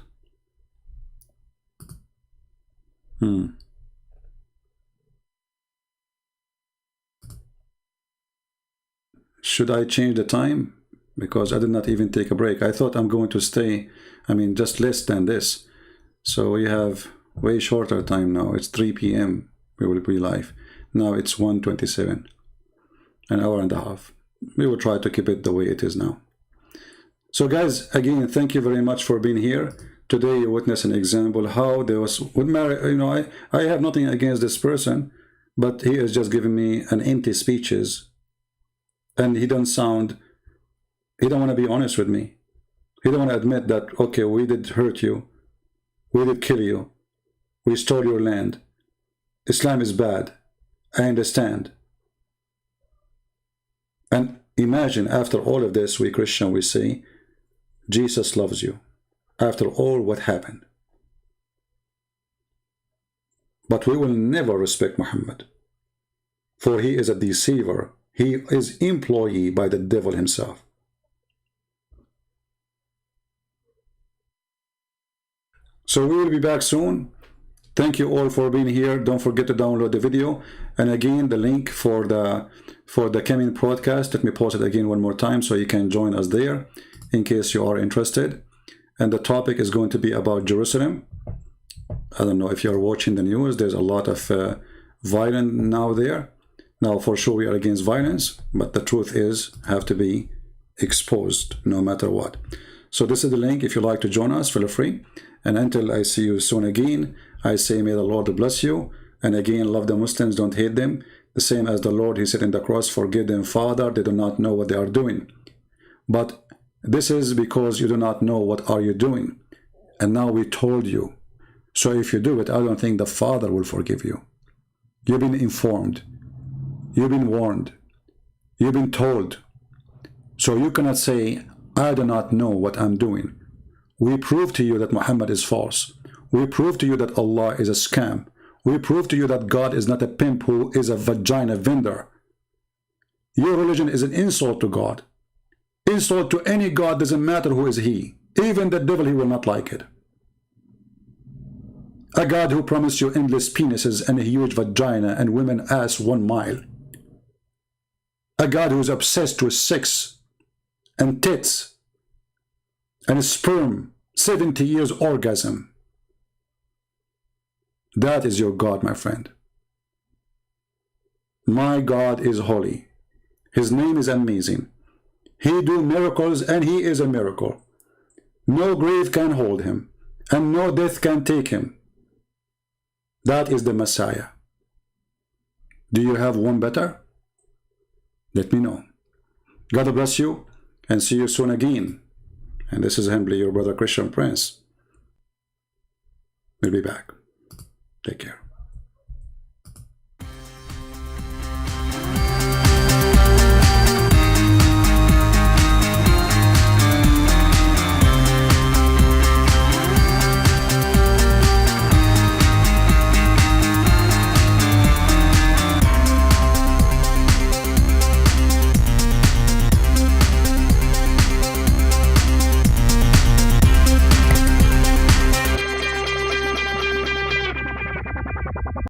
Should I change the time? Because I did not even take a break. I thought I'm going to stay, just less than this. So we have way shorter time now. It's 3 p.m. we will be live. Now it's 1:27. An hour and a half. We will try to keep it the way it is now. So guys, again, thank you very much for being here. Today you witnessed an example how there was with Mary. I have nothing against this person, but he is just giving me an empty speeches, and he don't want to be honest with me. He don't want to admit that, okay, we did hurt you, we did kill you, we stole your land, Islam is bad, I understand. And imagine, after all of this, we Christian, we say, Jesus loves you, after all what happened. But we will never respect Muhammad, for he is a deceiver. He is employed by the devil himself. So we will be back soon. Thank you all for being here. Don't forget to download the video. And again, the link for the coming podcast, let me post it again one more time so you can join us there in case you are interested. And the topic is going to be about Jerusalem. I don't know if you're watching the news. There's a lot of violence now there. Now, for sure, we are against violence, but the truth is have to be exposed no matter what. So this is the link. If you'd like to join us, feel free. And until I see you soon again, I say may the Lord bless you. And again, love the Muslims, don't hate them. The same as the Lord, he said in the cross, forgive them, Father, they do not know what they are doing. But this is because you do not know what are you doing. And now we told you. So if you do it, I don't think the Father will forgive you. You've been informed. You've been warned. You've been told. So you cannot say, I do not know what I'm doing. We prove to you that Muhammad is false. We prove to you that Allah is a scam. We prove to you that God is not a pimp who is a vagina vendor. Your religion is an insult to God. Insult to any God, doesn't matter who is he. Even the devil, he will not like it. A God who promised you endless penises and a huge vagina and women ass 1 mile. A God who is obsessed with sex and tits and sperm, 70 years orgasm. That is your God, my friend. My God is holy. His name is amazing. He do miracles and he is a miracle. No grave can hold him and no death can take him. That is the Messiah. Do you have one better? Let me know. God bless you and see you soon again. And this is humbly your brother Christian Prince. We'll be back. Take care.